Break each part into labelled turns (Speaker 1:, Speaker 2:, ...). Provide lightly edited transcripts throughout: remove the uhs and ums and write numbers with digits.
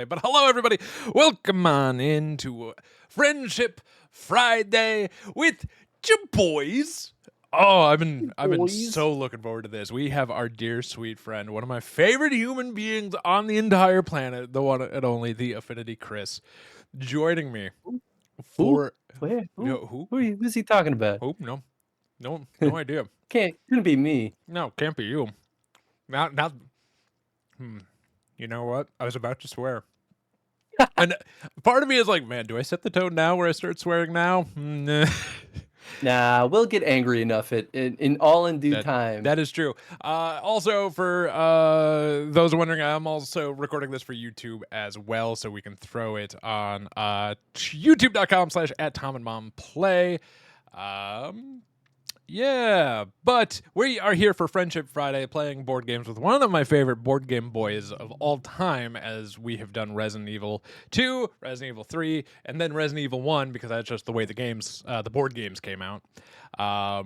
Speaker 1: But hello, everybody. Welcome on into Friendship Friday with your boys. Oh, I've been
Speaker 2: Boys.
Speaker 1: so looking forward to this. We have our dear sweet friend, one of my favorite human beings on the entire planet, the one and only, the Affinity Chris, joining me
Speaker 2: Who?
Speaker 1: for
Speaker 2: Where?
Speaker 1: who?
Speaker 2: Who's he talking about?
Speaker 1: Who? No idea.
Speaker 2: Couldn't be me.
Speaker 1: No, can't be you. Not. You know what? I was about to swear. And part of me is like, man, do I set the tone now where I start swearing now? Nah.
Speaker 2: Nah, we'll get angry enough in due time.
Speaker 1: That is true. Also, for those wondering, I'm also recording this for YouTube as well, so we can throw it on youtube.com/@TomandMomPlay. Yeah, but we are here for Friendship Friday, playing board games with one of my favorite board game boys of all time, as we have done Resident Evil 2, Resident Evil 3, and then Resident Evil 1, because that's just the way the board games came out.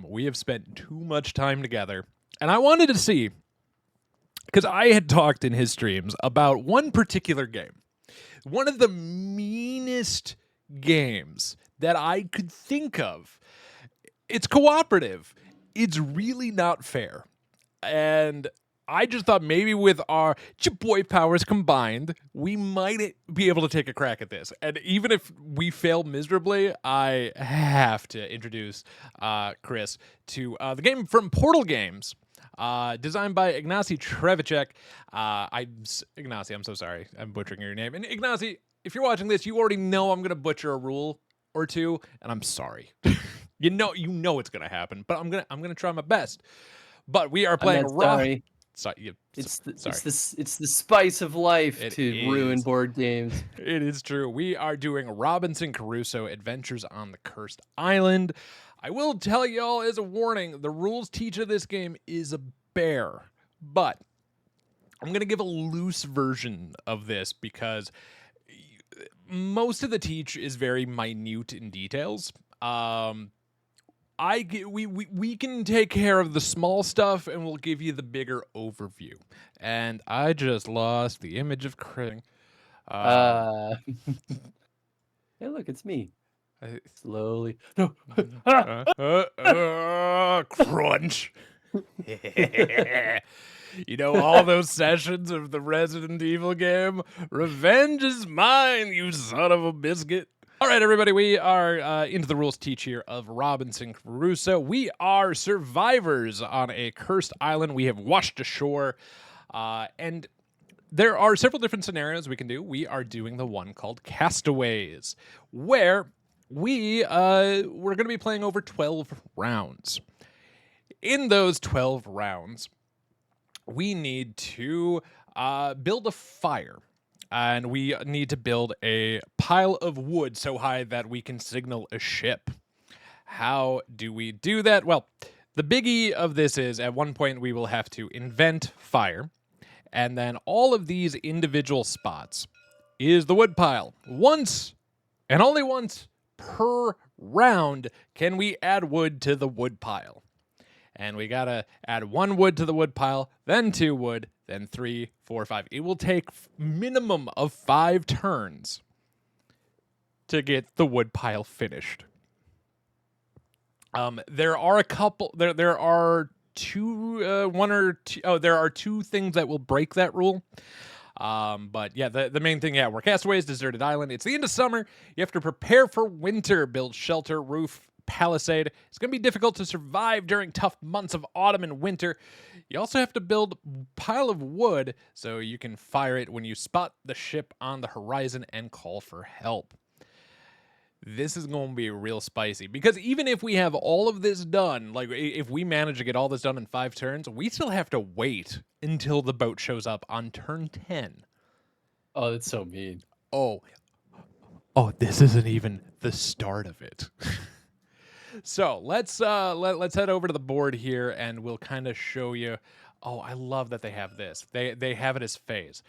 Speaker 1: We have spent too much time together, and I wanted to see, because I had talked in his streams about one particular game, one of the meanest games that I could think of. It's cooperative. It's really not fair. And I just thought maybe with our boy powers combined, we might be able to take a crack at this. And even if we fail miserably, I have to introduce Chris to the game from Portal Games, designed by Ignacy Trevicek. Ignacy, I'm so sorry. I'm butchering your name. And Ignacy, if you're watching this, you already know I'm going to butcher a rule or two, and I'm sorry. You know it's gonna happen, but I'm gonna try my best. But we are playing
Speaker 2: Sorry.
Speaker 1: Sorry.
Speaker 2: It's the spice of life to ruin board games.
Speaker 1: It is true. We are doing Robinson Crusoe: Adventures on the Cursed Island. I will tell y'all as a warning, the rules teacher of this game is a bear, but I'm gonna give a loose version of this because most of the teach is very minute in details. We can take care of the small stuff, and we'll give you the bigger overview. And I just lost the image of Chris.
Speaker 2: Hey, look, it's me. Slowly. No.
Speaker 1: Crunch. You know, all those sessions of the Resident Evil game? Revenge is mine, you son of a biscuit. All right, everybody, we are into the rules teach here of Robinson Crusoe. We are survivors on a cursed island. We have washed ashore, and there are several different scenarios we can do. We are doing the one called Castaways, where we're going to be playing over 12 rounds. In those 12 rounds, we need to build a fire. And we need to build a pile of wood so high that we can signal a ship. How do we do that? Well, the biggie of this is at one point we will have to invent fire. And then all of these individual spots is the wood pile. Once, and only once per round, can we add wood to the wood pile. And we gotta add 1 wood to the wood pile, then 2 wood, then 3, 4, 5. It will take minimum of 5 turns to get the wood pile finished. There are a couple. There are two, there are 2 things that will break that rule. But yeah, the main thing, we're Castaways, deserted island. It's the end of summer. You have to prepare for winter, build shelter, roof, palisade. It's going to be difficult to survive during tough months of autumn and winter. You also have to build a pile of wood so you can fire it when you spot the ship on the horizon and call for help. This is going to be real spicy, because even if we have all of this done, like if we manage to get all this done in 5 turns, we still have to wait until the boat shows up on turn 10.
Speaker 2: Oh, that's so mean.
Speaker 1: Oh, this isn't even the start of it. So let's head over to the board here, and we'll kind of show you. Oh, I love that they have this. They have it as phase.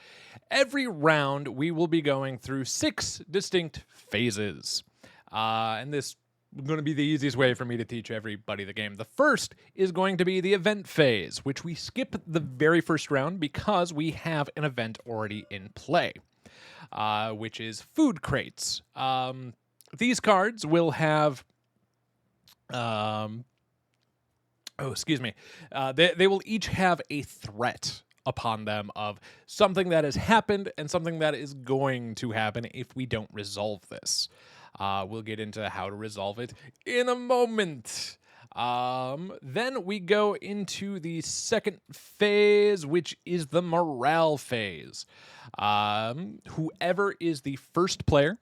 Speaker 1: Every round, we will be going through 6 distinct phases. And this is going to be the easiest way for me to teach everybody the game. The first is going to be the event phase, which we skip the very first round because we have an event already in play. which is food crates. These cards will have... they will each have a threat upon them of something that has happened and something that is going to happen if we don't resolve this. We'll get into how to resolve it in a moment. Then we go into the second phase, which is the morale phase. Whoever is the first player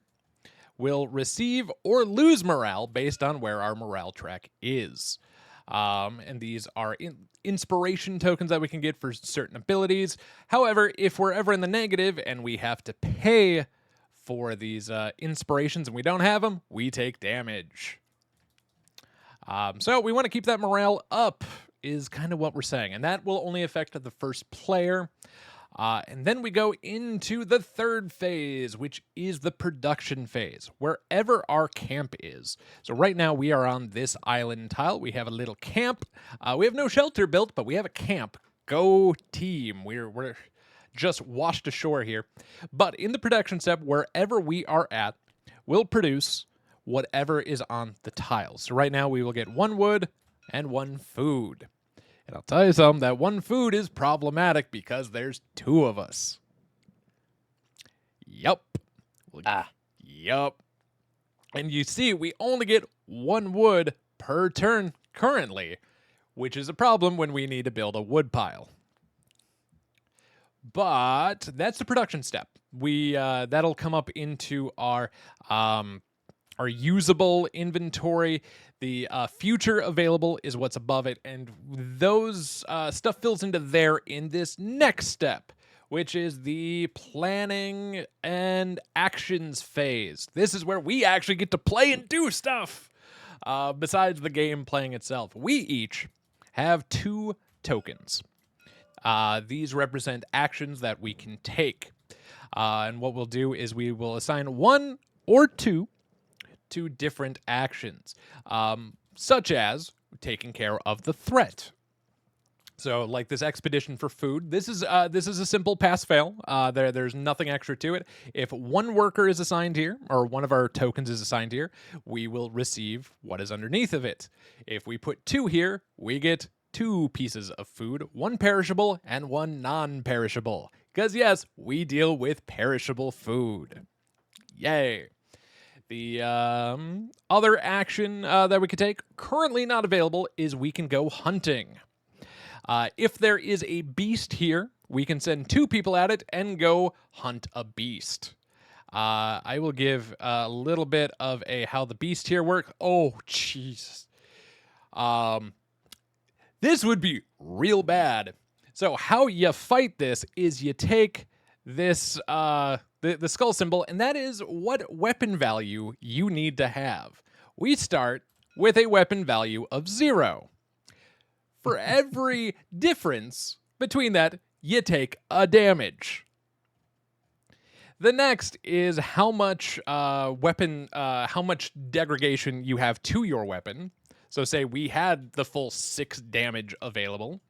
Speaker 1: will receive or lose morale based on where our morale track is. And these are inspiration tokens that we can get for certain abilities. However, if we're ever in the negative and we have to pay for these inspirations and we don't have them, we take damage. So we want to keep that morale up is kind of what we're saying. And that will only affect the first player. And then we go into the third phase, which is the production phase, wherever our camp is. So right now we are on this island tile. We have a little camp. We have no shelter built, but we have a camp. Go team. We're just washed ashore here. But in the production step, wherever we are at, we'll produce whatever is on the tiles. So right now we will get 1 wood and 1 food. And I'll tell you something, that 1 food is problematic because there's 2 of us. Yup. Yup. And you see, we only get 1 wood per turn currently, which is a problem when we need to build a wood pile. But that's the production step. That'll come up into our usable inventory. The future available is what's above it, and those stuff fills into there in this next step, which is the planning and actions phase. This is where we actually get to play and do stuff besides the game playing itself. We each have 2 tokens. These represent actions that we can take. And what we'll do is we will assign 1 or 2 to different actions, such as taking care of the threat. So, like this expedition for food, this is a simple pass-fail. There's nothing extra to it. If 1 worker is assigned here, or 1 of our tokens is assigned here, we will receive what is underneath of it. If we put 2 here, we get 2 pieces of food, 1 perishable and 1 non-perishable. Because yes, we deal with perishable food. Yay. The other action that we could take, currently not available, is we can go hunting. If there is a beast here, we can send 2 people at it and go hunt a beast. I will give a little bit of how the beast here work. Oh, Jesus. This would be real bad. So how you fight this is you take this... the skull symbol, and that is what weapon value you need to have. We start with a weapon value of 0. For every difference between that, you take a damage. The next is how much how much degradation you have to your weapon. So say we had the full 6 damage available.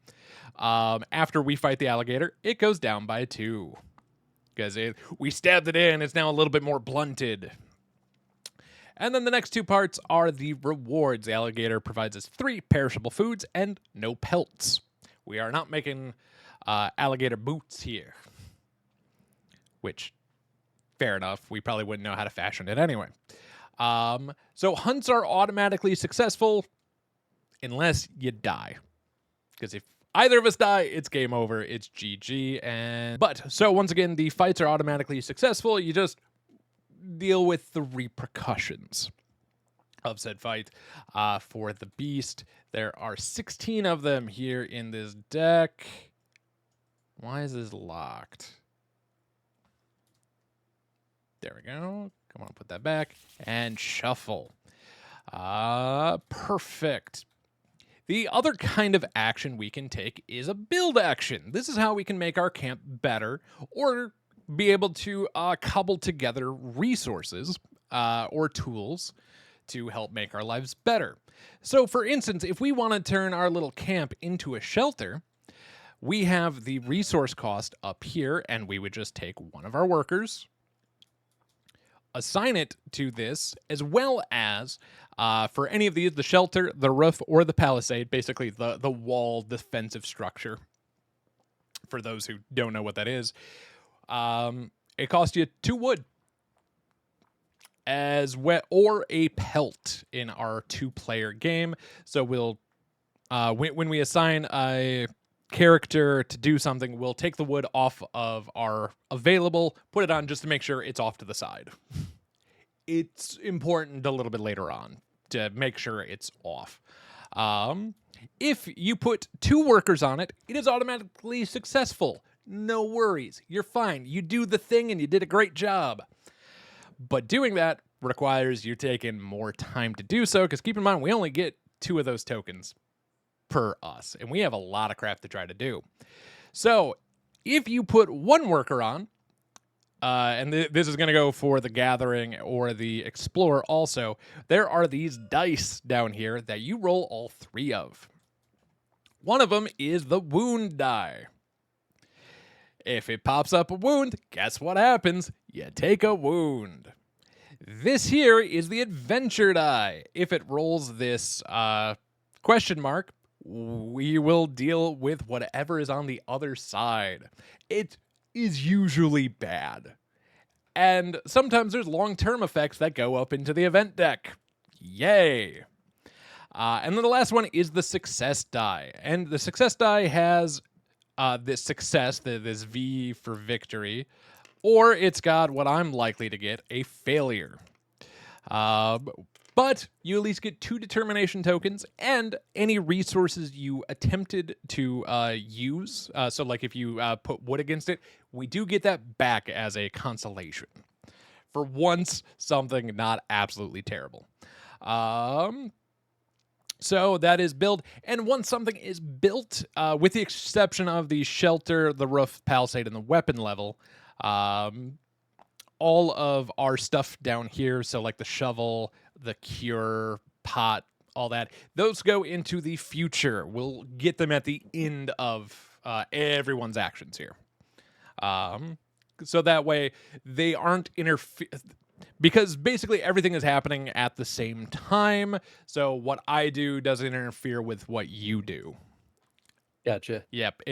Speaker 1: After we fight the alligator, it goes down by 2. Because we stabbed it in, it's now a little bit more blunted. And then the next 2 parts are the rewards. The alligator provides us 3 perishable foods and no pelts. We are not making alligator boots here. Which, fair enough, we probably wouldn't know how to fashion it anyway. So hunts are automatically successful unless you die. Because if either of us die, it's game over. It's GG. But once again, the fights are automatically successful. You just deal with the repercussions of said fight. For the beast, there are 16 of them here in this deck. Why is this locked? There we go. Come on, put that back and shuffle. Perfect. The other kind of action we can take is a build action. This is how we can make our camp better or be able to cobble together resources or tools to help make our lives better. So for instance, if we want to turn our little camp into a shelter, we have the resource cost up here, and we would just take 1 of our workers, assign it to this, as well as for any of these, the shelter, the roof, or the palisade, basically the wall defensive structure. For those who don't know what that is, it costs you 2 wood as wet or a pelt in our 2-player game. So we'll when we assign a character to do something, we'll take the wood off of our available, put it on just to make sure it's off to the side. It's important a little bit later on to make sure it's off. If you put 2 workers on it, it is automatically successful. No worries. You're fine. You do the thing and you did a great job. But doing that requires you taking more time to do so, because keep in mind, we only get 2 of those tokens per us, and we have a lot of crap to try to do. So if you put 1 worker on, and this is going to go for the gathering or the explorer also, there are these dice down here that you roll all 3 of. One of them is the wound die. If it pops up a wound, guess what happens? You take a wound. This here is the adventure die. If it rolls this question mark, we will deal with whatever is on the other side. It is usually bad. And sometimes there's long-term effects that go up into the event deck. Yay! And then the last one is the success die. And the success die has this success, this V for victory, or it's got what I'm likely to get, a failure. But you at least get 2 determination tokens and any resources you attempted to use. So like if you put wood against it, we do get that back as a consolation. For once, something not absolutely terrible. So that is build. And once something is built, with the exception of the shelter, the roof, palisade, and the weapon level, all of our stuff down here, so like the shovel, the cure, pot, all that, those go into the future. We'll get them at the end of everyone's actions here. So that way they aren't because basically everything is happening at the same time. So what I do doesn't interfere with what you do.
Speaker 2: Gotcha.
Speaker 1: Yep.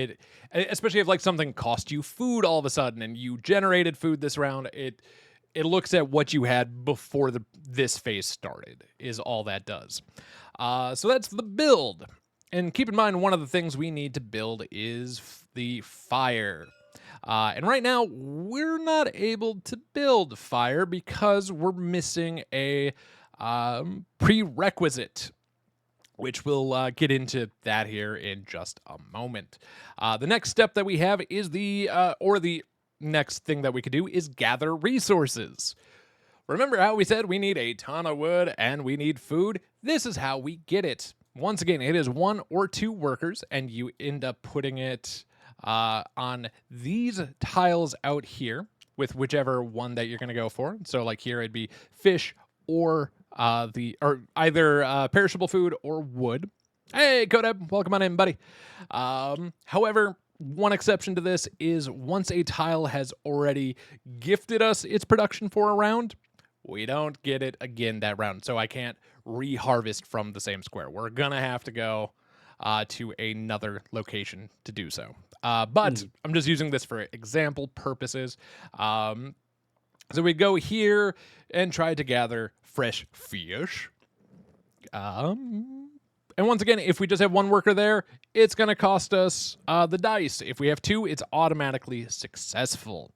Speaker 1: Especially if like something cost you food all of a sudden and you generated food this round, it looks at what you had before this phase started is all that does. So that's the build. And keep in mind, one of the things we need to build is the fire. And right now, we're not able to build fire because we're missing a prerequisite, which we'll get into that here in just a moment. The next step that we have is the next thing that we could do is gather resources. Remember how we said we need a ton of wood and we need food? This is how we get it. Once again, it is 1 or 2 workers, and you end up putting it on these tiles out here with whichever one that you're going to go for. So like here it'd be fish or either perishable food or wood. Hey, Kodeb, welcome on in, buddy. However, one exception to this is once a tile has already gifted us its production for a round, we don't get it again that round. So I can't reharvest from the same square. We're going to have to go to another location to do so. But I'm just using this for example purposes. So we go here and try to gather fresh fish. And once again, if we just have 1 worker there, it's going to cost us the dice. If we have 2, it's automatically successful.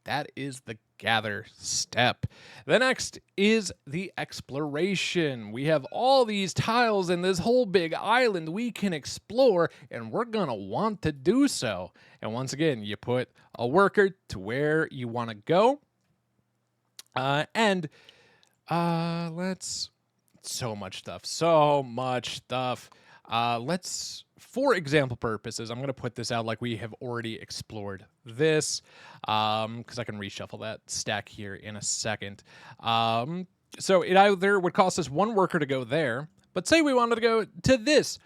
Speaker 1: That is the gather step. The next is the exploration. We have all these tiles in this whole big island we can explore, and we're going to want to do so. And once again, you put a worker to where you want to go. So much stuff. Let's, for example purposes, I'm going to put this out like we have already explored this, because I can reshuffle that stack here in a second. So it either would cost us 1 worker to go there, but say we wanted to go to this.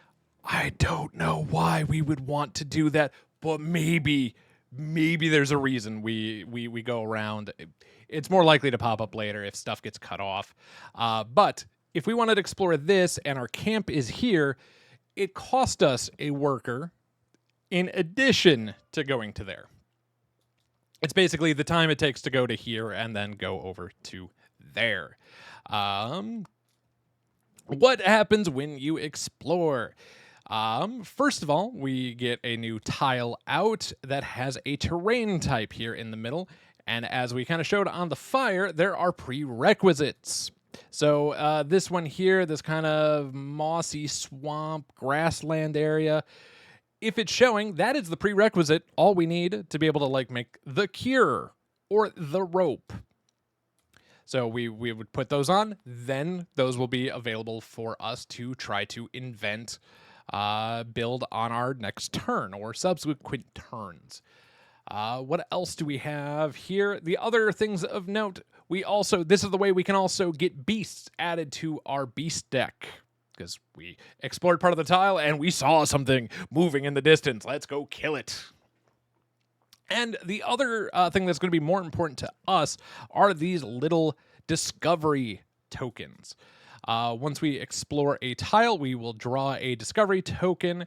Speaker 1: I don't know why we would want to do that, but maybe there's a reason we go around. it's more likely to pop up later if stuff gets cut off. But if we wanted to explore this and our camp is here, it cost us a worker in addition to going to there. It's basically the time it takes to go to here and then go over to there. What happens when you explore? First of all, we get a new tile out that has a terrain type here in the middle. And as we kind of showed on the fire, there are prerequisites. So this one here, this kind of mossy swamp grassland area, if it's showing, that is the prerequisite, all we need to be able to like make the cure or the rope. So we would put those on, then those will be available for us to try to invent, build on our next turn or subsequent turns. What else do we have here? The other things of note, this is the way we can also get beasts added to our beast deck. Because we explored part of the tile and we saw something moving in the distance. Let's go kill it. And the other thing that's going to be more important to us are these little discovery tokens. Once we explore a tile, we will draw a discovery token,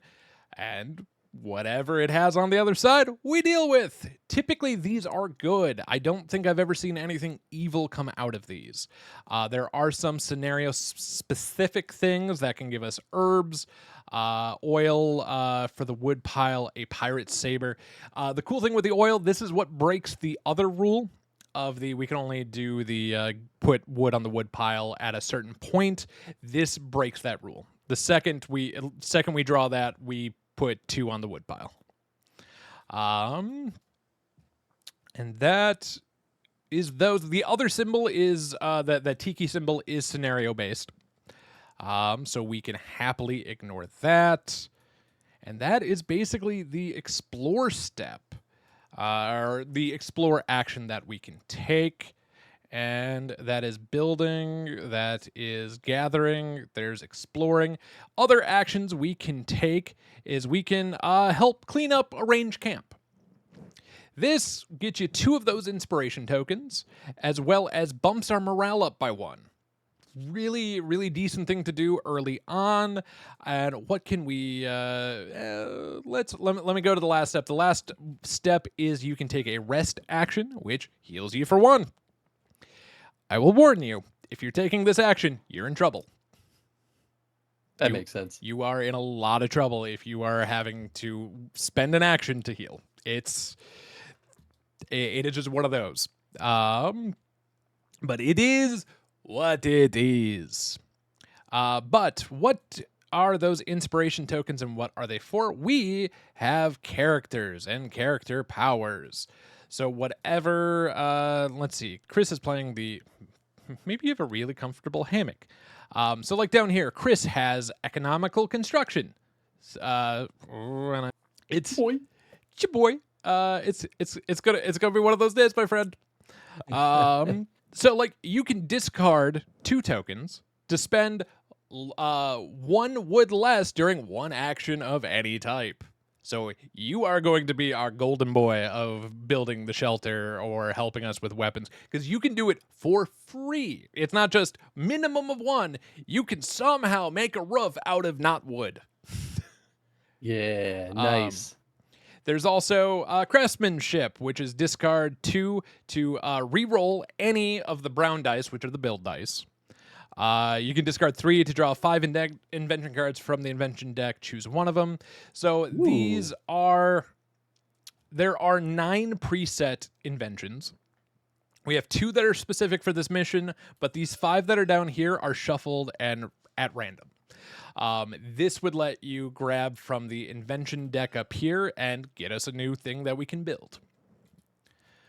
Speaker 1: and whatever it has on the other side, we deal with. Typically, these are good. I don't think I've ever seen anything evil come out of these. There are some scenario-specific things that can give us herbs, oil for the wood pile, a pirate saber. The cool thing with the oil, this is what breaks the other rule of we can only do the put wood on the wood pile at a certain point. This breaks that rule. The second we draw that, we put 2 on the wood pile. And that is those. The other symbol is that tiki symbol is scenario based. So we can happily ignore that. And that is basically the explore step, or the explore action that we can take. And that is building, that is gathering, there's exploring. Other actions we can take is we can help clean up a range camp. This gets you 2 of those inspiration tokens, as well as bumps our morale up by 1. Really, really decent thing to do early on. And what can we... let me go to the last step. The last step is you can take a rest action, which heals you for 1. I will warn you, if you're taking this action, you're in trouble.
Speaker 2: That makes sense.
Speaker 1: You are in a lot of trouble if you are having to spend an action to heal. It is just one of those. But it is what it is. But what are those inspiration tokens and what are they for? We have characters and character powers. So whatever, let's see, Chris is playing maybe you have a really comfortable hammock. So like down here, Chris has economical construction. It's your boy. It's gonna be one of those days, my friend. So like you can discard 2 tokens to spend 1 wood less during 1 action of any type. So you are going to be our golden boy of building the shelter or helping us with weapons, because you can do it for free. It's not just minimum of 1. You can somehow make a roof out of not wood.
Speaker 2: Yeah, nice.
Speaker 1: There's also craftsmanship, which is discard 2 to re-roll any of the brown dice, which are the build dice. You can discard 3 to draw 5 invention cards from the invention deck. Choose one of them. So there are 9 preset inventions. We have 2 that are specific for this mission, but these 5 that are down here are shuffled and at random. This would let you grab from the invention deck up here and get us a new thing that we can build.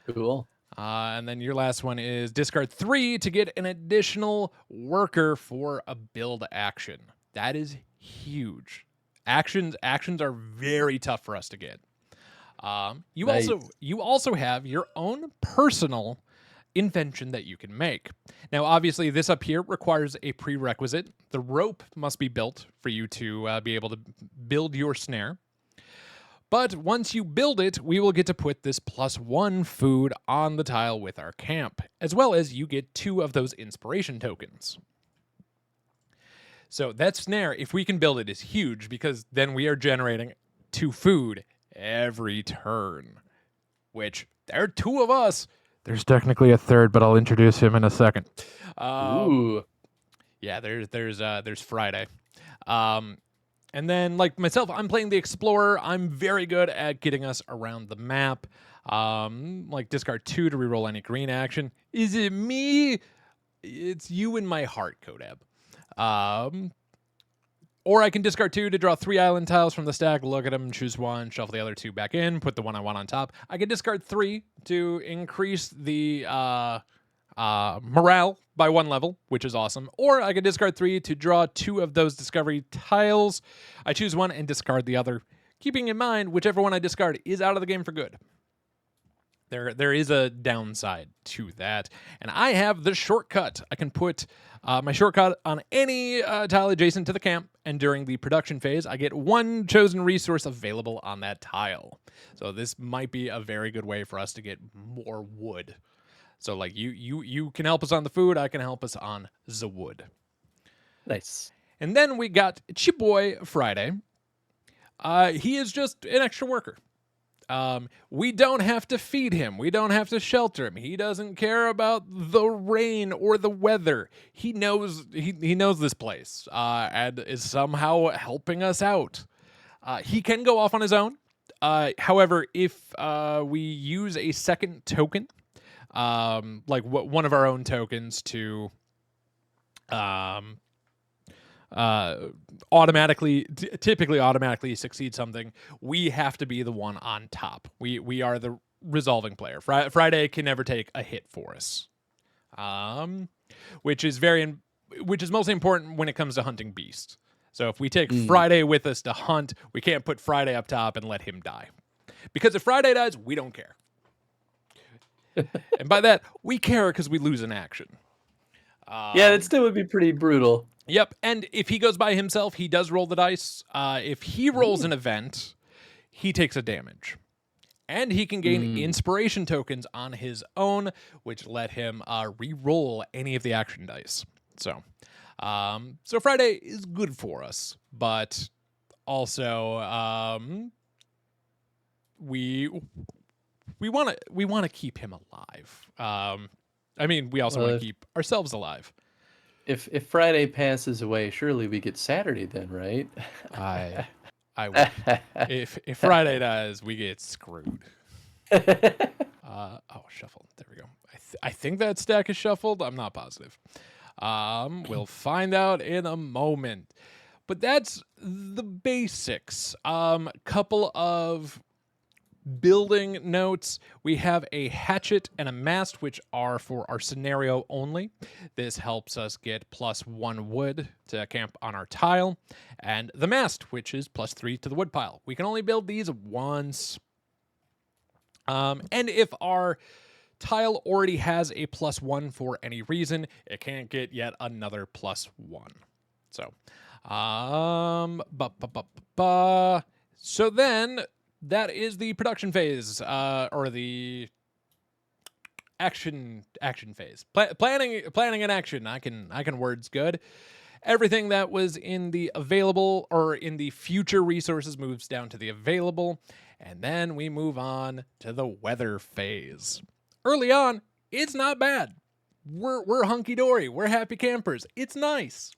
Speaker 2: Cool.
Speaker 1: And then your last one is discard 3 to get an additional worker for a build action. That is huge. Actions are very tough for us to get. You also have your own personal invention that you can make. Now, obviously, this up here requires a prerequisite. The rope must be built for you to be able to build your snare. But once you build it, we will get to put this +1 food on the tile with our camp, as well as you get 2 of those inspiration tokens. So that snare, if we can build it, is huge because then we are generating 2 food every turn, which there are 2 of us. There's technically a third, but I'll introduce him in a second.
Speaker 2: Ooh.
Speaker 1: Yeah, there's Friday. And then, like myself, I'm playing the Explorer. I'm very good at getting us around the map. Like discard 2 to reroll any green action. Is it me? It's you in my heart, Kodab. Or I can discard 2 to draw 3 island tiles from the stack, look at them, choose 1, shuffle the other 2 back in, put the one I want on top. I can discard 3 to increase the morale by 1 level, which is awesome. Or I can discard 3 to draw 2 of those discovery tiles. I choose 1 and discard the other, keeping in mind whichever one I discard is out of the game for good. There is a downside to that. And I have the shortcut. I can put my shortcut on any tile adjacent to the camp, and during the production phase, I get 1 chosen resource available on that tile. So this might be a very good way for us to get more wood. So like you can help us on the food, I can help us on the wood.
Speaker 2: Nice.
Speaker 1: And then we got Chiboy Friday. He is just an extra worker. We don't have to feed him. We don't have to shelter him. He doesn't care about the rain or the weather. He knows he knows this place and is somehow helping us out. He can go off on his own. However, if we use a second token, like one of our own tokens to typically automatically succeed something, we have to be the one on top. We are the resolving player. Friday can never take a hit for us, which is mostly important when it comes to hunting beasts. So if we take Friday with us to hunt, we can't put Friday up top and let him die, because if Friday dies, we don't care. And by that, we care because we lose an action.
Speaker 2: Yeah, that still would be pretty brutal.
Speaker 1: Yep, and if he goes by himself, he does roll the dice. If he rolls an event, he takes a damage. And he can gain inspiration tokens on his own, which let him re-roll any of the action dice. So Friday is good for us, but also we want to keep him alive. I mean, we also want to keep ourselves alive.
Speaker 2: If Friday passes away, surely we get Saturday then, right?
Speaker 1: I would. If Friday dies, we get screwed. Shuffled. There we go. I think that stack is shuffled. I'm not positive. We'll find out in a moment. But that's the basics. Couple of building notes. We have a hatchet and a mast, which are for our scenario only. This helps us get +1 wood to camp on our tile. And the mast, which is +3 to the wood pile. We can only build these once. And if our tile already has a +1 for any reason, it can't get yet another +1. So, so then that is the production phase, or the action phase. Planning and action. I can words good. Everything that was in the available or in the future resources moves down to the available, and then we move on to the weather phase. Early on, it's not bad. We're hunky dory. We're happy campers. It's nice.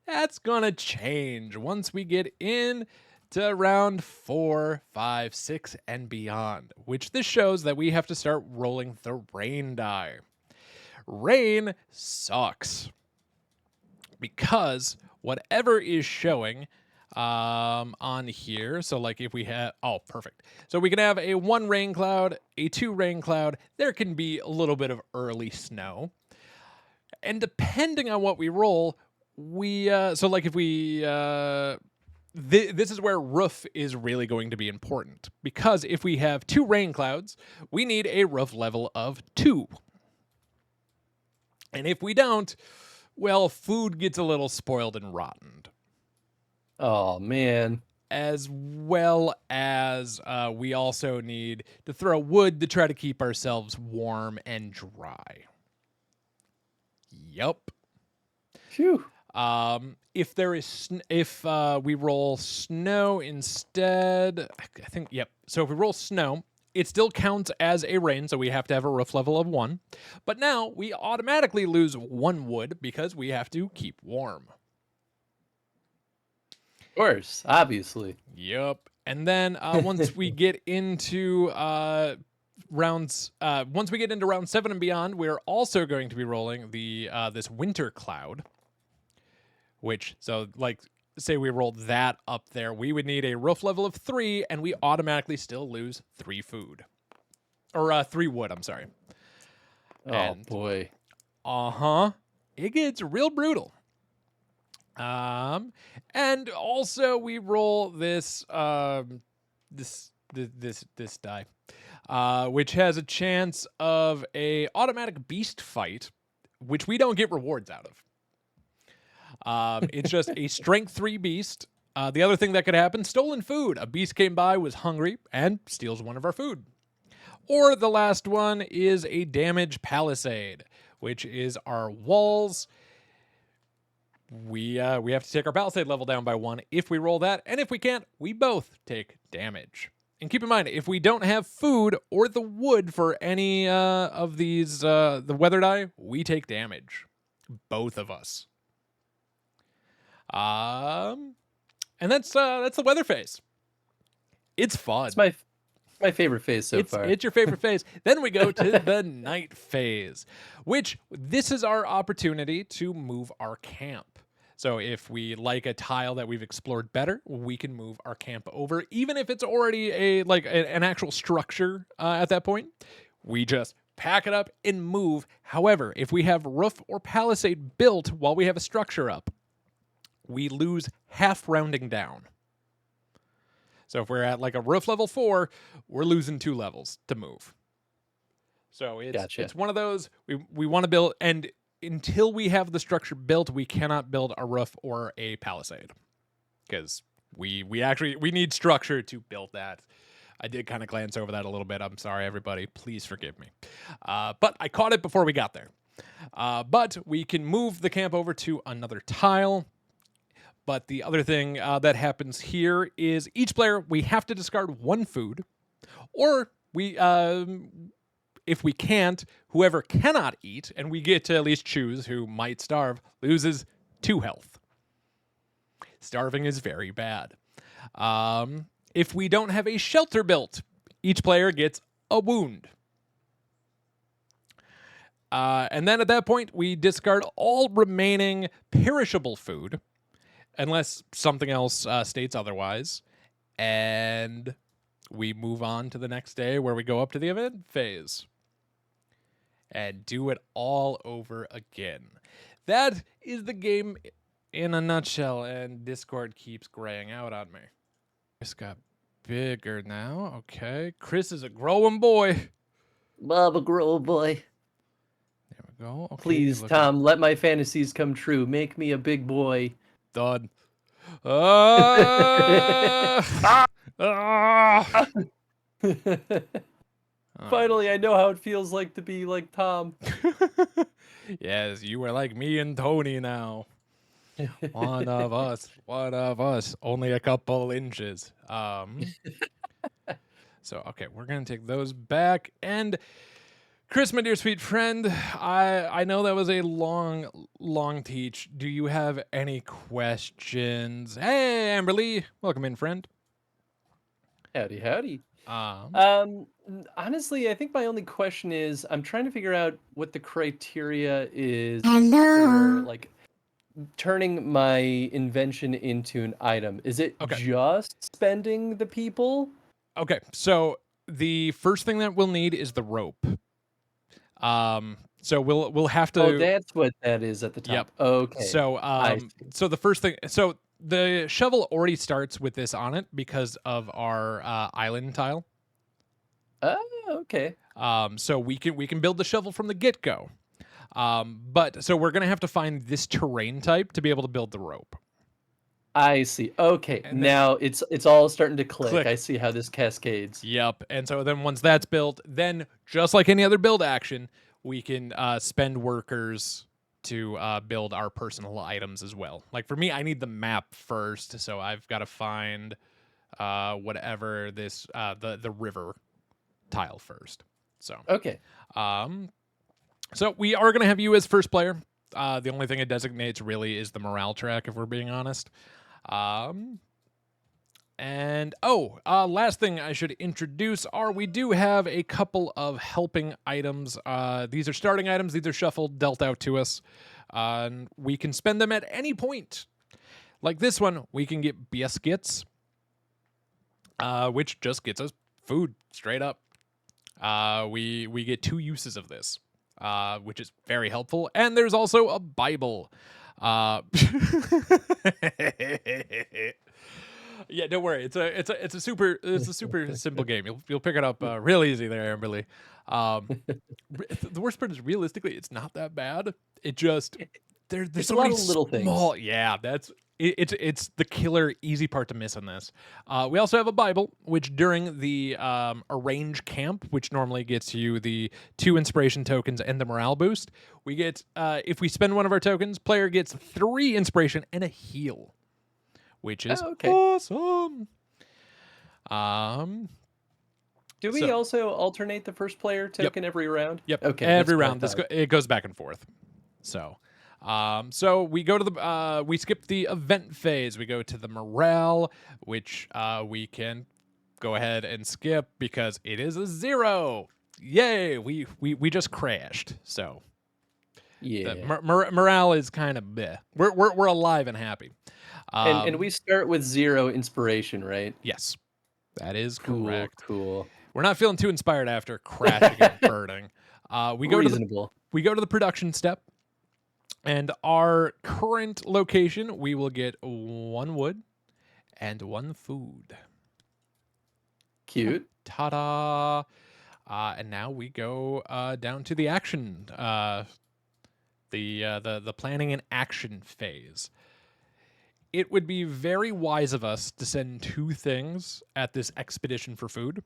Speaker 1: That's gonna change once we get in to round 4, 5, 6, and beyond, which this shows that we have to start rolling the rain die. Rain sucks because whatever is showing on here, so like if we have, perfect. So we can have a 1 rain cloud, a 2 rain cloud. There can be a little bit of early snow. And depending on what we roll, so like if we, this is where roof is really going to be important, because if we have 2 rain clouds, we need a roof level of 2. And if we don't, well, food gets a little spoiled and rotten.
Speaker 2: Oh, man.
Speaker 1: as well as we also need to throw wood to try to keep ourselves warm and dry. Yup.
Speaker 2: Phew.
Speaker 1: If there is, if we roll snow instead, I think, yep. So if we roll snow, it still counts as a rain, so we have to have a roof level of 1. But now we automatically lose 1 wood because we have to keep warm.
Speaker 2: Of course, obviously.
Speaker 1: Yep. And then once we get into rounds, once we get into round 7 and beyond, we're also going to be rolling the this winter cloud. Which, so like, say we rolled that up there, we would need a roof level of 3, and we automatically still lose 3 food. Or 3 wood, I'm sorry.
Speaker 2: Oh, boy.
Speaker 1: Uh-huh. It gets real brutal. And also we roll this, this die, which has a chance of a automatic beast fight, which we don't get rewards out of. It's just a strength 3 beast. The other thing that could happen, stolen food. A beast came by, was hungry, and steals one of our food. Or the last one is a damage palisade, which is our walls. We have to take our palisade level down by 1 if we roll that, and if we can't, we both take damage. And keep in mind, if we don't have food or the wood for any of these, the weather die, we take damage. Both of us. And that's the weather phase. It's fun.
Speaker 2: It's my favorite phase so far.
Speaker 1: It's your favorite phase. Then we go to the night phase, which this is our opportunity to move our camp. So if we like a tile that we've explored better, we can move our camp over, even if it's already an actual structure at that point. We just pack it up and move. However, if we have roof or palisade built while we have a structure up, we lose half rounding down. So if we're at like a roof level 4, we're losing 2 levels to move. So it's one of those, we want to build, and until we have the structure built, we cannot build a roof or a palisade. Because we need structure to build that. I did kind of glance over that a little bit. I'm sorry, everybody. Please forgive me. But I caught it before we got there. But we can move the camp over to another tile. But the other thing that happens here is each player, we have to discard 1 food, or if we can't, whoever cannot eat, and we get to at least choose who might starve, loses 2 health. Starving is very bad. If we don't have a shelter built, each player gets a wound. And then at that point, we discard all remaining perishable food, unless something else states otherwise, and we move on to the next day where we go up to the event phase and do it all over again. That is the game in a nutshell, and Discord keeps graying out on me. Chris got bigger now. Okay. Chris is a growing boy.
Speaker 2: Love a grow boy.
Speaker 1: There we go. Okay,
Speaker 2: please, Tom, let my fantasies come true. Make me a big boy.
Speaker 1: Done.
Speaker 2: Finally, I know how it feels like to be like Tom.
Speaker 1: Yes, you are like me and Tony now. One of us. Only a couple inches. So, okay, we're going to take those back. And Chris, my dear sweet friend, I know that was a long teach. Do you have any questions? Hey, Amberly. Welcome in, friend.
Speaker 2: Howdy. Honestly, I think my only question is I'm trying to figure out what the criteria is for like turning my invention into an item. Is it just spending the people?
Speaker 1: Okay, so the first thing that we'll need is the rope. So we'll have to.
Speaker 2: Oh, that's what that is at the top.
Speaker 1: Yep.
Speaker 2: Okay.
Speaker 1: So the first thing, so the shovel already starts with this on it because of our island tile.
Speaker 2: Oh, okay.
Speaker 1: So we can build the shovel from the get-go. But so we're gonna have to find this terrain type to be able to build the rope.
Speaker 2: I see. Okay,
Speaker 1: And then
Speaker 2: now it's all starting to click. I
Speaker 1: click.
Speaker 2: see how this cascades.
Speaker 1: Yep. And so then once that's built, then just like any other build action, we can spend workers to build our personal items as well. Like for me, I need the map first, so I've got to find whatever this the river tile first. So
Speaker 2: Okay.
Speaker 1: um, so we are gonna have you as first player. The only thing it designates really is the morale track, if we're being honest. Um, and last thing I should introduce are we do have a couple of helping items. These are starting items. These are shuffled, dealt out to us. And we can spend them at any point. Like this one, we can get biscuits, which just gets us food straight up. We get 2 uses of this, which is very helpful. And there's also a Bible. Yeah, don't worry. It's a super simple game. You'll pick it up real easy there, Amberly. The worst part is realistically, it's not that bad. It just there's
Speaker 2: It's a
Speaker 1: so
Speaker 2: lot
Speaker 1: many
Speaker 2: of little things.
Speaker 1: small. Yeah, it's the killer easy part to miss on this. We also have a Bible, which during the arrange camp, which normally gets you the 2 inspiration tokens and the morale boost, we get if we spend one of our tokens, player gets 3 inspiration and a heal, which is awesome.
Speaker 2: Do we also alternate the first player token every round?
Speaker 1: Yep.
Speaker 2: Okay.
Speaker 1: Every round, it goes back and forth. So, so we go to the we skip the event phase. We go to the morale, which we can go ahead and skip because it is a 0. Yay! We just crashed. So
Speaker 2: yeah,
Speaker 1: morale is kind of bleh. We're alive and happy.
Speaker 2: And we start with 0 inspiration, right?
Speaker 1: Yes, that is correct.
Speaker 2: Cool.
Speaker 1: We're not feeling too inspired after crashing and burning. We go to the production step, and our current location, we will get 1 wood and 1 food.
Speaker 2: Cute.
Speaker 1: Ta-da! And now we go down to the action, the planning and action phase. It would be very wise of us to send 2 things at this expedition for food.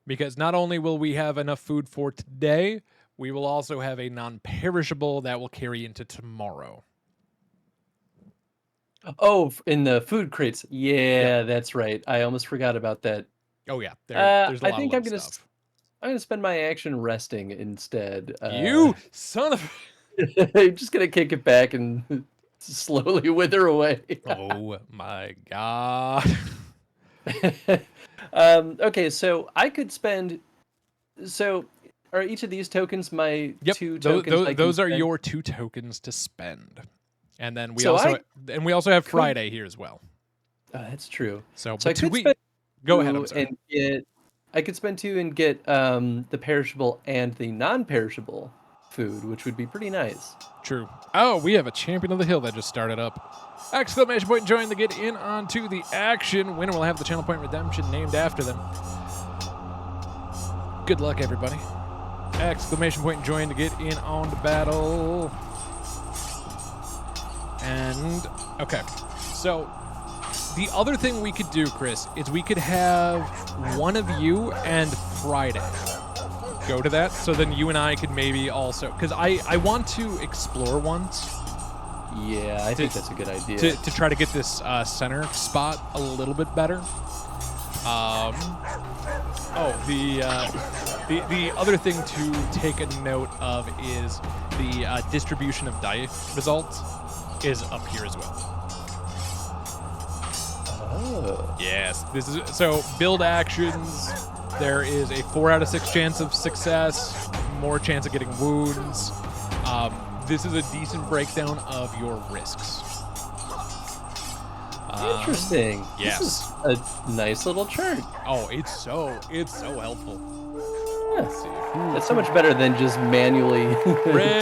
Speaker 1: Because not only will we have enough food for today, we will also have a non-perishable that will carry into tomorrow.
Speaker 2: Oh, in the food crates. Yeah, that's right. I almost forgot about that.
Speaker 1: Oh yeah, there's a lot
Speaker 2: I think
Speaker 1: of stuff.
Speaker 2: I'm gonna spend my action resting instead.
Speaker 1: You son of
Speaker 2: I'm just gonna kick it back and slowly wither away.
Speaker 1: Oh my god.
Speaker 2: Okay, so I could spend. So, are each of these tokens my 2 tokens?
Speaker 1: Those are your 2 tokens to spend, and then we also have Friday here as well.
Speaker 2: Oh, that's true.
Speaker 1: So
Speaker 2: I could spend
Speaker 1: go ahead. I'm sorry.
Speaker 2: I could spend 2 and get the perishable and the non-perishable food, which would be pretty nice.
Speaker 1: True. Oh, we have a champion of the hill that just started up. Exclamation point join to get in onto the action. Winner will have the channel point redemption named after them. Good luck, everybody. Exclamation point join to get in on the battle. And, okay. So, the other thing we could do, Chris, is we could have one of you and Friday go to that. So then you and I could maybe also... Because I want to explore once.
Speaker 2: Yeah, I think that's a good idea.
Speaker 1: To try to get this center spot a little bit better. The other thing to take a note of is the distribution of die results is up here as well.
Speaker 2: Oh.
Speaker 1: Yes, this is so build actions. There is a 4 out of 6 chance of success, more chance of getting wounds. This is a decent breakdown of your risks.
Speaker 2: Interesting.
Speaker 1: Yes.
Speaker 2: This is a nice little chart.
Speaker 1: Oh, it's so helpful. Let's see.
Speaker 2: That's so much better than just manually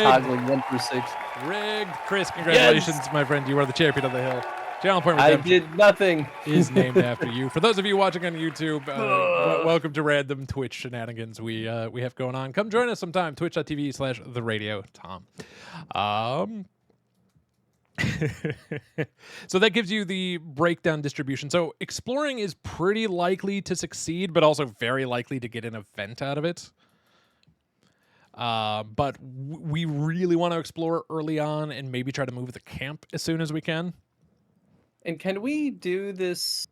Speaker 2: toggling 1 through 6.
Speaker 1: Rigged. Chris, congratulations, my friend. You are the champion of the hill. Channel point redemption.
Speaker 2: I did nothing.
Speaker 1: Is named after you. For those of you watching on YouTube, welcome to random Twitch shenanigans we have going on. Come join us sometime. Twitch.tv/theradiotom. So that gives you the breakdown distribution. So exploring is pretty likely to succeed, but also very likely to get an event out of it. But we really want to explore early on and maybe try to move the camp as soon as we can.
Speaker 2: And can we do this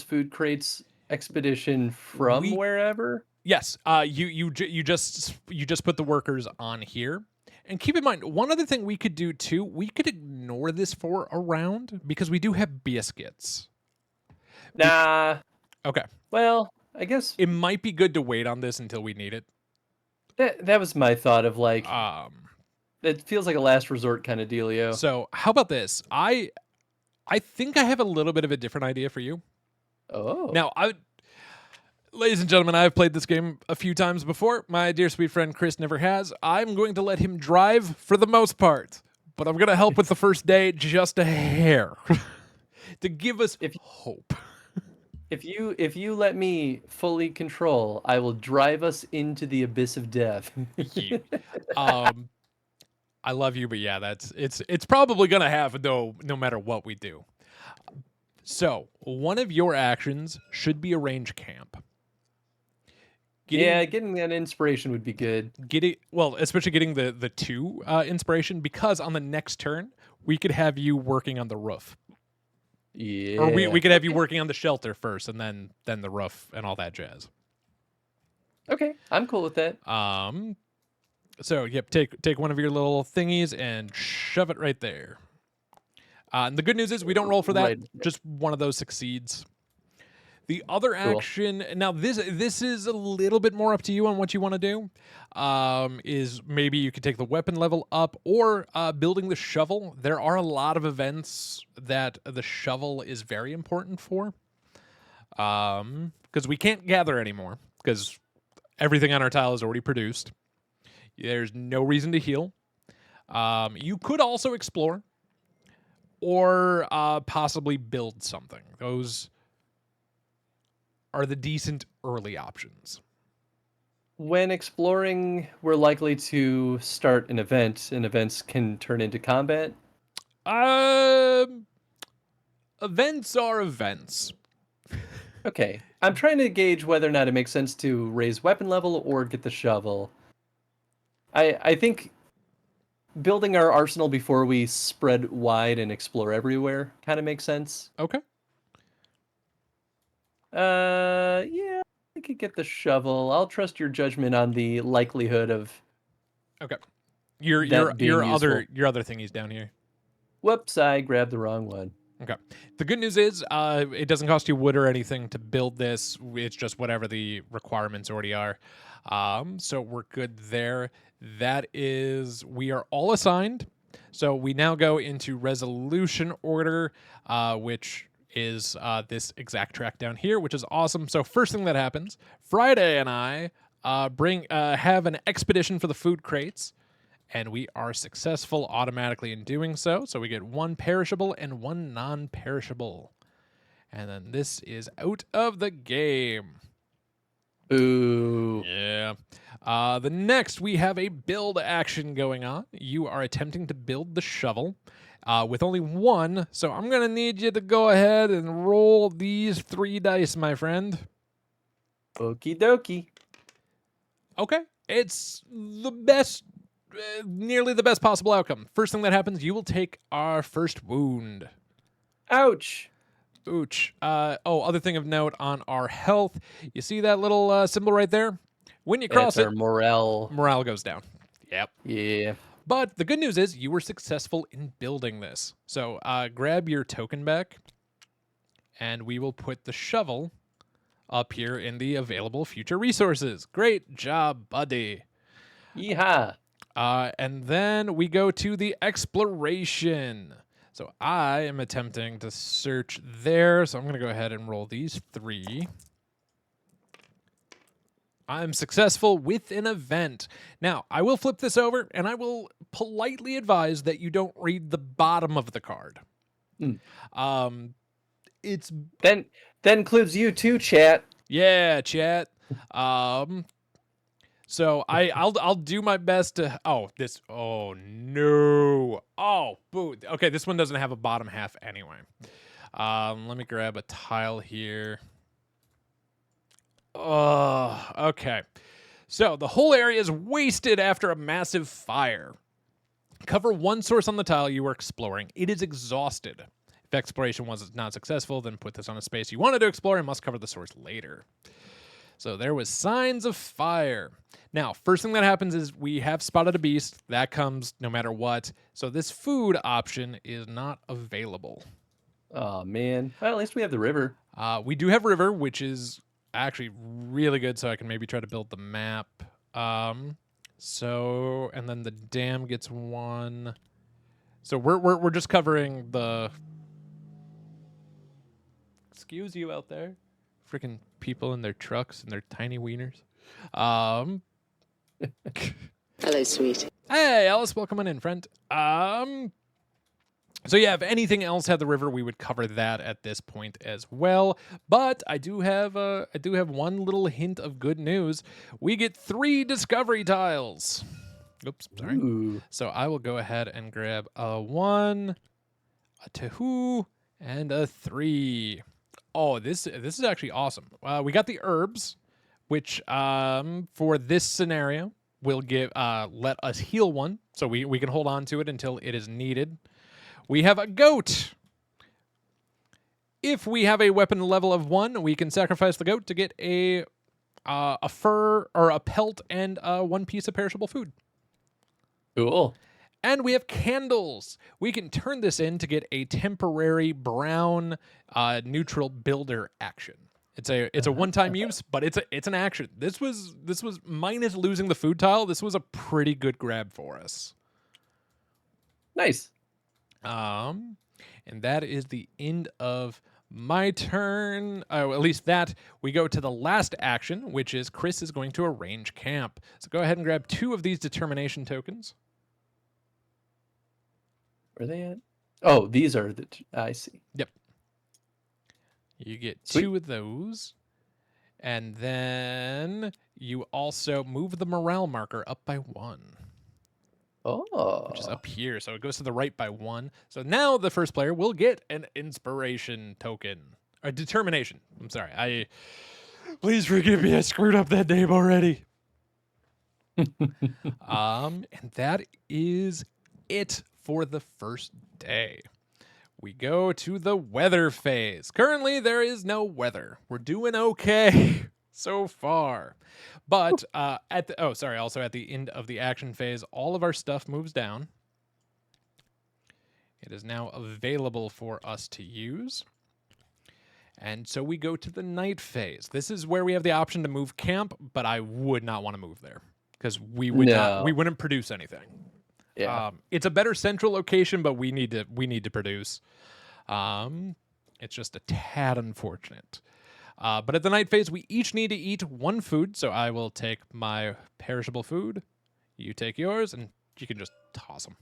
Speaker 2: food crates expedition from wherever?
Speaker 1: Yes. You just put the workers on here. And keep in mind, one other thing we could do too, we could ignore this for a round because we do have biscuits.
Speaker 2: Nah.
Speaker 1: Okay.
Speaker 2: Well, I guess
Speaker 1: it might be good to wait on this until we need it.
Speaker 2: That was my thought of like, it feels like a last resort kind of dealio.
Speaker 1: So how about this? I think I have a little bit of a different idea for you.
Speaker 2: Oh.
Speaker 1: Now, ladies and gentlemen, I've played this game a few times before. My dear sweet friend Chris never has. I'm going to let him drive for the most part, but I'm going to help with the first day just a hair to give us hope.
Speaker 2: If you let me fully control, I will drive us into the abyss of death.
Speaker 1: I love you, but yeah, it's probably gonna happen no matter what we do. So one of your actions should be arrange camp.
Speaker 2: Getting that inspiration would be good.
Speaker 1: Especially getting the 2 inspiration, because on the next turn we could have you working on the roof.
Speaker 2: Yeah.
Speaker 1: Or we could have you working on the shelter first, and then the roof and all that jazz.
Speaker 2: Okay, I'm cool with that.
Speaker 1: So yep, take one of your little thingies and shove it right there. And the good news is we don't roll for that. Just one of those succeeds. The other action, now this is a little bit more up to you on what you want to do. Is maybe you could take the weapon level up, or building the shovel. There are a lot of events that the shovel is very important for. Because we can't gather anymore, because everything on our tile is already produced. There's no reason to heal. You could also explore, or possibly build something. Those are the decent early options.
Speaker 2: When exploring, we're likely to start an event, and events can turn into combat.
Speaker 1: Events are events.
Speaker 2: Okay, I'm trying to gauge whether or not it makes sense to raise weapon level or get the shovel. I think building our arsenal before we spread wide and explore everywhere kind of makes sense.
Speaker 1: Okay.
Speaker 2: Yeah, I could get the shovel. I'll trust your judgment on the likelihood of.
Speaker 1: Okay. Your other thingy's down here.
Speaker 2: Whoops, I grabbed the wrong one.
Speaker 1: Okay. The good news is, it doesn't cost you wood or anything to build this. It's just whatever the requirements already are. So we're good there. That is, we are all assigned. So we now go into resolution order, which is this exact track down here, which is awesome. So first thing that happens, Friday and I have an expedition for the food crates, and we are successful automatically in doing so. So we get 1 perishable and 1 non-perishable. And then this is out of the game.
Speaker 2: Ooh.
Speaker 1: Yeah. The next, we have a build action going on. You are attempting to build the shovel with only 1. So I'm going to need you to go ahead and roll these 3 dice, my friend.
Speaker 2: Okie dokie.
Speaker 1: Okay. It's the best, nearly the best possible outcome. First thing that happens, you will take our first wound.
Speaker 2: Ouch.
Speaker 1: Ouch. Other thing of note on our health, you see that little symbol right there? When you cross
Speaker 2: our morale
Speaker 1: goes down. Yep.
Speaker 2: Yeah.
Speaker 1: But the good news is you were successful in building this. So grab your token back, and we will put the shovel up here in the available future resources. Great job, buddy.
Speaker 2: Yeehaw.
Speaker 1: And then we go to the exploration. So I am attempting to search there. So I'm going to go ahead and roll these 3. I'm successful with an event. Now, I will flip this over, and I will politely advise that you don't read the bottom of the card. It's
Speaker 2: that includes you too, chat.
Speaker 1: Yeah, chat. So I'll do my best to. Oh no. Oh boo. Okay, this one doesn't have a bottom half anyway. Let me grab a tile here. Oh, okay. So the whole area is wasted after a massive fire. Cover one source on the tile you were exploring. It is exhausted. If exploration was not successful, then put this on a space you wanted to explore and must cover the source later. So there was signs of fire. Now, first thing that happens is we have spotted a beast. That comes no matter what. So this food option is not available.
Speaker 2: Oh, man. Well, at least we have the river.
Speaker 1: We do have river, which is actually really good, so I can maybe try to build the map. So, and then the dam gets one. So we're just covering the... Excuse you out there. Freaking people in their trucks and their tiny wieners.
Speaker 3: Hello, sweet.
Speaker 1: Hey, Alice, welcome on in, friend. So yeah, if anything else had the river, we would cover that at this point as well. But I do have one little hint of good news. We get 3 discovery tiles. Oops, sorry.
Speaker 2: Ooh.
Speaker 1: So I will go ahead and grab a 1, a 2, and a 3. Oh, this is actually awesome. We got the herbs, which for this scenario will give let us heal 1, so we can hold on to it until it is needed. We have a goat. If we have a weapon level of 1, we can sacrifice the goat to get a fur or a pelt and 1 piece of perishable food.
Speaker 2: Cool.
Speaker 1: And we have candles. We can turn this in to get a temporary brown neutral builder action. It's a one-time use, but it's an action. This was minus losing the food tile. This was a pretty good grab for us.
Speaker 2: Nice.
Speaker 1: And that is the end of my turn. At least that. We go to the last action, which is Chris is going to arrange camp. So go ahead and grab 2 of these determination tokens.
Speaker 2: Where are they at? Oh, these are the... I see.
Speaker 1: Yep. You get
Speaker 2: Sweet.
Speaker 1: 2 of those. And then you also move the morale marker up by 1.
Speaker 2: Oh.
Speaker 1: Which is up here. So it goes to the right by 1. So now the first player will get an inspiration token. Or determination. I'm sorry. Please forgive me. I screwed up that name already. And that is it for the first day. We go to the weather phase. Currently, there is no weather. We're doing okay so far. But also at the end of the action phase, all of our stuff moves down. It is now available for us to use. And so we go to the night phase. This is where we have the option to move camp, but I would not want to move there because we wouldn't produce anything.
Speaker 2: Yeah.
Speaker 1: It's a better central location, but we need to produce. It's just a tad unfortunate. But at the night phase, we each need to eat 1 food. So I will take my perishable food. You take yours, and you can just toss them.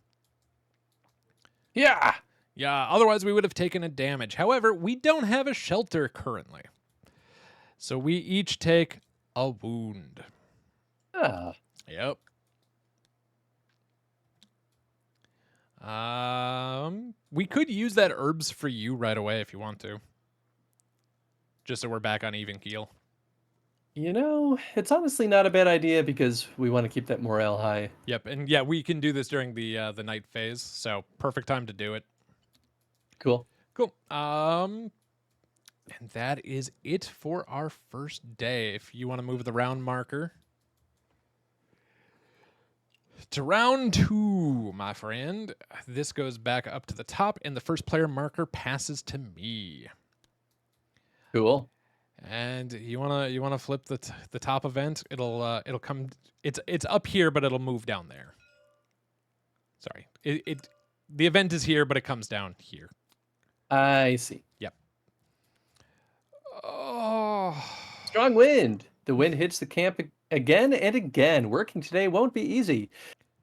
Speaker 2: Yeah.
Speaker 1: Yeah, otherwise we would have taken a damage. However, we don't have a shelter currently. So we each take a wound.
Speaker 2: Ah.
Speaker 1: Yep. We could use that herbs for you right away if you want to. Just so we're back on even keel.
Speaker 2: You know, it's honestly not a bad idea because we want to keep that morale high.
Speaker 1: Yep, and yeah, we can do this during the night phase, so perfect time to do it.
Speaker 2: Cool.
Speaker 1: Cool. And that is it for our first day. If you want to move the round marker to round 2, my friend, this goes back up to the top, and the first player marker passes to me.
Speaker 2: Cool.
Speaker 1: And you wanna flip the top event? It'll come. It's up here, but it'll move down there. Sorry, the event is here, but it comes down here.
Speaker 2: I see.
Speaker 1: Yep. Oh.
Speaker 2: Strong wind. The wind hits the camp again and again. Working today won't be easy.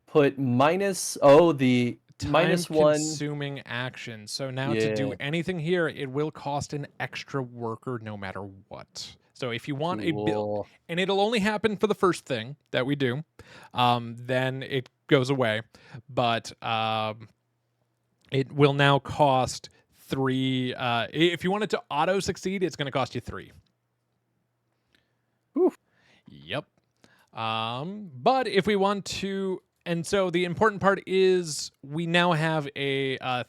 Speaker 2: Put the minus 1
Speaker 1: consuming action. So now to do anything here, it will cost an extra worker no matter what. So if you want a build,
Speaker 2: Cool.
Speaker 1: and it'll only happen for the first thing that we do, then it goes away. But it will now cost 3. If you want it to auto succeed, it's going to cost you 3.
Speaker 2: Oof.
Speaker 1: Yep. But if we want to, and so the important part is we now have a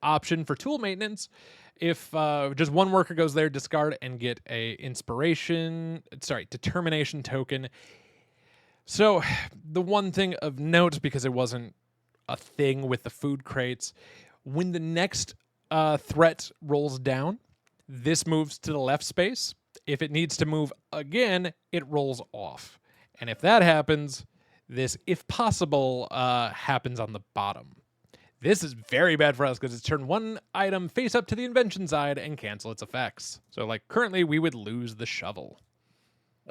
Speaker 1: option for tool maintenance. If just one worker goes there, discard and get a determination token. So the one thing of note, because it wasn't a thing with the food crates, when the next threat rolls down, this moves to the left space. If it needs to move again, it rolls off. And if that happens, this, if possible, happens on the bottom. This is very bad for us because it's turn one item face up to the invention side and cancel its effects. So, like, currently we would lose the shovel.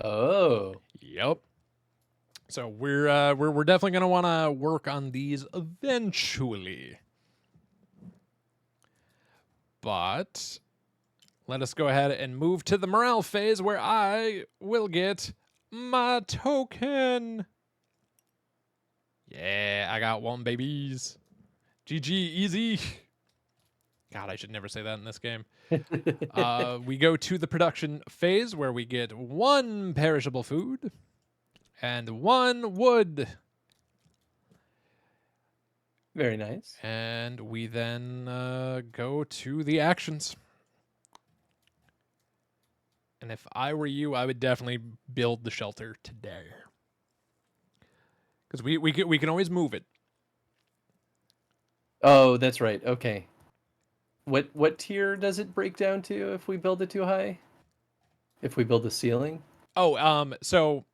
Speaker 2: Oh.
Speaker 1: Yep. So we're definitely gonna want to work on these eventually. But let us go ahead and move to the morale phase where I will get my token. Yeah, I got 1, babies. GG, easy. God, I should never say that in this game. We go to the production phase where we get 1 perishable food and 1 wood.
Speaker 2: Very nice.
Speaker 1: And we then go to the actions. And if I were you, I would definitely build the shelter today. Because we can always move it.
Speaker 2: Oh, that's right. Okay. What tier does it break down to if we build it too high? If we build the ceiling?
Speaker 1: Oh, so,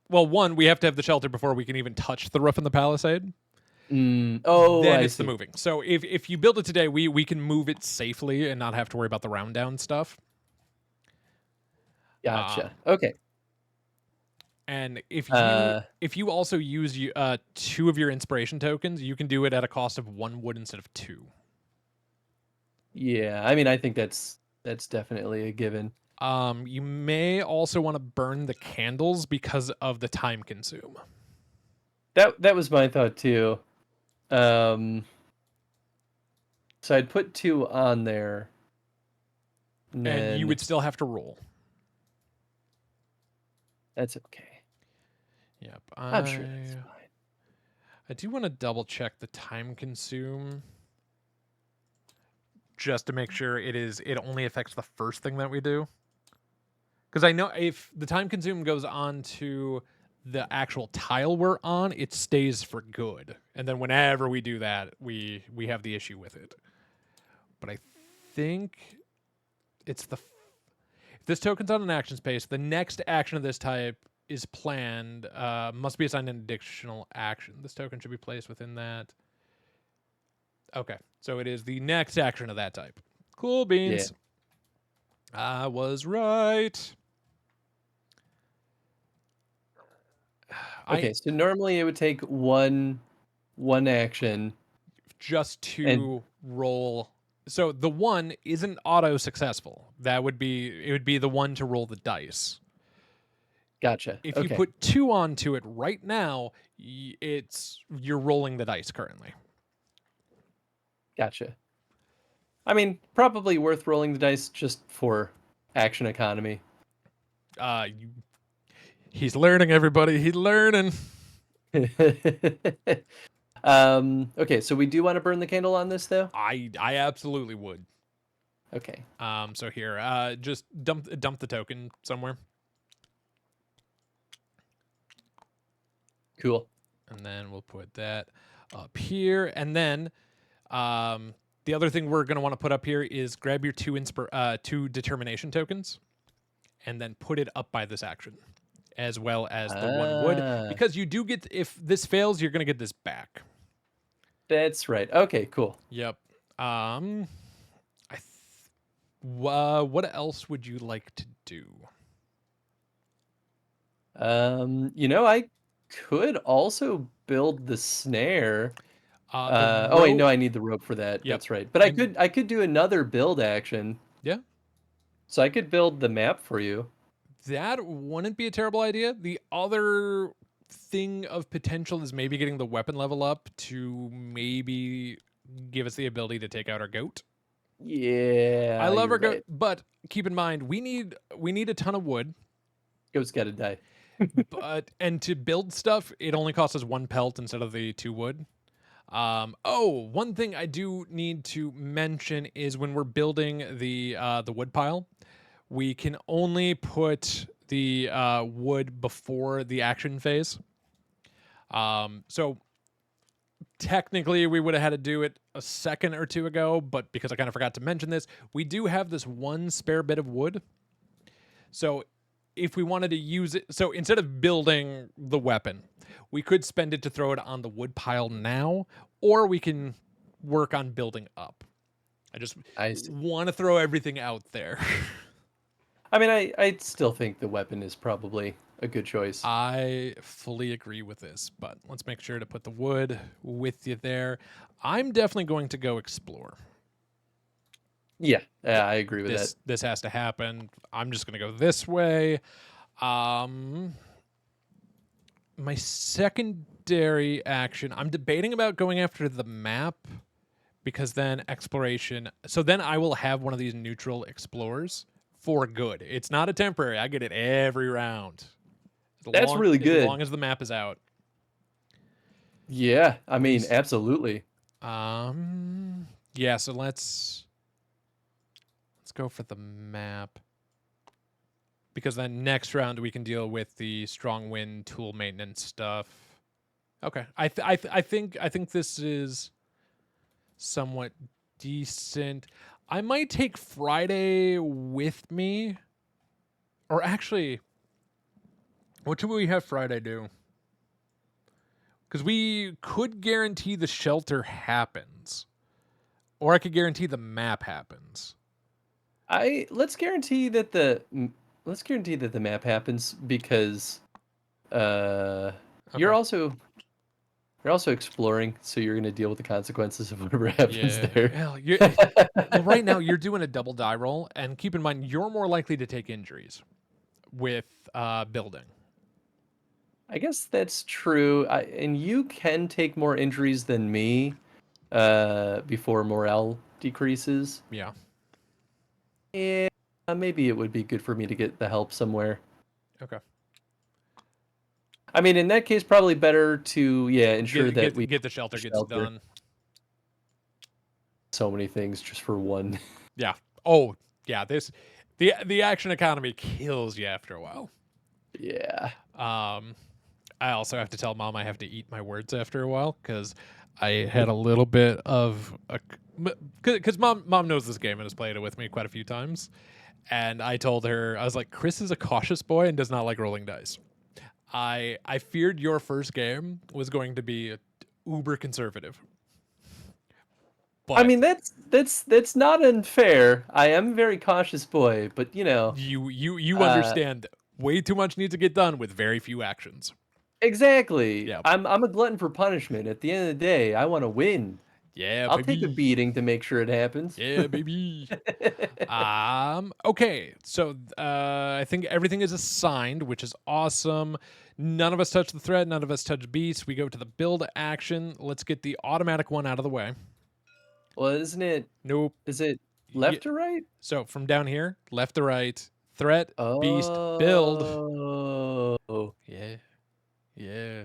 Speaker 1: well, 1, we have to have the shelter before we can even touch the roof and the palisade.
Speaker 2: Oh,
Speaker 1: then
Speaker 2: I
Speaker 1: it's
Speaker 2: see.
Speaker 1: the moving. So if you build it today, we can move it safely and not have to worry about the round down stuff.
Speaker 2: Gotcha. Okay.
Speaker 1: And if you also use 2 of your inspiration tokens, you can do it at a cost of 1 wood instead of 2.
Speaker 2: Yeah, I mean, I think that's definitely a given.
Speaker 1: You may also want to burn the candles because of the time consume.
Speaker 2: That was my thought too. So I'd put 2 on there.
Speaker 1: And you would still have to roll.
Speaker 2: That's okay.
Speaker 1: Yep.
Speaker 2: I'm sure that's fine.
Speaker 1: I do want to double check the time consume just to make sure it only affects the first thing that we do. Because I know if the time consume goes on to the actual tile we're on, it stays for good. And then whenever we do that, we have the issue with it. But I think it's if this token's on an action space, the next action of this type is planned, must be assigned an additional action. This token should be placed within that. Okay, so it is the next action of that type. Cool beans. Yeah. I was right.
Speaker 2: Okay, so normally it would take one action
Speaker 1: just to roll. So the 1 isn't auto successful. It would be the 1 to roll the dice.
Speaker 2: Gotcha.
Speaker 1: If you put 2 onto it right now, you're rolling the dice currently.
Speaker 2: Gotcha. I mean, probably worth rolling the dice just for action economy.
Speaker 1: He's learning, everybody. He's learning.
Speaker 2: Okay, so we do want to burn the candle on this, though?
Speaker 1: I absolutely would.
Speaker 2: Okay.
Speaker 1: So here, just dump the token somewhere.
Speaker 2: Cool.
Speaker 1: And then we'll put that up here. And then the other thing we're going to want to put up here is grab your 2 determination tokens and then put it up by this action, as well as the 1 wood. Because you do get, if this fails, you're going to get this back.
Speaker 2: That's right. Okay, cool.
Speaker 1: Yep. What else would you like to do?
Speaker 2: I could also build the snare. Wait, no, I need the rope for that. Yep. That's right. But I could do another build action.
Speaker 1: Yeah.
Speaker 2: So I could build the map for you.
Speaker 1: That wouldn't be a terrible idea. The other thing of potential is maybe getting the weapon level up to maybe give us the ability to take out our goat. I
Speaker 2: Yeah,
Speaker 1: love
Speaker 2: you're
Speaker 1: our goat,
Speaker 2: right.
Speaker 1: but keep in mind we need a ton of wood.
Speaker 2: Goat's gotta die.
Speaker 1: And to build stuff, it only costs us 1 pelt instead of the 2 wood. One thing I do need to mention is when we're building the wood pile, we can only put the wood before the action phase. So technically we would have had to do it a second or two ago, but because I kind of forgot to mention this, we do have this one spare bit of wood. So if we wanted to use it, so instead of building the weapon, we could spend it to throw it on the wood pile now, or we can work on building up. I just
Speaker 2: I see.
Speaker 1: want to throw everything out there.
Speaker 2: I mean, I still think the weapon is probably a good choice.
Speaker 1: I fully agree with this, but let's make sure to put the wood with you there. I'm definitely going to go explore.
Speaker 2: Yeah, I agree with that.
Speaker 1: This has to happen. I'm just going to go this way. My secondary action, I'm debating about going after the map because then exploration. So then I will have one of these neutral explorers for good. It's not a temporary. I get it every round.
Speaker 2: That's really
Speaker 1: As
Speaker 2: good.
Speaker 1: long as the map is out.
Speaker 2: Yeah, I mean, absolutely.
Speaker 1: Yeah, so let's go for the map. Because then next round we can deal with the strong wind tool maintenance stuff. Okay. I think this is somewhat decent. I might take Friday with me. Or actually, what should we have Friday do? Because we could guarantee the shelter happens. Or I could guarantee the map happens.
Speaker 2: Let's guarantee that the map happens because
Speaker 1: Okay.
Speaker 2: you're also exploring, so you're going to deal with the consequences of whatever happens there.
Speaker 1: Hell, well, right now you're doing a double die roll, and keep in mind you're more likely to take injuries with building.
Speaker 2: I guess that's true. And you can take more injuries than me before morale decreases.
Speaker 1: Yeah.
Speaker 2: Yeah, maybe it would be good for me to get the help somewhere.
Speaker 1: Okay.
Speaker 2: I mean, in that case, probably better to ensure that we
Speaker 1: get the shelter gets done.
Speaker 2: So many things just for one.
Speaker 1: Yeah. Oh, yeah. The action economy kills you after a while.
Speaker 2: Yeah.
Speaker 1: I also have to tell Mom I have to eat my words after a while because I had a little bit of because mom knows this game and has played it with me quite a few times, and I told her, I was like, Chris is a cautious boy and does not like rolling dice. I feared your first game was going to be uber conservative.
Speaker 2: But I mean, that's not unfair. I am a very cautious boy, but you know,
Speaker 1: you understand way too much needs to get done with very few actions.
Speaker 2: Exactly.
Speaker 1: Yeah.
Speaker 2: I'm a glutton for punishment. At the end of the day, I want to win.
Speaker 1: Yeah,
Speaker 2: I'll
Speaker 1: baby.
Speaker 2: take a beating to make sure it happens.
Speaker 1: Yeah, baby. Okay, so I think everything is assigned, which is awesome. None of us touch the threat. None of us touch beasts. We go to the build action. Let's get the automatic one out of the way.
Speaker 2: Well, isn't it?
Speaker 1: Nope.
Speaker 2: Is it left or right?
Speaker 1: So from down here, left to right, threat, beast, build.
Speaker 2: Oh.
Speaker 1: Yeah. Yeah.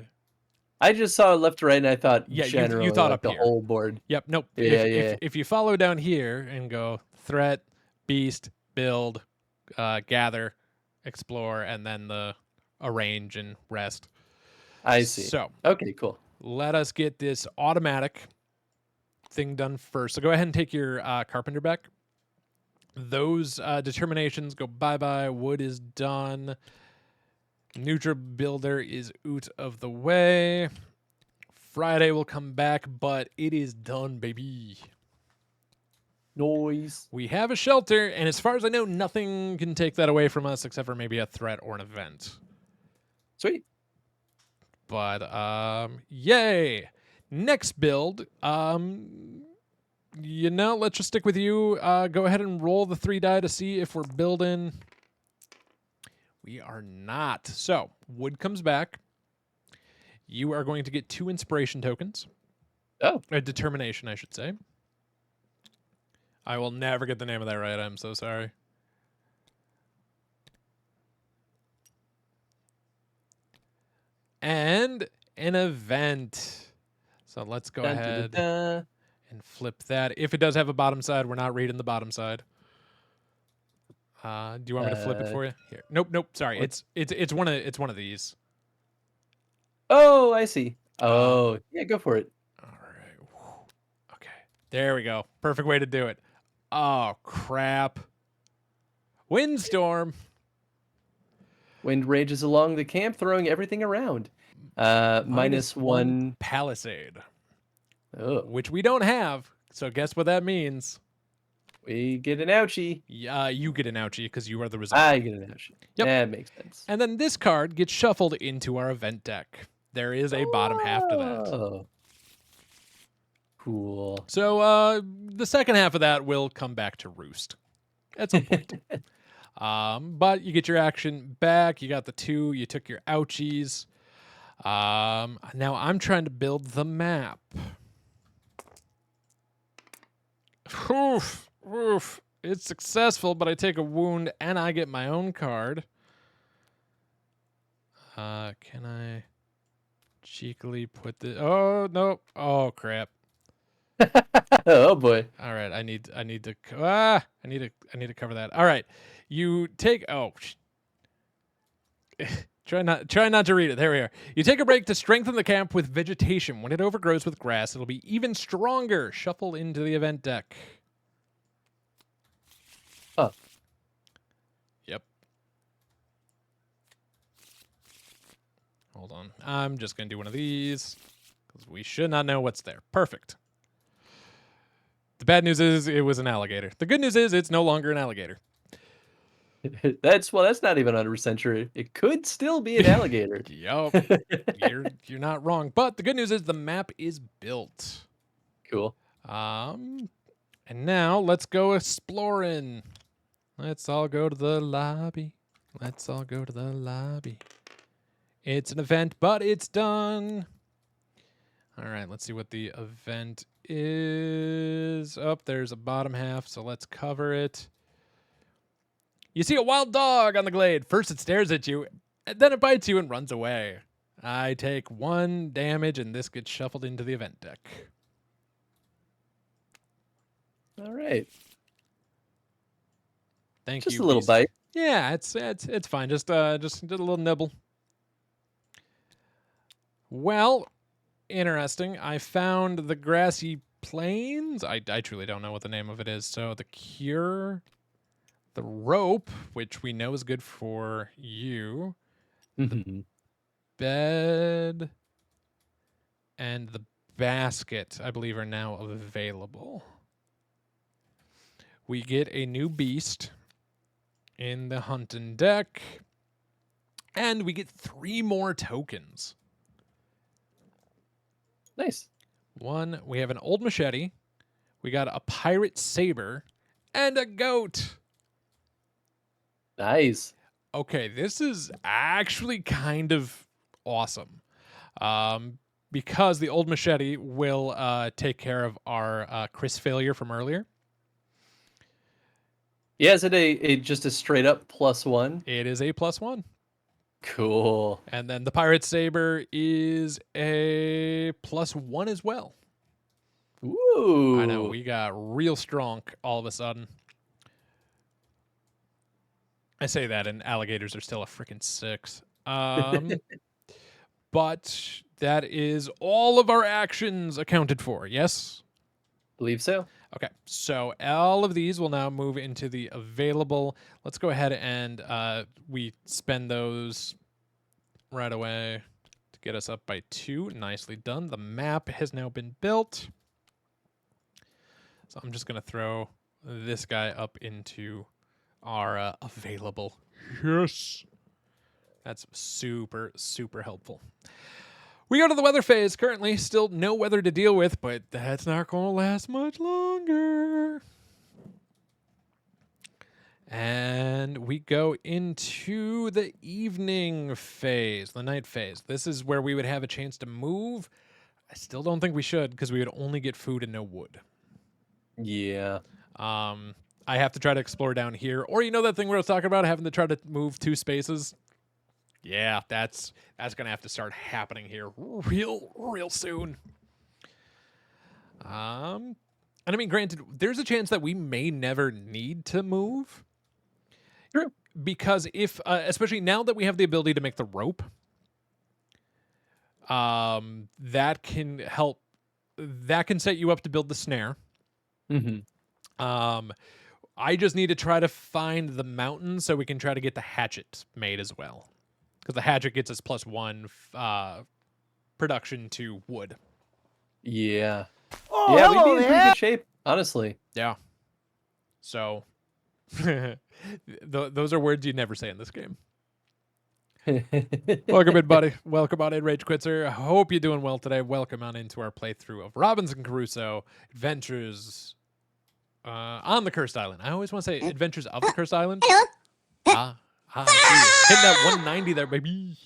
Speaker 2: I just saw left to right and I thought
Speaker 1: generally, you thought
Speaker 2: like
Speaker 1: up
Speaker 2: the
Speaker 1: here.
Speaker 2: whole board.
Speaker 1: Yep. Nope.
Speaker 2: Yeah,
Speaker 1: if you follow down here and go threat, beast, build, gather, explore, and then the arrange and rest.
Speaker 2: I see.
Speaker 1: So
Speaker 2: okay, cool.
Speaker 1: Let us get this automatic thing done first. So go ahead and take your carpenter back. Those determinations go bye-bye. Wood is done. Neutral builder is out of the way. Friday will come back, but it is done, baby.
Speaker 2: Noise.
Speaker 1: We have a shelter, and as far as I know, nothing can take that away from us except for maybe a threat or an event.
Speaker 2: Sweet.
Speaker 1: But yay! Next build, you know, let's just stick with you. Go ahead and roll the 3 die to see if we're building. We are not. So, wood comes back. You are going to get 2 inspiration tokens.
Speaker 2: Oh.
Speaker 1: Determination, I should say. I will never get the name of that right. I'm so sorry. And an event. So let's go ahead and flip that. If it does have a bottom side, we're not reading the bottom side. Do you want me to flip it for you? Here. Nope. Sorry. It's one of these.
Speaker 2: Oh, I see. Oh, yeah, go for it.
Speaker 1: All right. Okay. There we go. Perfect way to do it. Oh, crap. Windstorm.
Speaker 2: Wind rages along the camp, throwing everything around. -1
Speaker 1: Palisade.
Speaker 2: Oh.
Speaker 1: Which we don't have. So guess what that means?
Speaker 2: We get an ouchie.
Speaker 1: Yeah, you get an ouchie because you are the result.
Speaker 2: I get an ouchie.
Speaker 1: Yep.
Speaker 2: That makes sense.
Speaker 1: And then this card gets shuffled into our event deck. There is a bottom half to that.
Speaker 2: Oh. Cool.
Speaker 1: So the second half of that will come back to roost at some point. But you get your action back. You got the 2. You took your ouchies. Now I'm trying to build the map. Oof. It's successful, but I take a wound and I get my own card. Can I cheekily put the? Oh no! Oh crap!
Speaker 2: Oh boy!
Speaker 1: All right, I need to cover that. All right, you take. Oh, try not to read it. There we are. You take a break to strengthen the camp with vegetation. When it overgrows with grass, it'll be even stronger. Shuffle into the event deck.
Speaker 2: Oh.
Speaker 1: Yep. Hold on. I'm just going to do one of these because we should not know what's there. Perfect. The bad news is it was an alligator. The good news is it's no longer an alligator.
Speaker 2: That's not even 100% true. It could still be an alligator.
Speaker 1: Yup. You're not wrong. But the good news is the map is built.
Speaker 2: Cool.
Speaker 1: And now let's go exploring. Let's all go to the lobby. Let's all go to the lobby. It's an event, but it's done. All right, let's see what the event is. Oh, there's a bottom half, so let's cover it. You see a wild dog on the glade. First it stares at you, and then it bites you and runs away. I take 1 damage, and this gets shuffled into the event deck.
Speaker 2: All right.
Speaker 1: Thank you.
Speaker 2: Just a little bite.
Speaker 1: Yeah, it's fine. Just a little nibble. Well, interesting. I found the grassy plains. I truly don't know what the name of it is. So the cure, the rope, which we know is good for you, the bed, and the basket, I believe, are now available. We get a new beast in the hunting deck, and we get 3 more tokens.
Speaker 2: Nice.
Speaker 1: 1, we have an old machete. We got a pirate saber and a goat.
Speaker 2: Nice.
Speaker 1: Okay, this is actually kind of awesome. Because the old machete will take care of our Chris failure from earlier.
Speaker 2: Yeah, is it just a straight up +1?
Speaker 1: It is a +1.
Speaker 2: Cool.
Speaker 1: And then the pirate saber is a +1 as well.
Speaker 2: Ooh.
Speaker 1: I know, we got real strong all of a sudden. I say that, and alligators are still a freaking 6. But that is all of our actions accounted for, yes?
Speaker 2: Believe so.
Speaker 1: Okay, so all of these will now move into the available. Let's go ahead and we spend those right away to get us up by 2. Nicely done. The map has now been built. So I'm just going to throw this guy up into our available. Yes. That's super, super helpful. We go to the weather phase. Currently, still no weather to deal with, but that's not going to last much longer. And we go into the evening phase, the night phase. This is where we would have a chance to move. I still don't think we should because we would only get food and no wood.
Speaker 2: Yeah.
Speaker 1: I have to try to explore down here. Or you know that thing where I was talking about having to try to move 2 spaces? Yeah, that's going to have to start happening here real soon. And I mean, granted, there's a chance that we may never need to move.
Speaker 2: True.
Speaker 1: Because if, especially now that we have the ability to make the rope, that can help. That can set you up to build the snare.
Speaker 2: Mm-hmm.
Speaker 1: I just need to try to find the mountain so we can try to get the hatchet made as well. Because the hatchet gets us +1 production to wood.
Speaker 2: Yeah. Oh, yeah, we'd be in pretty good shape, honestly.
Speaker 1: Yeah. So, those are words you'd never say in this game. Welcome in, buddy. Welcome on in, Rage Quitzer. Hope you're doing well today. Welcome on into our playthrough of Robinson Crusoe Adventures on the Cursed Island. I always want to say Adventures of the Cursed Island. Hitting that 190 there, baby.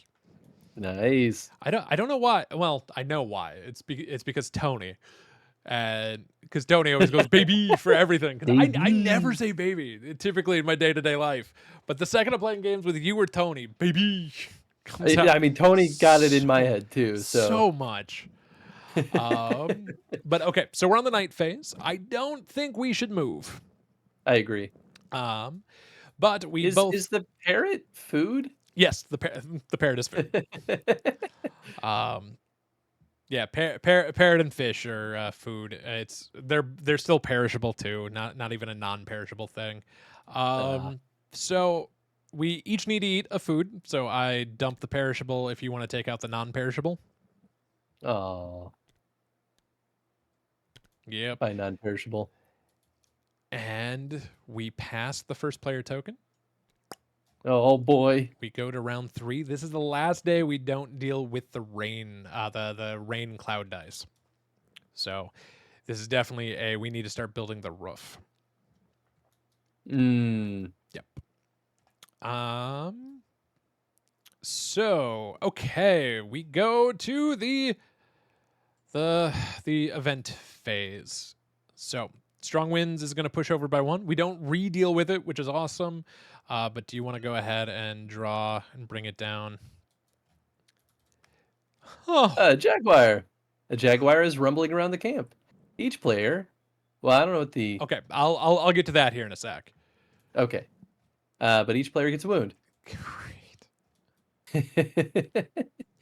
Speaker 2: Nice.
Speaker 1: I don't know why. Well, I know why. It's because Tony. And because Tony always goes baby for everything. I never say baby typically in my day-to-day life. But the second I'm playing games with you or Tony, baby.
Speaker 2: I mean, Tony got it in my head too.
Speaker 1: So much. But okay, so we're on the night phase. I don't think we should move.
Speaker 2: I agree.
Speaker 1: But we both
Speaker 2: is the parrot food?
Speaker 1: Yes, the parrot is food. Yeah, parrot and fish are food. They're still perishable too. Not even a non-perishable thing. So we each need to eat a food. So I dump the perishable if you want to take out the non-perishable.
Speaker 2: Oh.
Speaker 1: Yep.
Speaker 2: By non-perishable.
Speaker 1: And we pass the first player token.
Speaker 2: Oh boy.
Speaker 1: We go to round 3. This is the last day we don't deal with the rain, the rain cloud dice. So this is definitely we need to start building the roof. Yep. So okay, we go to the event phase. So strong winds is going to push over by 1. We don't re-deal with it, which is awesome. But do you want to go ahead and draw and bring it down?
Speaker 2: Oh. Jaguar. A jaguar is rumbling around the camp. Each player. Well, I don't know what the.
Speaker 1: Okay, I'll get to that here in a sec.
Speaker 2: Okay. But each player gets a wound.
Speaker 1: Great.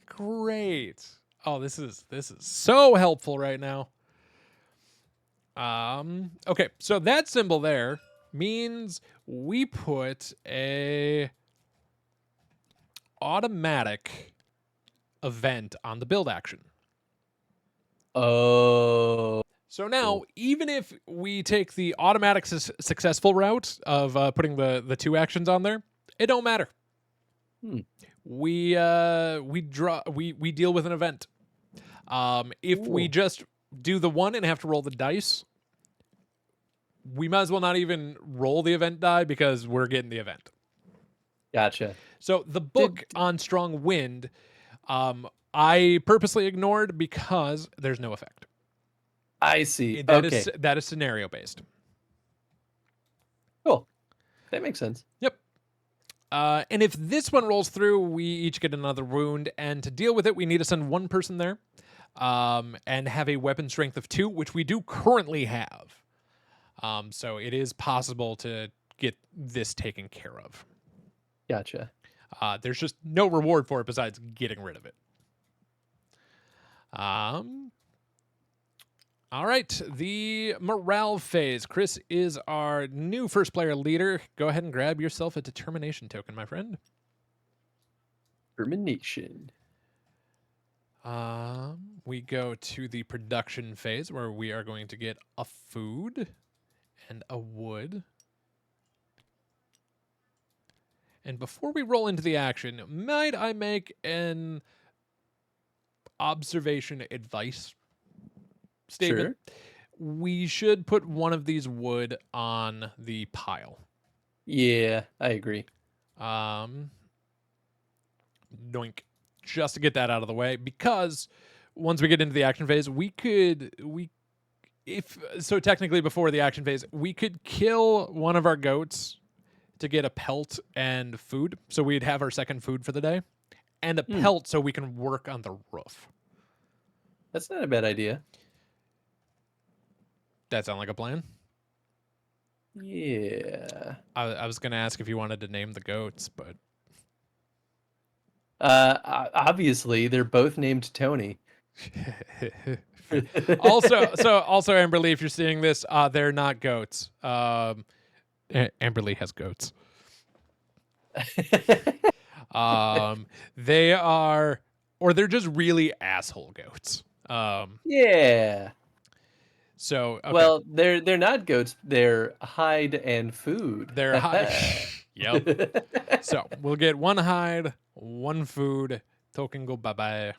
Speaker 1: Great. Oh, this is so helpful right now. Okay, so that symbol there means we put a automatic event on the build action.
Speaker 2: Oh.
Speaker 1: So now, even if we take the automatic successful route of putting the 2 actions on there, it don't matter. We deal with an event. If we just do the 1 and have to roll the dice, we might as well not even roll the event die because we're getting the event.
Speaker 2: Gotcha.
Speaker 1: So the book on Strong Wind, I purposely ignored because there's no effect.
Speaker 2: I see.
Speaker 1: That is scenario based.
Speaker 2: Cool. That makes sense.
Speaker 1: Yep. And if this one rolls through, we each get another wound. And to deal with it, we need to send 1 person there and have a weapon strength of 2, which we do currently have. So it is possible to get this taken care of.
Speaker 2: Gotcha.
Speaker 1: There's just no reward for it besides getting rid of it. All right, the morale phase. Chris is our new first player leader. Go ahead and grab yourself a determination token, my friend.
Speaker 2: Determination.
Speaker 1: We go to the production phase where we are going to get a food and a wood. And before we roll into the action, might I make an observation advice statement.
Speaker 2: Sure.
Speaker 1: We should put one of these wood on the pile.
Speaker 2: Yeah, I agree.
Speaker 1: Doink. Just to get that out of the way, because once we get into the action phase, technically before the action phase, we could kill one of our goats to get a pelt and food. So we'd have our second food for the day, and a pelt so we can work on the roof.
Speaker 2: That's not a bad idea.
Speaker 1: That sound like a plan?
Speaker 2: Yeah.
Speaker 1: I was going to ask if you wanted to name the goats, but
Speaker 2: Obviously they're both named Tony.
Speaker 1: also Amberly, if you're seeing this, they're not goats. Amberly has goats. They are, or they're just really asshole goats.
Speaker 2: Yeah.
Speaker 1: So okay.
Speaker 2: Well, they're not goats. They're hide and food.
Speaker 1: They're hide. Yep. So we'll get one hide, one food. Token go bye bye.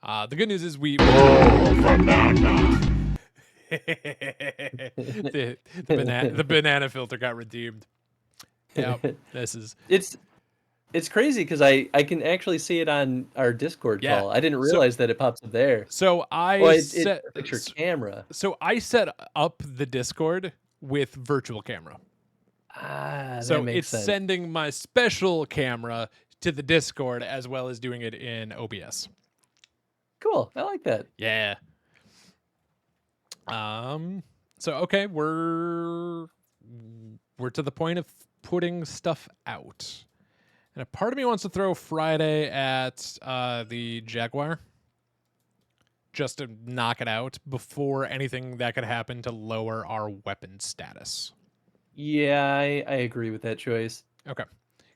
Speaker 1: The good news is the banana filter got redeemed. Yep. This is
Speaker 2: It's crazy because I can actually see it on our Discord call. I didn't realize that it pops up there.
Speaker 1: So
Speaker 2: it picture camera.
Speaker 1: So I set up the Discord with virtual camera.
Speaker 2: So that makes
Speaker 1: it's
Speaker 2: sense.
Speaker 1: sending my special camera to the Discord as well as doing it in OBS.
Speaker 2: Cool. I like that.
Speaker 1: Yeah. So okay, we're to the point of putting stuff out. And a part of me wants to throw Friday at the Jaguar just to knock it out before anything that could happen to lower our weapon status.
Speaker 2: Yeah, I agree with that choice.
Speaker 1: Okay.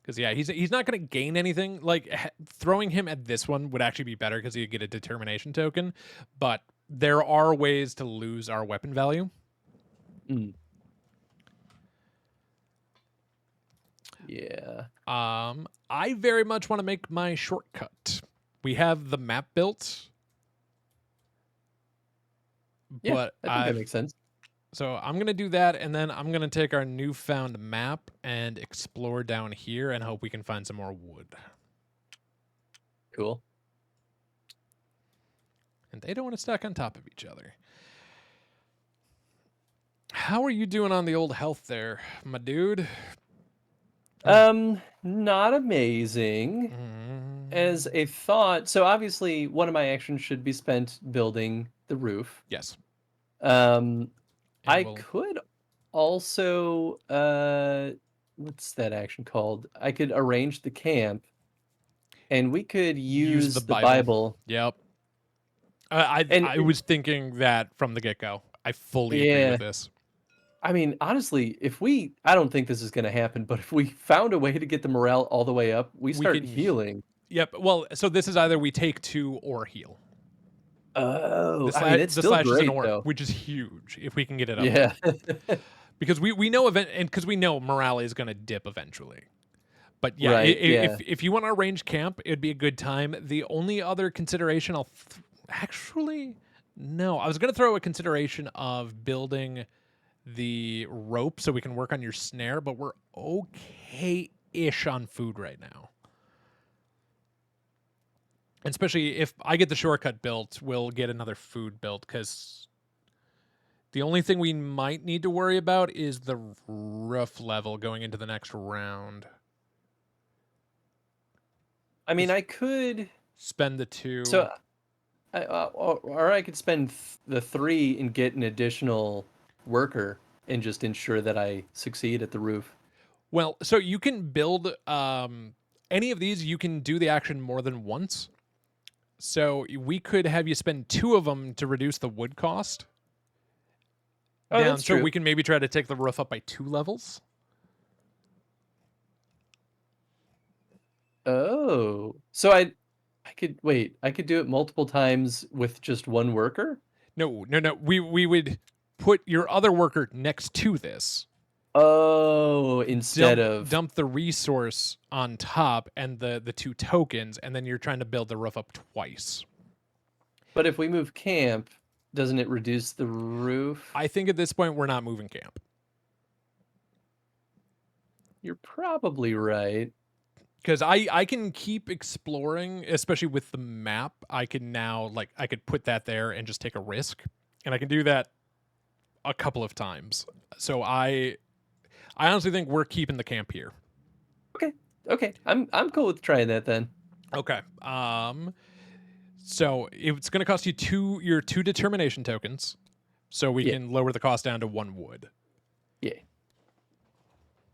Speaker 1: Because, yeah, he's not going to gain anything. Like, throwing him at this one would actually be better because he'd get a determination token. But there are ways to lose our weapon value.
Speaker 2: Yeah.
Speaker 1: I very much want to make my shortcut. We have the map built.
Speaker 2: Yeah,
Speaker 1: but
Speaker 2: I think that makes sense.
Speaker 1: So I'm going to do that, and then I'm going to take our newfound map and explore down here and hope we can find some more wood.
Speaker 2: Cool.
Speaker 1: And they don't want to stack on top of each other. How are you doing on the old health there, my dude?
Speaker 2: Not amazing. As a thought, so obviously one of my actions should be spent building the roof.
Speaker 1: Yes.
Speaker 2: I could also what's that action called? I could arrange the camp, and we could use the Bible.
Speaker 1: Yep. I was thinking that from the get-go. I fully agree with this.
Speaker 2: I mean, honestly, I don't think this is going to happen, but if we found a way to get the morale all the way up, we start healing.
Speaker 1: Yep. Well, so this is either we take 2 or heal.
Speaker 2: Oh,
Speaker 1: it's still great, though. Which is huge if we can get it up.
Speaker 2: Yeah.
Speaker 1: Because we know because we know morale is going to dip eventually. But yeah, if you want to arrange camp, it'd be a good time. The only other consideration actually, no, I was going to throw a consideration of building the rope so we can work on your snare, but we're okay-ish on food right now. And especially if I get the shortcut built, we'll get another food built, because the only thing we might need to worry about is the roof level going into the next round.
Speaker 2: I mean, I could
Speaker 1: spend the 2.
Speaker 2: So, or I could spend the 3 and get an additional worker and just ensure that I succeed at the roof.
Speaker 1: Well, so you can build any of these. You can do the action more than once. So we could have you spend 2 of them to reduce the wood cost.
Speaker 2: Oh, that's true.
Speaker 1: So we can maybe try to take the roof up by 2 levels.
Speaker 2: Oh, so I could do it multiple times with just 1 worker?
Speaker 1: No. We would put your other worker next to this.
Speaker 2: Oh, instead of
Speaker 1: dump the resource on top and the 2 tokens, and then you're trying to build the roof up twice.
Speaker 2: But if we move camp, doesn't it reduce the roof?
Speaker 1: I think at this point we're not moving camp.
Speaker 2: You're probably right.
Speaker 1: Because I can keep exploring, especially with the map. I can now, like, I could put that there and just take a risk. And I can do that a couple of times. So I honestly think we're keeping the camp here.
Speaker 2: Okay. I'm cool with trying that then.
Speaker 1: Okay. So it's going to cost you your 2 determination tokens. So we can lower the cost down to 1 wood.
Speaker 2: Yeah.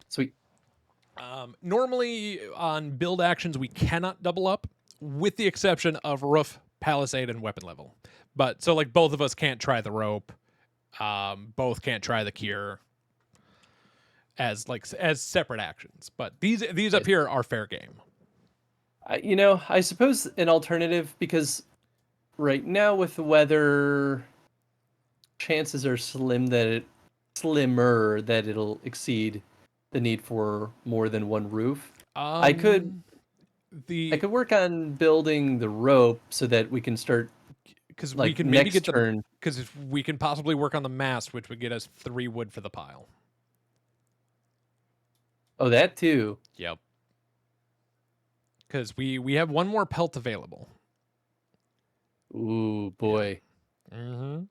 Speaker 2: Sweet.
Speaker 1: Normally on build actions, we cannot double up, with the exception of roof, palisade, and weapon level. But so like both of us can't try the rope. Both can't try the cure as separate actions. But these up here are fair game.
Speaker 2: I suppose an alternative, because right now with the weather, chances are slimmer that it'll exceed the need for more than 1 roof. I could work on building the rope so that we can start,
Speaker 1: because
Speaker 2: like,
Speaker 1: we can maybe get the, because we can possibly work on the mast, which would get us 3 wood for the pile.
Speaker 2: Oh, that too.
Speaker 1: Yep. Because we have 1 more pelt available.
Speaker 2: Ooh, boy.
Speaker 1: Yeah. Mm-hmm.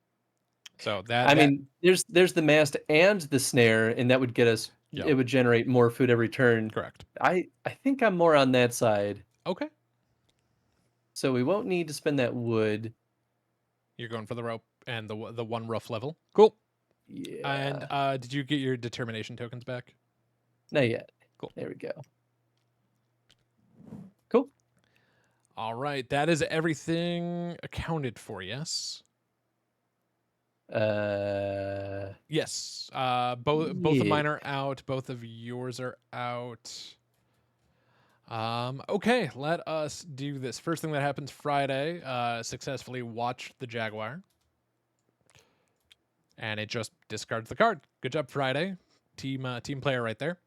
Speaker 1: So that,
Speaker 2: I mean, there's the mast and the snare, and that would get us.
Speaker 1: Yep.
Speaker 2: It would generate more food every turn.
Speaker 1: Correct.
Speaker 2: I think I'm more on that side.
Speaker 1: Okay.
Speaker 2: So we won't need to spend that wood.
Speaker 1: You're going for the rope and the 1 roof level. Cool.
Speaker 2: Yeah.
Speaker 1: And did you get your determination tokens back?
Speaker 2: Not yet.
Speaker 1: Cool.
Speaker 2: There we go. Cool.
Speaker 1: All right. That is everything accounted for, yes? Yes. Both of mine are out. Both of yours are out. Okay, let us do this. First thing that happens Friday, successfully watch the Jaguar. And it just discards the card. Good job, Friday. Team player right there.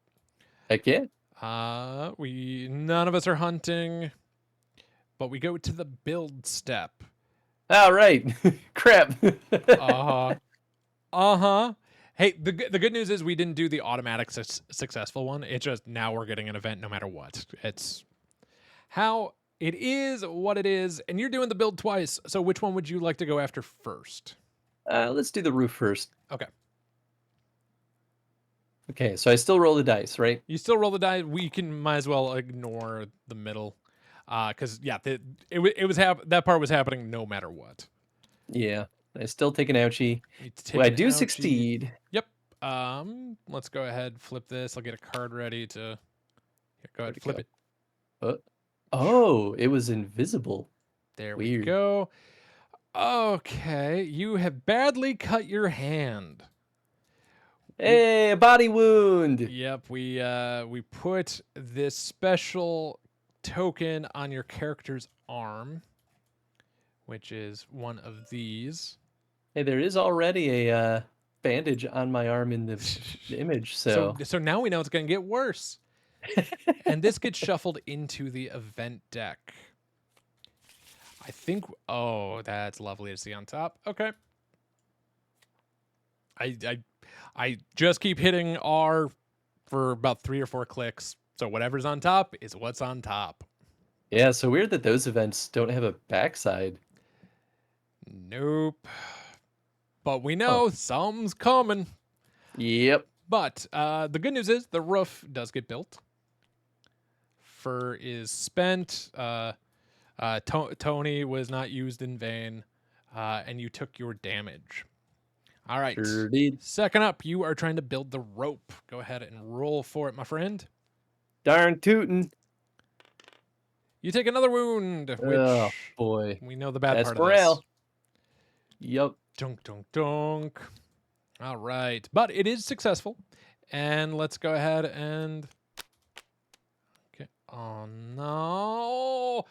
Speaker 2: Heck yeah.
Speaker 1: None of us are hunting, but we go to the build step.
Speaker 2: All right. Crap.
Speaker 1: Hey, the good news is we didn't do the automatic successful one. It's just now we're getting an event no matter what. It's how it is, what it is, and you're doing the build twice. So which one would you like to go after first?
Speaker 2: Let's do the roof first.
Speaker 1: Okay.
Speaker 2: Okay, so I still roll the dice, right?
Speaker 1: You still roll the die. We might as well ignore the middle, because yeah, that part was happening no matter what.
Speaker 2: Yeah, I still take an ouchie. I do succeed.
Speaker 1: Yep. Let's go ahead, flip this. I'll get a card ready to. Here, go ahead, flip it.
Speaker 2: Oh, it was invisible.
Speaker 1: There we go. Okay, you have badly cut your hand.
Speaker 2: Hey, a body wound.
Speaker 1: Yep, we put this special token on your character's arm, which is one of these.
Speaker 2: Hey, there is already a bandage on my arm in the image, so
Speaker 1: now we know it's going to get worse. And this gets shuffled into the event deck. I think. Oh, that's lovely to see on top. Okay. I just keep hitting R for about 3 or 4 clicks. So whatever's on top is what's on top.
Speaker 2: Yeah, so weird that those events don't have a backside.
Speaker 1: Nope. But we know something's coming.
Speaker 2: Yep.
Speaker 1: But the good news is the roof does get built. Fur is spent. Tony was not used in vain. And you took your damage. All right.
Speaker 2: Sure did.
Speaker 1: Second up, you are trying to build the rope. Go ahead and roll for it, my friend.
Speaker 2: Darn tootin'.
Speaker 1: You take another wound, which
Speaker 2: oh boy,
Speaker 1: we know the bad
Speaker 2: that's
Speaker 1: part
Speaker 2: morale.
Speaker 1: of this.
Speaker 2: Yep.
Speaker 1: Dunk, dunk, dunk. All right. But it is successful. And let's go ahead and... Okay. Oh, no.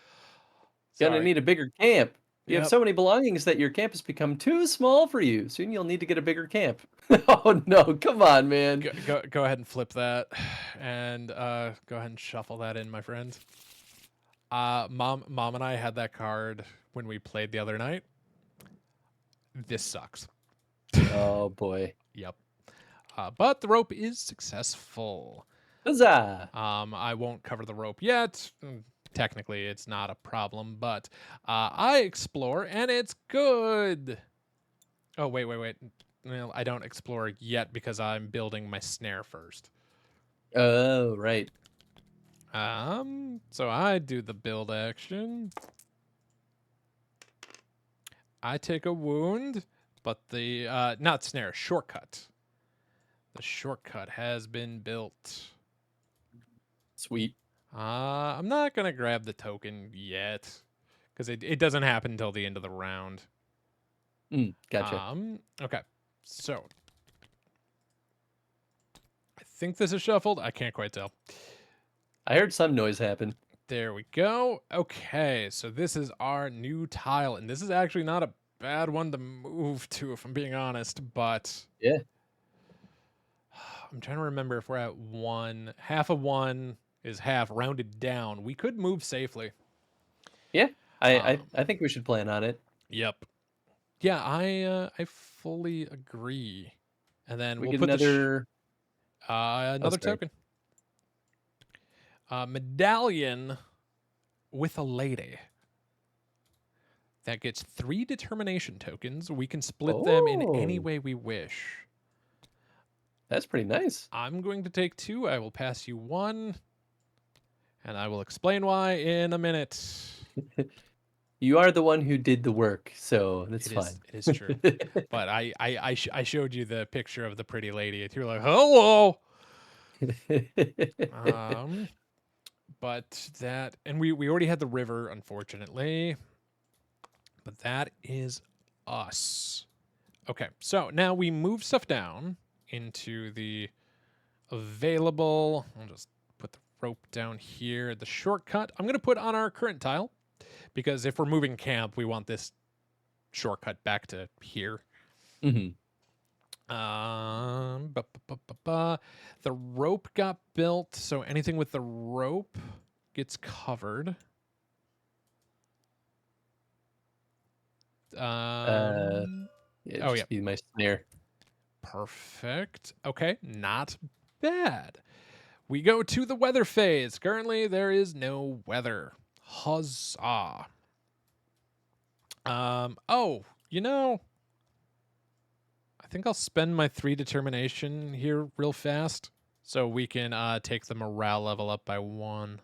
Speaker 2: Gonna need a bigger camp. You have
Speaker 1: Yep.
Speaker 2: so many belongings that your camp has become too small for you. Soon you'll need to get a bigger camp. Oh no, come on, man.
Speaker 1: Go ahead and flip that, and go ahead and shuffle that in, my friend. Mom and I had that card when we played the other night. This sucks.
Speaker 2: Oh boy.
Speaker 1: Yep. But the rope is successful.
Speaker 2: Huzzah!
Speaker 1: I won't cover the rope yet. Technically, it's not a problem, but I explore and it's good. Oh, wait. Well, I don't explore yet because I'm building my snare first.
Speaker 2: Oh, right.
Speaker 1: So I do the build action. I take a wound, but the not snare, shortcut. The shortcut has been built.
Speaker 2: Sweet.
Speaker 1: I'm not gonna grab the token yet, because it doesn't happen until the end of the round.
Speaker 2: Gotcha.
Speaker 1: Okay. So I think this is shuffled. I can't quite tell.
Speaker 2: I heard some noise happen.
Speaker 1: There we go. Okay, so this is our new tile, and this is actually not a bad one to move to, if I'm being honest, but
Speaker 2: Yeah.
Speaker 1: I'm trying to remember if we're at one. Half of one is half rounded down. We could move safely.
Speaker 2: Yeah. I think we should plan on it.
Speaker 1: Yep. Yeah, I fully agree. And then
Speaker 2: We
Speaker 1: we'll
Speaker 2: get
Speaker 1: put
Speaker 2: another
Speaker 1: another
Speaker 2: sorry.
Speaker 1: token. Medallion with a lady. That gets 3 determination tokens. We can split them in any
Speaker 2: Oh,
Speaker 1: way we wish.
Speaker 2: that's pretty nice.
Speaker 1: I'm going to take 2. I will pass you 1. And I will explain why in a minute.
Speaker 2: You are the one who did the work, so that's
Speaker 1: It
Speaker 2: fine.
Speaker 1: is true. But I showed you the picture of the pretty lady. And you're like, hello. But that, and we already had the river, unfortunately. But that is us. Okay, so now we move stuff down into the available. I'll just put the rope down here. The shortcut I'm going to put on our current tile, because if we're moving camp, we want this shortcut back to here.
Speaker 2: Mhm.
Speaker 1: The rope got built, so anything with the rope gets covered.
Speaker 2: It'd
Speaker 1: Oh,
Speaker 2: just
Speaker 1: yeah.
Speaker 2: be my snare.
Speaker 1: Perfect. Okay, not bad. We go to the weather phase. Currently, there is no weather. Huzzah. Oh, I think I'll spend my 3 determination here real fast so we can take the morale level up by 1.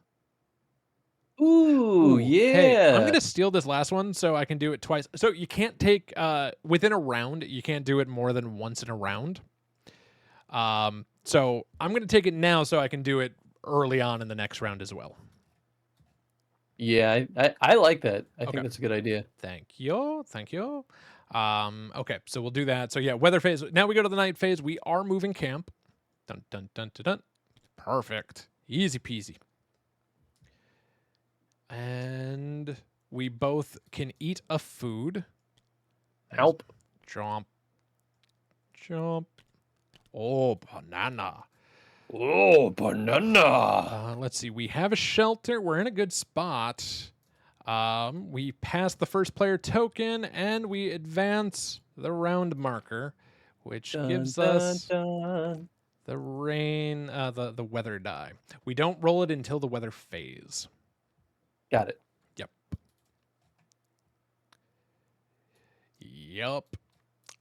Speaker 2: Ooh,
Speaker 1: Ooh, hey, I'm
Speaker 2: yeah.
Speaker 1: gonna steal this last one so I can do it twice. So you can't take within a round, you can't do it more than once in a round. So I'm gonna take it now so I can do it early on in the next round as well.
Speaker 2: Yeah, I like that. I
Speaker 1: Okay.
Speaker 2: think that's a good idea.
Speaker 1: Thank you. Okay, so we'll do that. So yeah, weather phase. Now we go to the night phase. We are moving camp. Dun dun dun dun dun. Perfect. Easy peasy. And we both can eat a food.
Speaker 2: Help.
Speaker 1: Chomp. Chomp. Oh, banana.
Speaker 2: Oh, banana.
Speaker 1: Let's see. We have a shelter. We're in a good spot. We pass the first player token and we advance the round marker, which gives us the rain, the weather die. We don't roll it until the weather phase.
Speaker 2: Got it.
Speaker 1: Yep.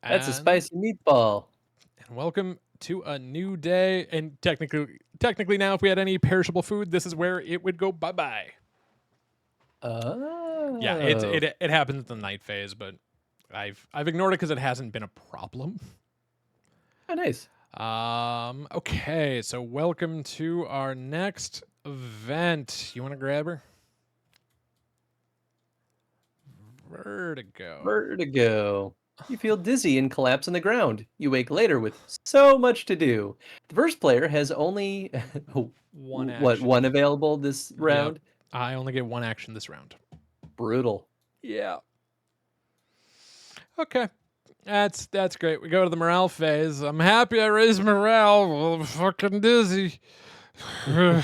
Speaker 2: That's a spicy meatball.
Speaker 1: And welcome to a new day. And technically now, if we had any perishable food, this is where it would go bye-bye.
Speaker 2: Oh.
Speaker 1: Yeah, it happens in the night phase, but I've ignored it because it hasn't been a problem.
Speaker 2: Oh, nice.
Speaker 1: Okay, so welcome to our next event. You want to grab her? Vertigo.
Speaker 2: Vertigo. You feel dizzy and collapse on the ground. You wake later with so much to do. The first player has only
Speaker 1: One
Speaker 2: what
Speaker 1: action.
Speaker 2: one available this round.
Speaker 1: Yep. I only get 1 action this round.
Speaker 2: Brutal.
Speaker 1: Yeah. Okay. That's great. We go to the morale phase. I'm happy I raised morale. Well, I'm fucking dizzy. I'll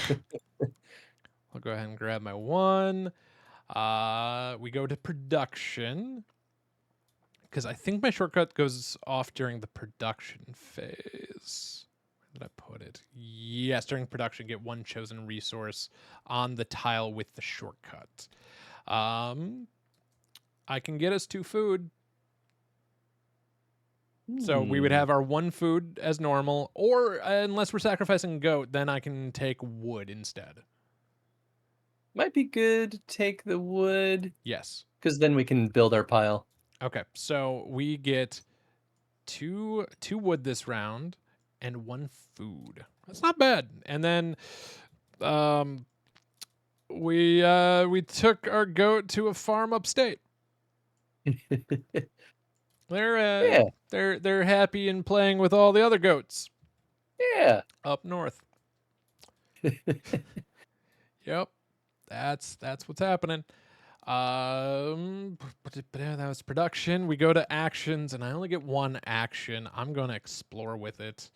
Speaker 1: go ahead and grab my 1. We go to production because I think my shortcut goes off during the production phase. Where did I put it? Yes, during production, get 1 chosen resource on the tile with the shortcut. I can get us 2 food. So we would have our 1 food as normal, or unless we're sacrificing a goat, then I can take wood instead.
Speaker 2: Might be good to take the wood.
Speaker 1: Yes.
Speaker 2: Because then we can build our pile.
Speaker 1: Okay, so we get 2 wood this round and 1 food. That's not bad. And then we took our goat to a farm upstate.
Speaker 2: Yeah.
Speaker 1: They're happy and playing with all the other goats.
Speaker 2: Yeah.
Speaker 1: Up north. Yep. That's what's happening. That was production. We go to actions, and I only get 1 action. I'm going to explore with it.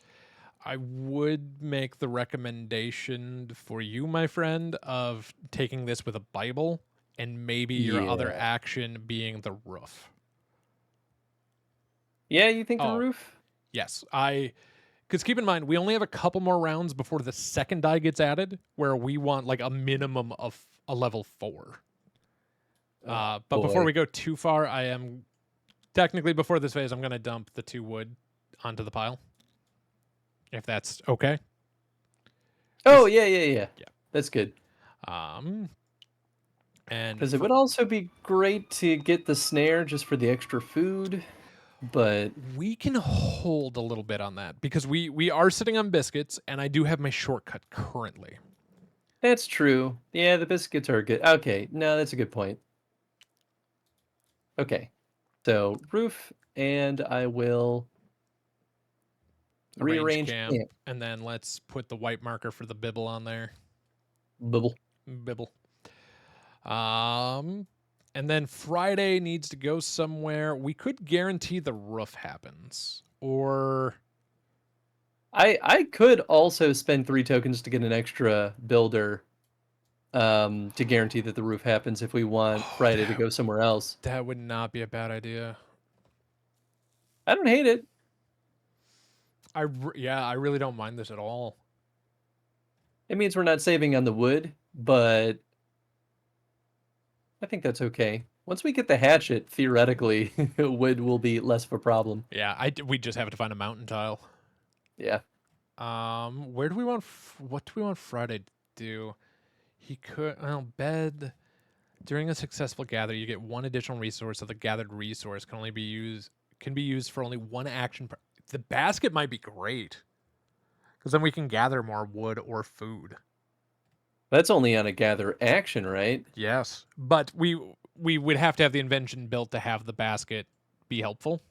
Speaker 1: I would make the recommendation for you, my friend, of taking this with a Bible and maybe your other action being the roof.
Speaker 2: Yeah, you think the roof?
Speaker 1: Yes. Because keep in mind, we only have a couple more rounds before the second die gets added, where we want like a minimum of a level 4. But before we go too far, I am technically before this phase, I'm going to dump the 2 wood onto the pile. If that's okay.
Speaker 2: Oh, yeah. That's good.
Speaker 1: And
Speaker 2: because it would also be great to get the snare just for the extra food, but
Speaker 1: we can hold a little bit on that because we are sitting on biscuits, and I do have my shortcut currently.
Speaker 2: That's true. Yeah, the biscuits are good. Okay, no, that's a good point. Okay, so roof, and I will rearrange
Speaker 1: camp, and then let's put the white marker for the bibble on there.
Speaker 2: Bibble.
Speaker 1: And then Friday needs to go somewhere. We could guarantee the roof happens, or
Speaker 2: I could also spend 3 tokens to get an extra builder to guarantee that the roof happens if we want Friday to go somewhere else.
Speaker 1: That would not be a bad idea.
Speaker 2: I don't hate it.
Speaker 1: I really don't mind this at all.
Speaker 2: It means we're not saving on the wood, but I think that's okay. Once we get the hatchet, theoretically, wood will be less of a problem.
Speaker 1: Yeah, we just have to find a mountain tile.
Speaker 2: Yeah.
Speaker 1: Where do we want? What do we want Friday to do? He could bed. During a successful gather, you get 1 additional resource. So the gathered resource can be used for only 1 action. The basket might be great because then we can gather more wood or food.
Speaker 2: That's only on a gather action, right?
Speaker 1: Yes, but we would have to have the invention built to have the basket be helpful.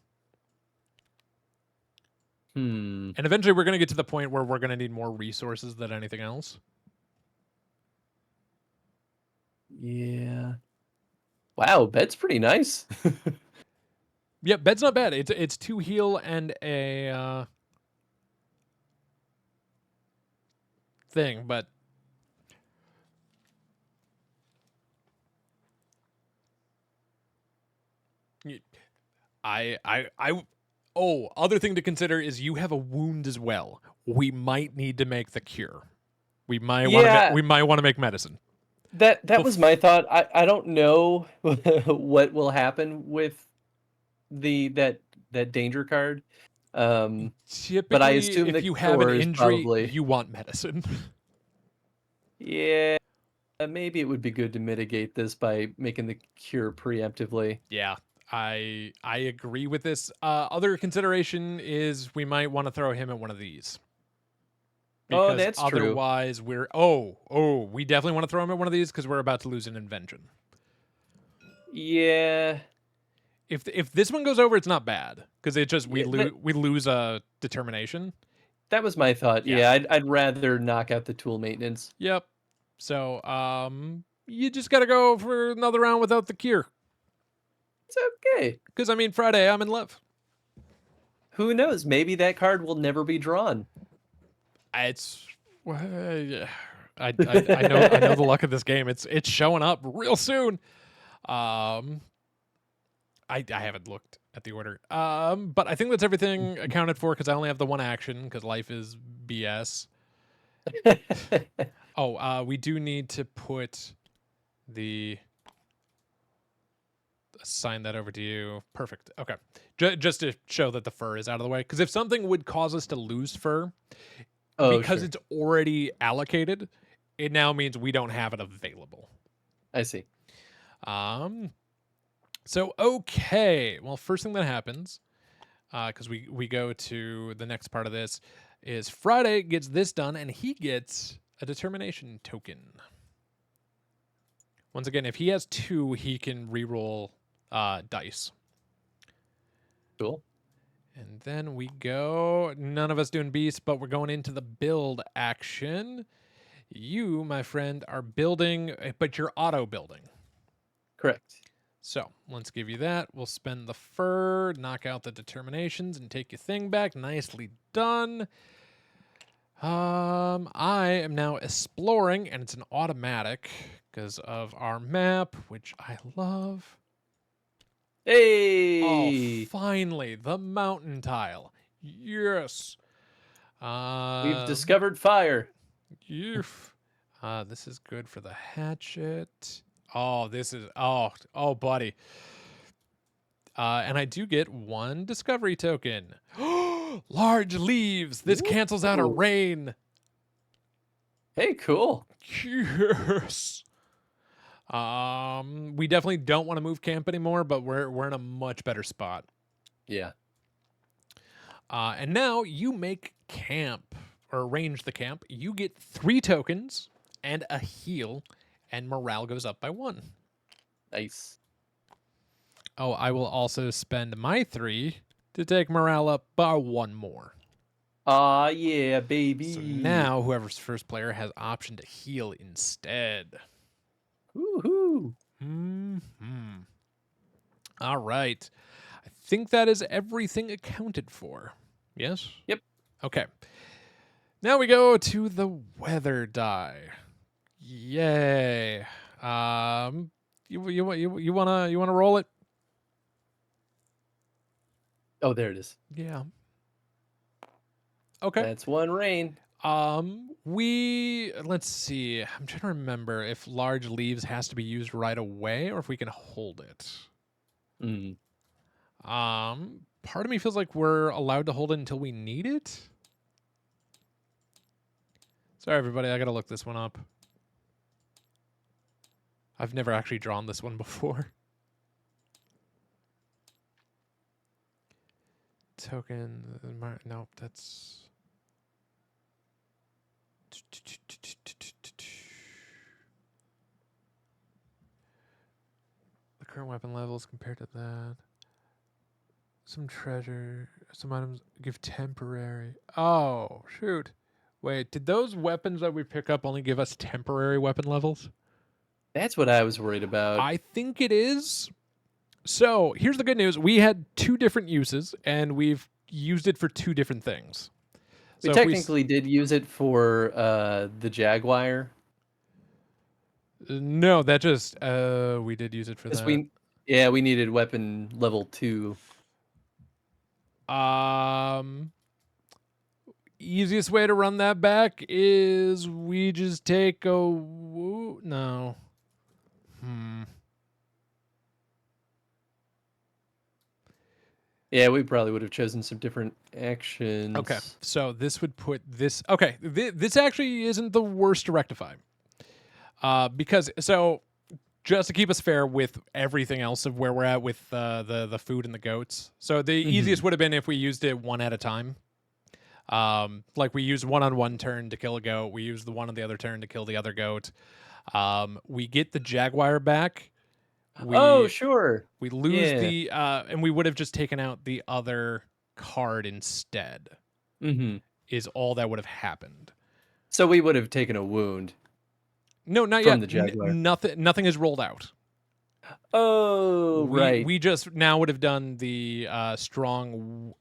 Speaker 1: And eventually we're going to get to the point where we're going to need more resources than anything else.
Speaker 2: Yeah. Wow, bed's pretty nice.
Speaker 1: Yeah, bed's not bad. It's 2 heal and a thing, but other thing to consider is you have a wound as well. We might need to make the cure. We might want to make medicine.
Speaker 2: That was my thought. I don't know what will happen with that danger card.
Speaker 1: Typically,
Speaker 2: but I assume
Speaker 1: if you have an injury,
Speaker 2: probably...
Speaker 1: you want medicine.
Speaker 2: Yeah, maybe it would be good to mitigate this by making the cure preemptively.
Speaker 1: Yeah, I agree with this. Other consideration is we might want to throw him at one of these. Because
Speaker 2: that's
Speaker 1: otherwise
Speaker 2: true.
Speaker 1: We definitely want to throw him at one of these because we're about to lose an invention.
Speaker 2: Yeah.
Speaker 1: If this one goes over, it's not bad because it just we lose a determination.
Speaker 2: That was my thought. Yeah, I'd rather knock out the tool maintenance.
Speaker 1: Yep. So you just got to go for another round without the cure.
Speaker 2: It's okay.
Speaker 1: Because, I mean, Friday, I'm in love.
Speaker 2: Who knows? Maybe that card will never be drawn.
Speaker 1: It's... yeah. I know the luck of this game. It's showing up real soon. I haven't looked at the order. But I think that's everything accounted for because I only have the one action because life is BS. Oh, we do need to put the... Assign that over to you. Perfect. Okay. Just to show that the fur is out of the way. Because if something would cause us to lose fur, because
Speaker 2: sure.
Speaker 1: it's already allocated, it now means we don't have it available.
Speaker 2: I see.
Speaker 1: So, okay. Well, first thing that happens, because we go to the next part of this, is Friday gets this done, and he gets a determination token. Once again, if he has 2, he can reroll dice.
Speaker 2: Cool.
Speaker 1: And then we go, none of us doing beast, but we're going into the build action. You, my friend, are building, but you're auto building.
Speaker 2: Correct.
Speaker 1: So let's give you that. We'll spend the fur, knock out the determinations, and take your thing back. Nicely done. I am now exploring, and it's an automatic because of our map, which I love.
Speaker 2: Hey!
Speaker 1: Oh, finally, the mountain tile. Yes.
Speaker 2: We've discovered fire.
Speaker 1: This is good for the hatchet. Oh, this is... Oh, buddy. And I do get 1 discovery token. Large leaves. This cancels out a rain.
Speaker 2: Hey, cool.
Speaker 1: Yes. We definitely don't want to move camp anymore, but we're in a much better spot.
Speaker 2: Yeah.
Speaker 1: And now you make camp or arrange the camp. You get 3 tokens and a heal, and morale goes up by 1.
Speaker 2: Nice.
Speaker 1: Oh, I will also spend my 3 to take morale up by 1 more.
Speaker 2: Aw, yeah, baby.
Speaker 1: So now whoever's first player has option to heal instead.
Speaker 2: Woohoo.
Speaker 1: All right. I think that is everything accounted for. Yes?
Speaker 2: Yep.
Speaker 1: Okay. Now we go to the weather die. Yay. You wanna roll it?
Speaker 2: Oh, there it is.
Speaker 1: Yeah. Okay.
Speaker 2: That's 1 rain.
Speaker 1: Let's see. I'm trying to remember if large leaves has to be used right away or if we can hold it. Part of me feels like we're allowed to hold it until we need it. Sorry, everybody. I gotta look this one up. I've never actually drawn this one before. Token. Nope, that's... The current weapon levels compared to that. Some treasure. Some items give temporary. Oh, shoot. Wait, did those weapons that we pick up only give us temporary weapon levels?
Speaker 2: That's what I was worried about.
Speaker 1: I think it is. So here's the good news. We had 2 different uses, and we've used it for 2 different things.
Speaker 2: We technically did use it for the Jaguar.
Speaker 1: No, that just... we did use it for that.
Speaker 2: We needed weapon level 2.
Speaker 1: Easiest way to run that back is we just take a... No.
Speaker 2: Yeah, we probably would have chosen some different actions.
Speaker 1: Okay, so this would put this... Okay, this actually isn't the worst to rectify. Because, so, just to keep us fair with everything else of where we're at with the food and the goats. So the easiest would have been if we used it 1 at a time. Like we used 1 on 1 turn to kill a goat. We used the 1 on the other turn to kill the other goat. We get the Jaguar back.
Speaker 2: Sure.
Speaker 1: We lose the... and we would have just taken out the other card instead. Is all that would have happened.
Speaker 2: So we would have taken a wound.
Speaker 1: No, not
Speaker 2: from
Speaker 1: yet.
Speaker 2: The Jaguar.
Speaker 1: Nothing is rolled out.
Speaker 2: Oh, right.
Speaker 1: We just now would have done the strong,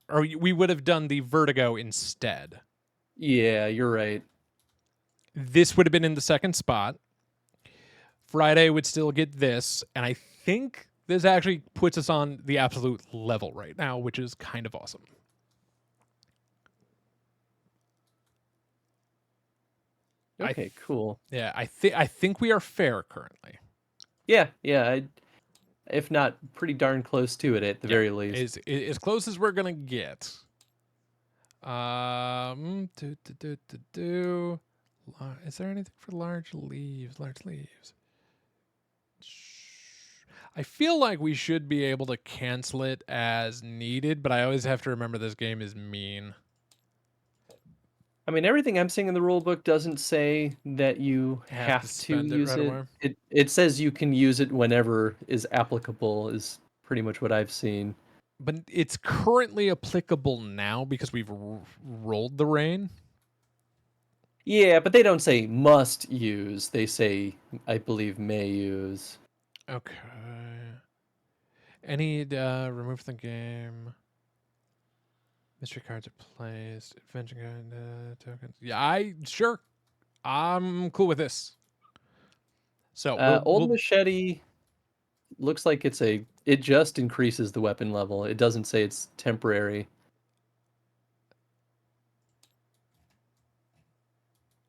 Speaker 1: or we would have done the vertigo instead.
Speaker 2: Yeah, you're right.
Speaker 1: This would have been in the second spot. Friday would still get this, and I think this actually puts us on the absolute level right now, which is kind of awesome.
Speaker 2: Okay, cool.
Speaker 1: Yeah, I think we are fair currently.
Speaker 2: Yeah, if not pretty darn close to it at the very least.
Speaker 1: As close as we're gonna get. Is there anything for large leaves? Large leaves. I feel like we should be able to cancel it as needed, but I always have to remember this game is mean.
Speaker 2: I mean, everything I'm seeing in the rule book doesn't say that you have to use it. It says you can use it whenever is applicable, is pretty much what I've seen.
Speaker 1: But it's currently applicable now because we've rolled the rain.
Speaker 2: Yeah, but they don't say must use. They say, I believe, may use.
Speaker 1: Okay. Any remove the game. Mystery cards are placed. Adventure card tokens. Yeah, sure. I'm cool with this. So
Speaker 2: Old Machete looks like it just increases the weapon level. It doesn't say it's temporary.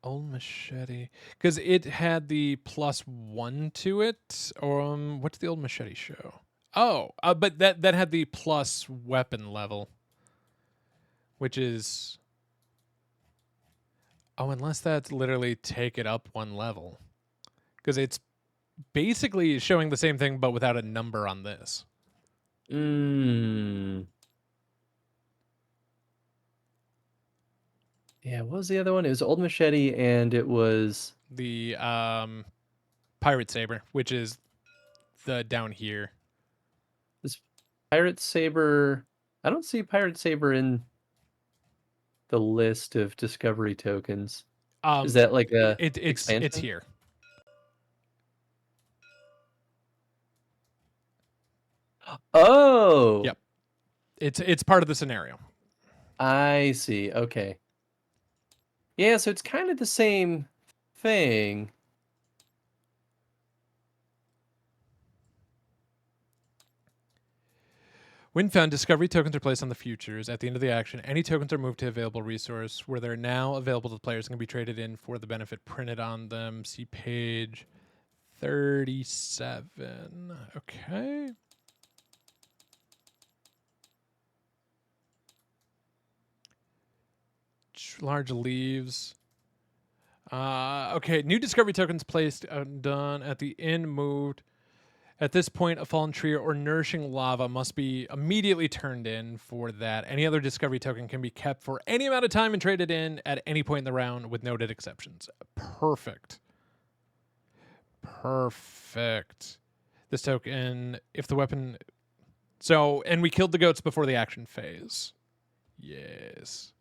Speaker 1: Old Machete, because it had the +1 to it. Or what's the Old Machete show? Oh, but that had the plus weapon level, which is unless that's literally take it up one level, because it's basically showing the same thing but without a number on this.
Speaker 2: Yeah, what was the other one? It was Old Machete, and it was
Speaker 1: the Pirate Saber, which is the down here.
Speaker 2: This Pirate Saber. I don't see Pirate Saber in the list of discovery tokens. Is that like a expansion?
Speaker 1: It's here.
Speaker 2: Oh.
Speaker 1: Yep. It's part of the scenario.
Speaker 2: I see. Okay. Yeah, so it's kind of the same thing.
Speaker 1: When found, discovery tokens are placed on the futures. At the end of the action, any tokens are moved to available resource where they're now available to the players and can be traded in for the benefit printed on them. See page 37. Okay. Large leaves. Okay, new discovery tokens placed done at the end moved. At this point, a fallen tree or nourishing lava must be immediately turned in for that. Any other discovery token can be kept for any amount of time and traded in at any point in the round with noted exceptions. Perfect. Perfect. This token, if the weapon... So, and we killed the goats before the action phase. Yes.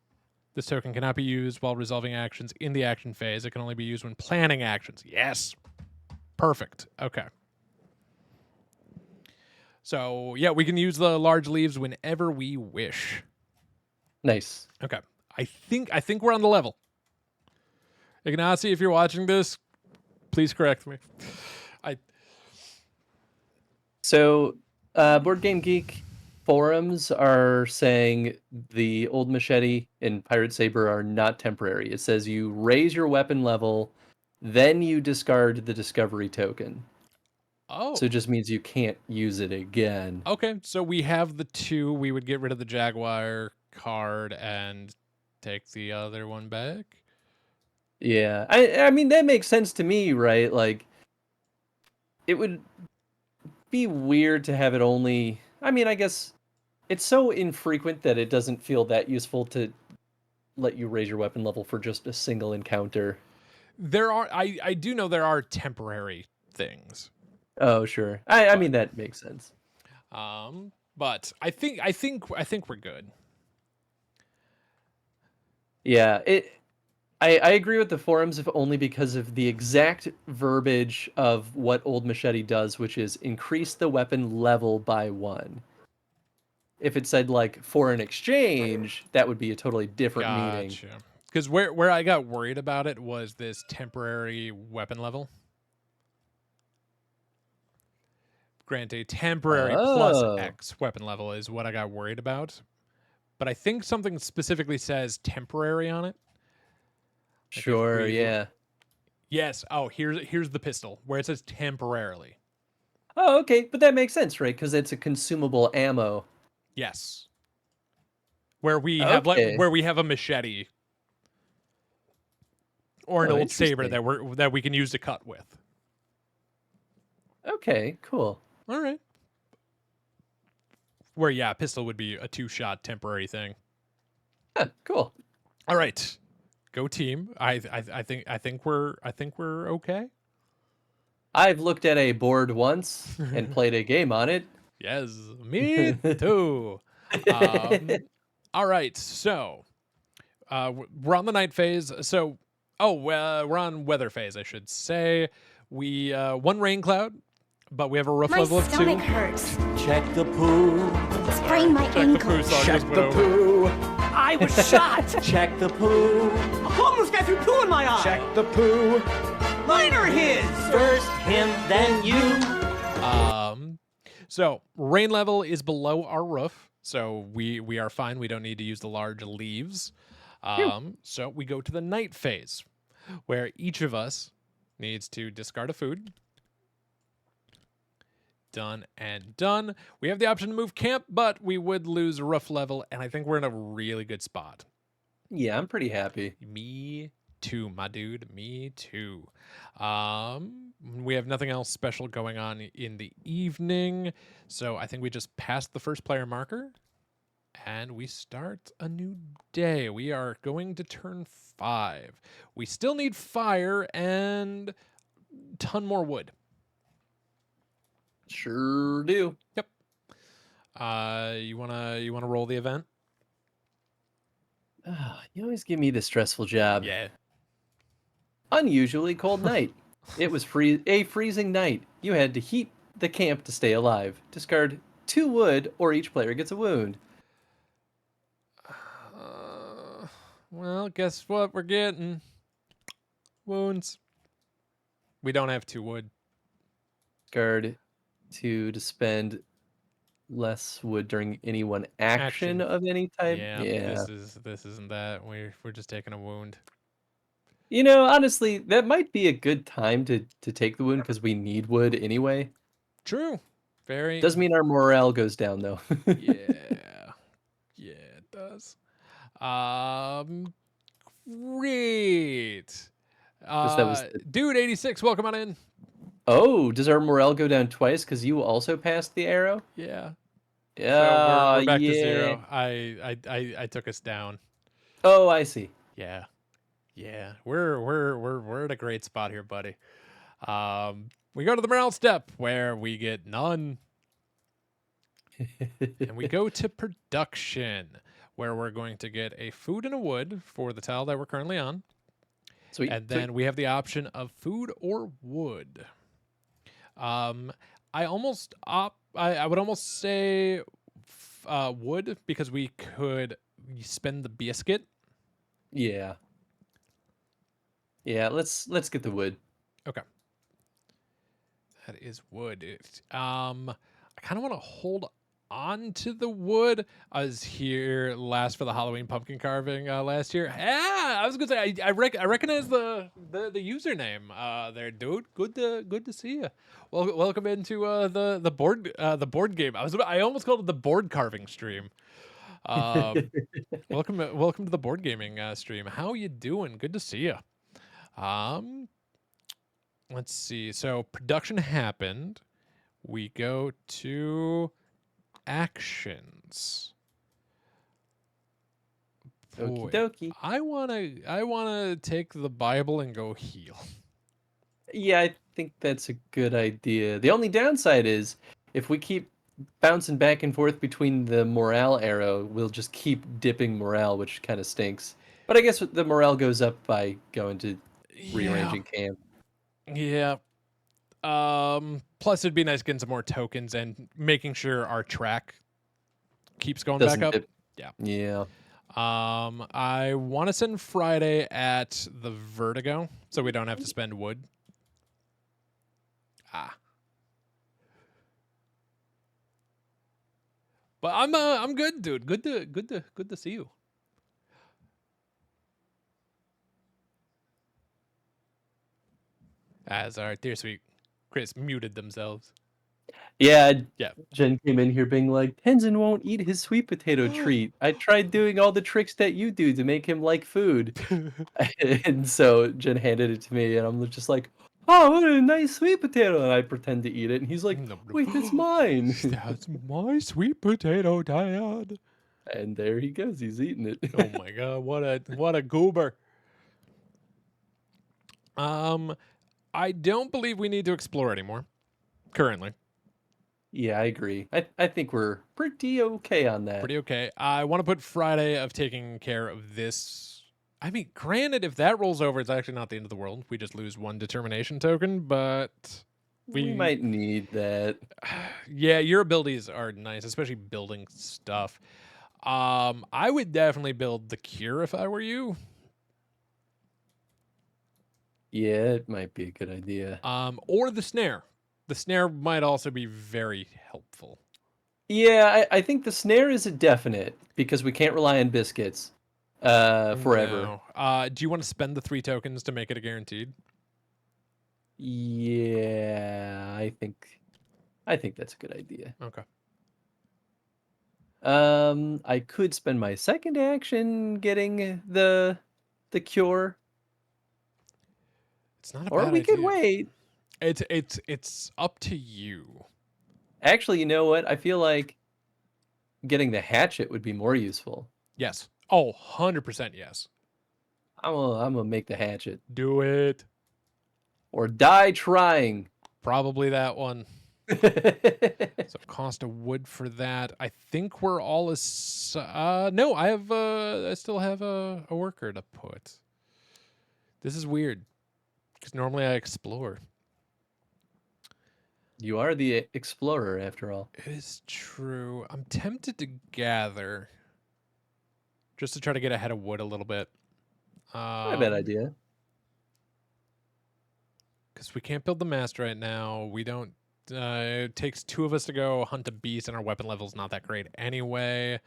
Speaker 1: This token cannot be used while resolving actions in the action phase. It can only be used when planning actions. Yes. Perfect. Okay. So, yeah, we can use the large leaves whenever we wish.
Speaker 2: Nice.
Speaker 1: Okay. I think we're on the level. Ignacy, if you're watching this, please correct me.
Speaker 2: So, Board Game Geek forums are saying the Old Machete and Pirate Saber are not temporary. It says you raise your weapon level, then you discard the discovery token.
Speaker 1: Oh.
Speaker 2: So it just means you can't use it again.
Speaker 1: Okay, so we have the two. We would get rid of the Jaguar card and take the other one back.
Speaker 2: Yeah. I mean, that makes sense to me, right? Like, it would be weird to have it only... I mean, I guess it's so infrequent that it doesn't feel that useful to let you raise your weapon level for just a single encounter.
Speaker 1: There are... I do know there are temporary things.
Speaker 2: Oh, sure. I mean, that makes sense.
Speaker 1: But I think we're good.
Speaker 2: Yeah, I agree with the forums, if only because of the exact verbiage of what Old Machete does, which is increase the weapon level by 1. If it said like for an exchange, that would be a totally different meaning.
Speaker 1: Gotcha. Because where I got worried about it was this temporary weapon level. Grant a temporary plus
Speaker 2: Oh,
Speaker 1: X weapon level is what I got worried about. But I think something specifically says temporary on it. Like if
Speaker 2: sure,
Speaker 1: we
Speaker 2: yeah.
Speaker 1: yes, oh here's the pistol where it says temporarily.
Speaker 2: Oh, okay, but that makes sense, right? Because it's a consumable ammo.
Speaker 1: Yes. Where we have
Speaker 2: Okay.
Speaker 1: where we have a machete or an
Speaker 2: Oh,
Speaker 1: old saber
Speaker 2: interesting.
Speaker 1: that we can use to cut with.
Speaker 2: Okay, cool.
Speaker 1: All right. Where yeah, pistol would be a 2-shot temporary thing.
Speaker 2: Huh, cool.
Speaker 1: All right. Go team. I think we're okay.
Speaker 2: I've looked at a board once and played a game on it.
Speaker 1: Yes, me too. Um all right. So, we're on the night phase. So, we're on weather phase, I should say. We one rain cloud, but we have a roof
Speaker 3: My
Speaker 1: level of 2.
Speaker 3: stomach hurts.
Speaker 4: Check the poo.
Speaker 3: Sprained my
Speaker 1: Check the
Speaker 3: ankle.
Speaker 1: poo song
Speaker 4: Check
Speaker 1: just went
Speaker 4: the
Speaker 1: over.
Speaker 4: poo.
Speaker 3: I was shot.
Speaker 4: Check the poo.
Speaker 5: A homeless guy threw poo in my eye.
Speaker 4: Check the poo.
Speaker 5: Mine or his?
Speaker 4: First him, then you.
Speaker 1: So rain level is below our roof, so we are fine. We don't need to use the large leaves. So we go to the night phase, where each of us needs to discard a food. Done and done. We have the option to move camp, but we would lose roof level, and I think we're in a really good spot.
Speaker 2: Yeah, I'm pretty happy.
Speaker 1: Me too, my dude. Me too. We have nothing else special going on in the evening, so I think we just passed the first player marker, and we start a new day. We are going to turn 5. We still need fire and a ton more wood.
Speaker 2: Sure do.
Speaker 1: Yep. You wanna roll the event?
Speaker 2: You always give me the stressful job.
Speaker 1: Yeah.
Speaker 2: Unusually cold night. It was a freezing night. You had to heat the camp to stay alive. Discard 2 wood, or each player gets a wound.
Speaker 1: Well, guess what we're getting? Wounds. We don't have 2 wood.
Speaker 2: Discard 2 to spend less wood during any one action of any type.
Speaker 1: Yeah,
Speaker 2: Yeah.
Speaker 1: this isn't that. We're just taking a wound.
Speaker 2: You know, honestly, that might be a good time to take the wound because we need wood anyway.
Speaker 1: True. Very.
Speaker 2: Does mean our morale goes down though.
Speaker 1: Yeah. Yeah, it does. Great.
Speaker 2: that was
Speaker 1: Dude 86, welcome on in.
Speaker 2: Oh, does our morale go down twice because you also passed the arrow?
Speaker 1: Yeah.
Speaker 2: Yeah,
Speaker 1: So we're back
Speaker 2: yeah.
Speaker 1: to 0. I took us down.
Speaker 2: Oh, I see.
Speaker 1: Yeah. Yeah. We're at a great spot here, buddy. We go to the morale step where we get none. And we go to production, where we're going to get a food and a wood for the tile that we're currently on.
Speaker 2: Sweet.
Speaker 1: And then we have the option of food or wood. I would almost say wood, because we could spend the biscuit.
Speaker 2: Yeah. Yeah, let's get the wood.
Speaker 1: Okay. That is wood. I kind of want to hold on to the wood. I was here last for the Halloween pumpkin carving last year. Yeah, I was gonna say I recognize the username there, dude. Good to see you. Welcome into the board game. I almost called it the board carving stream. Welcome to the board gaming stream. How you doing? Good to see you. Let's see. So production happened. We go to actions.
Speaker 2: Okie dokie.
Speaker 1: I wanna take the Bible and go heal.
Speaker 2: Yeah, I think that's a good idea. The only downside is if we keep bouncing back and forth between the morale arrow, we'll just keep dipping morale, which kind of stinks. But I guess the morale goes up by going to
Speaker 1: Yeah.
Speaker 2: rearranging camp.
Speaker 1: Yeah. Plus, it'd be nice getting some more tokens and making sure our track keeps going
Speaker 2: Doesn't
Speaker 1: back up.
Speaker 2: dip.
Speaker 1: Yeah.
Speaker 2: Yeah.
Speaker 1: I want to send Friday at the Vertigo so we don't have to spend wood. But I'm good, dude. Good to see you. Sorry, dear sweet Chris muted themselves.
Speaker 2: Yeah.
Speaker 1: Yeah.
Speaker 2: Jen came in here being like, Tenzin won't eat his sweet potato treat. I tried doing all the tricks that you do to make him like food. And so Jen handed it to me, and I'm just like, oh, what a nice sweet potato. And I pretend to eat it. And he's like, wait, that's mine.
Speaker 1: That's my sweet potato, Dad.
Speaker 2: And there he goes. He's eating it.
Speaker 1: Oh my god, what a goober. I don't believe we need to explore anymore currently.
Speaker 2: Yeah, I agree. I think we're pretty okay on that.
Speaker 1: Pretty okay. I want to put Friday of taking care of this. I mean, granted, if that rolls over, it's actually not the end of the world. We just lose one determination token, but
Speaker 2: We might need that.
Speaker 1: yeah, your abilities are nice, especially building stuff. I would definitely build the cure if I were you.
Speaker 2: Yeah, it might be a good idea.
Speaker 1: Or the snare. The snare might also be very helpful.
Speaker 2: Yeah, I think the snare is a definite because we can't rely on biscuits forever.
Speaker 1: No. Do you want to spend the 3 tokens to make it a guaranteed?
Speaker 2: Yeah, I think that's a good idea.
Speaker 1: Okay.
Speaker 2: I could spend my second action getting the cure,
Speaker 1: It's not a
Speaker 2: or
Speaker 1: bad
Speaker 2: we could
Speaker 1: idea.
Speaker 2: wait.
Speaker 1: It's up to you.
Speaker 2: Actually, you know what? I feel like getting the hatchet would be more useful.
Speaker 1: Yes. Oh, 100% yes.
Speaker 2: I'm gonna make the hatchet
Speaker 1: Do it.
Speaker 2: or die trying.
Speaker 1: Probably that one. So cost of wood for that. I think we're all no, I still have a worker to put. This is weird because normally I explore.
Speaker 2: You are the explorer, after all.
Speaker 1: It is true. I'm tempted to gather just to try to get ahead of wood a little bit.
Speaker 2: Not a bad idea.
Speaker 1: Because we can't build the mast right now. We don't. It takes 2 of us to go hunt a beast, and our weapon level's not that great anyway.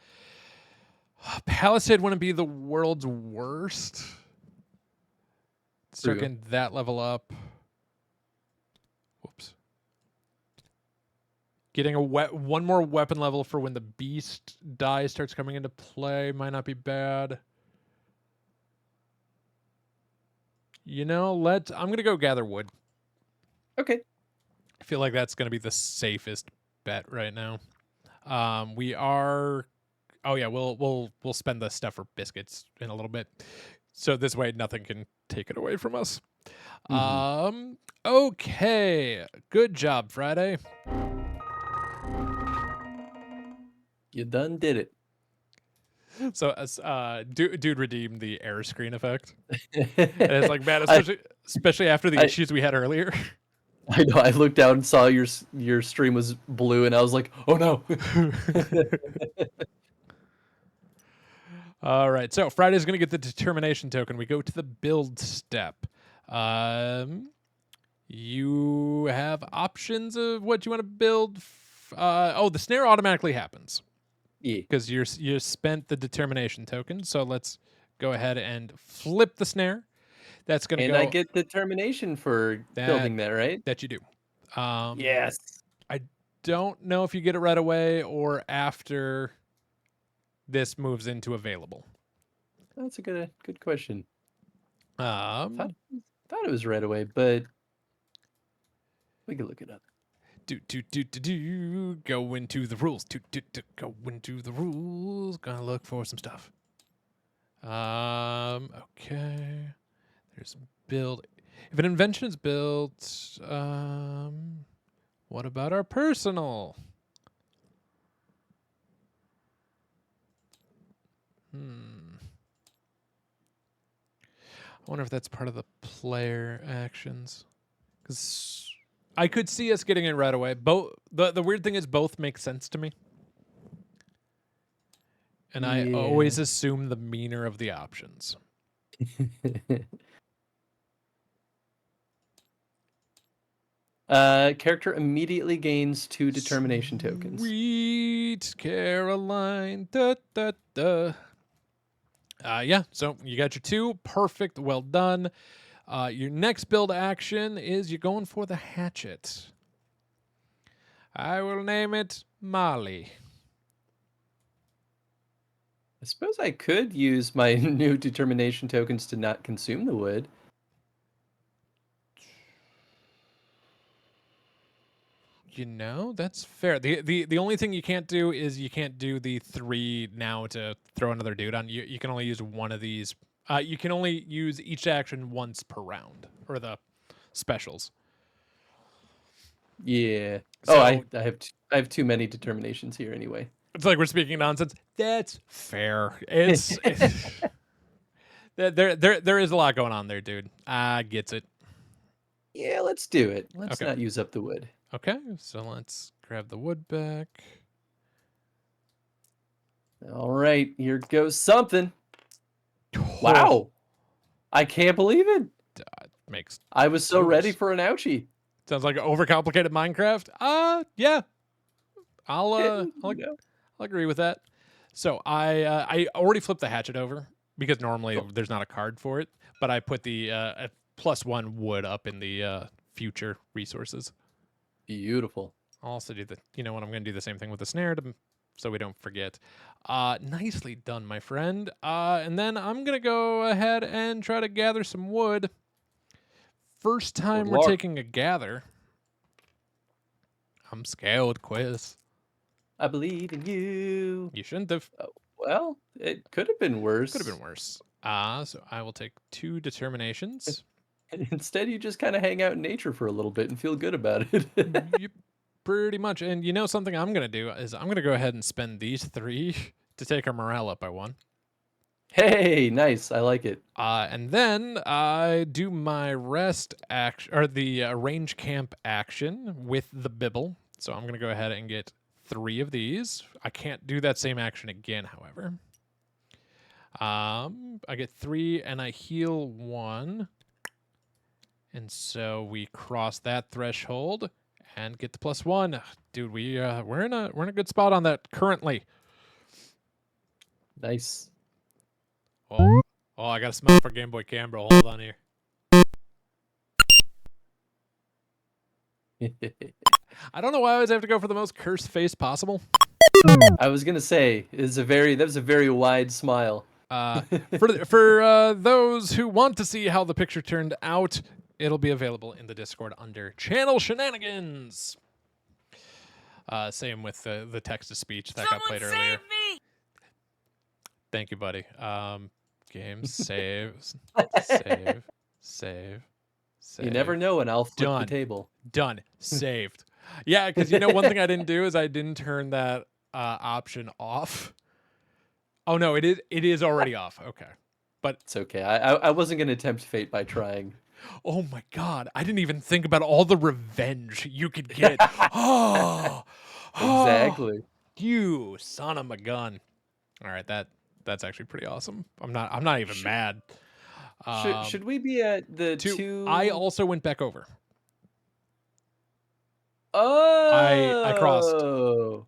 Speaker 1: Palisade wouldn't be the world's worst. Start
Speaker 2: True.
Speaker 1: getting that level up. Whoops. Getting one more weapon level for when the beast die starts coming into play might not be bad. You know, I'm gonna go gather wood.
Speaker 2: Okay.
Speaker 1: I feel like that's gonna be the safest bet right now. We are. Oh yeah, we'll spend the stuff for biscuits in a little bit, so this way nothing can take it away from us. Okay, good job, Friday.
Speaker 2: You done did it.
Speaker 1: So as dude redeemed the air screen effect. And it's like, man, especially after the issues we had earlier.
Speaker 2: I know. I looked down and saw your stream was blue, and I was like, oh no.
Speaker 1: All right, so Friday's gonna get the determination token. We go to the build step. You have options of what you want to build. The snare automatically happens.
Speaker 2: Yeah.
Speaker 1: Because you spent the determination token. So let's go ahead and flip the snare. That's gonna
Speaker 2: And
Speaker 1: go.
Speaker 2: I get determination for building that, right?
Speaker 1: That you do.
Speaker 2: Yes.
Speaker 1: I don't know if you get it right away or after this moves into available.
Speaker 2: That's a good question.
Speaker 1: Um,
Speaker 2: Thought it was right away, but we can look it up.
Speaker 1: Go into the rules. Go into the rules. Gonna look for some stuff. Okay. There's build. If an invention is built, what about our personal? wonder if that's part of the player actions. Because I could see us getting it right away. Both the weird thing is both make sense to me. And I always assume the meaner of the options.
Speaker 2: Character immediately gains 2 determination tokens.
Speaker 1: Sweet Caroline. Da, da, da. Yeah, so you got your 2. Perfect. Well done. Your next build action is you're going for the hatchet. I will name it Molly.
Speaker 2: I suppose I could use my new determination tokens to not consume the wood.
Speaker 1: You know, that's fair. The only thing you can't do is you can't do the 3 now to throw another dude on. You can only use one of these. You can only use each action once per round, or the specials.
Speaker 2: Yeah.
Speaker 1: So,
Speaker 2: I have too many determinations here anyway.
Speaker 1: It's like we're speaking nonsense. That's fair. It's there is a lot going on there, dude. Gets it.
Speaker 2: Yeah, let's do it. Let's
Speaker 1: Okay.
Speaker 2: not use up the wood.
Speaker 1: Okay, so let's grab the wood back.
Speaker 2: All right, here goes something. Wow. I can't believe it.
Speaker 1: Makes
Speaker 2: I was so ready
Speaker 1: Oops.
Speaker 2: for an ouchie.
Speaker 1: sounds like overcomplicated Minecraft. Yeah. I'll
Speaker 2: No.
Speaker 1: I'll agree with that. So I already flipped the hatchet over because normally there's not a card for it, but I put the +1 wood up in the future resources.
Speaker 2: Beautiful.
Speaker 1: I'll also do you know what, I'm going to do the same thing with the snare so we don't forget. Nicely done, my friend. And then I'm going to go ahead and try to gather some wood. First time we're taking a gather. I'm scared, Quiz.
Speaker 2: I believe in you.
Speaker 1: You shouldn't have.
Speaker 2: Well, it could have been worse.
Speaker 1: Could have been worse. So I will take 2 determinations.
Speaker 2: Instead, you just kind of hang out in nature for a little bit and feel good about it.
Speaker 1: Yep, pretty much. And you know something I'm going to do is I'm going to go ahead and spend these 3 to take our morale up by 1.
Speaker 2: Hey, nice. I like it.
Speaker 1: And then I do my rest action, or the range camp action with the bibble. So I'm going to go ahead and get 3 of these. I can't do that same action again, however. I get 3 and I heal 1. And so we cross that threshold and get the +1. Dude, we're in a good spot on that currently.
Speaker 2: Nice.
Speaker 1: Oh, I got a smell for Game Boy Cambro. Hold on here. I don't know why I always have to go for the most cursed face possible.
Speaker 2: I was gonna say that was a very wide smile.
Speaker 1: For those who want to see how the picture turned out, it'll be available in the Discord under Channel Shenanigans. Same with the text-to-speech that got played earlier. Thank you, buddy. Game save.
Speaker 2: You never know when I'll flip the table.
Speaker 1: Done. Saved. Yeah, because you know one thing I didn't do is I didn't turn that option off. Oh no, it is already off. Okay, but
Speaker 2: it's okay. I wasn't gonna tempt fate by trying.
Speaker 1: Oh my god, I didn't even think about all the revenge you could get.
Speaker 2: Exactly.
Speaker 1: You son of a gun. All right, that's actually pretty awesome. I'm not even mad.
Speaker 2: Should we be at the 2?
Speaker 1: I also went back over.
Speaker 2: Oh,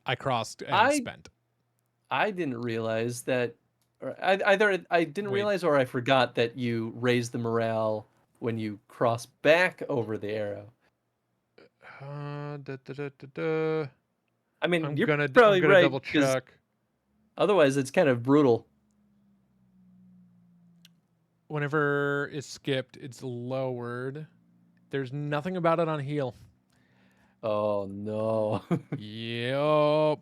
Speaker 1: I crossed and spent.
Speaker 2: I didn't realize that. Or either I didn't realize or I forgot that you raise the morale when you cross back over the arrow. I mean,
Speaker 1: I'm
Speaker 2: you're
Speaker 1: gonna
Speaker 2: probably right,
Speaker 1: double check.
Speaker 2: Otherwise, it's kind of brutal.
Speaker 1: Whenever it's skipped, it's lowered. There's nothing about it on heal.
Speaker 2: Oh no.
Speaker 1: Yup.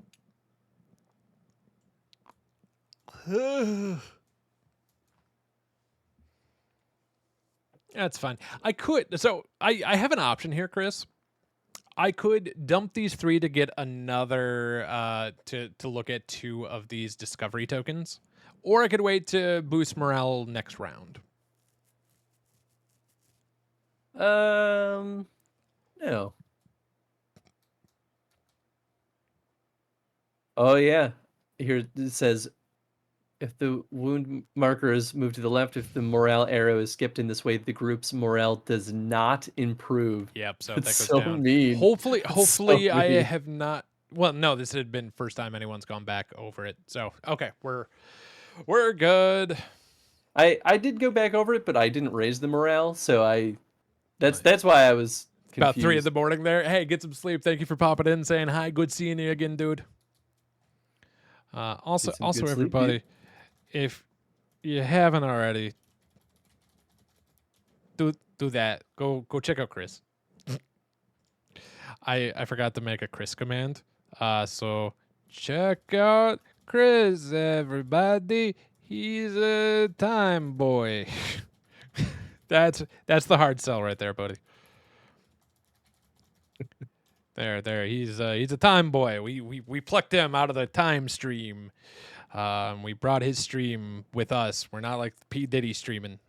Speaker 1: That's fine. I have an option here, Chris. I could dump these 3 to get another to look at 2 of these discovery tokens, or I could wait to boost morale next round.
Speaker 2: No. Oh yeah. Here it says if the wound marker is moved to the left, if the morale arrow is skipped in this way, the group's morale does not improve.
Speaker 1: Yep, so
Speaker 2: That's
Speaker 1: that goes
Speaker 2: so
Speaker 1: down.
Speaker 2: mean.
Speaker 1: Hopefully,
Speaker 2: That's so
Speaker 1: I
Speaker 2: mean.
Speaker 1: have not. Well, no, this had been first time anyone's gone back over it. So okay, we're good.
Speaker 2: I did go back over it, but I didn't raise the morale, so
Speaker 1: Nice.
Speaker 2: that's why I was
Speaker 1: About 3 in
Speaker 2: confused.
Speaker 1: the morning there. Hey, get some sleep. Thank you for popping in, saying hi. Good seeing you again, dude. Also,
Speaker 2: Get some good sleep,
Speaker 1: everybody,
Speaker 2: dude.
Speaker 1: if you haven't already, do that. Go check out Chris. I forgot to make a Chris command. So check out Chris, everybody. He's a time boy. That's the hard sell right there, buddy. There. He's a time boy. We plucked him out of the time stream. We brought his stream with us. We're not like P Diddy streaming.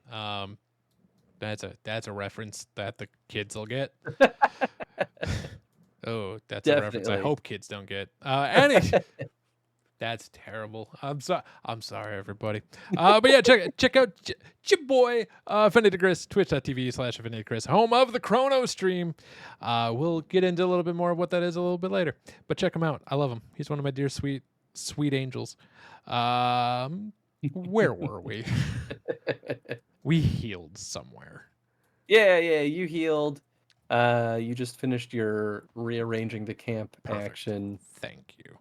Speaker 1: That's a reference that the kids will get. Oh, that's a reference I
Speaker 2: Definitely.
Speaker 1: hope kids don't get. That's terrible. I'm sorry, everybody. But yeah, check out your boy Affinity Chris, twitch.tv/Affinity Chris, home of the Chrono stream. We'll get into a little bit more of what that is a little bit later. But check him out. I love him. He's one of my dear sweet angels. Where were we? We healed somewhere.
Speaker 2: Yeah, you healed. You just finished your rearranging the camp
Speaker 1: Perfect.
Speaker 2: action.
Speaker 1: Thank you.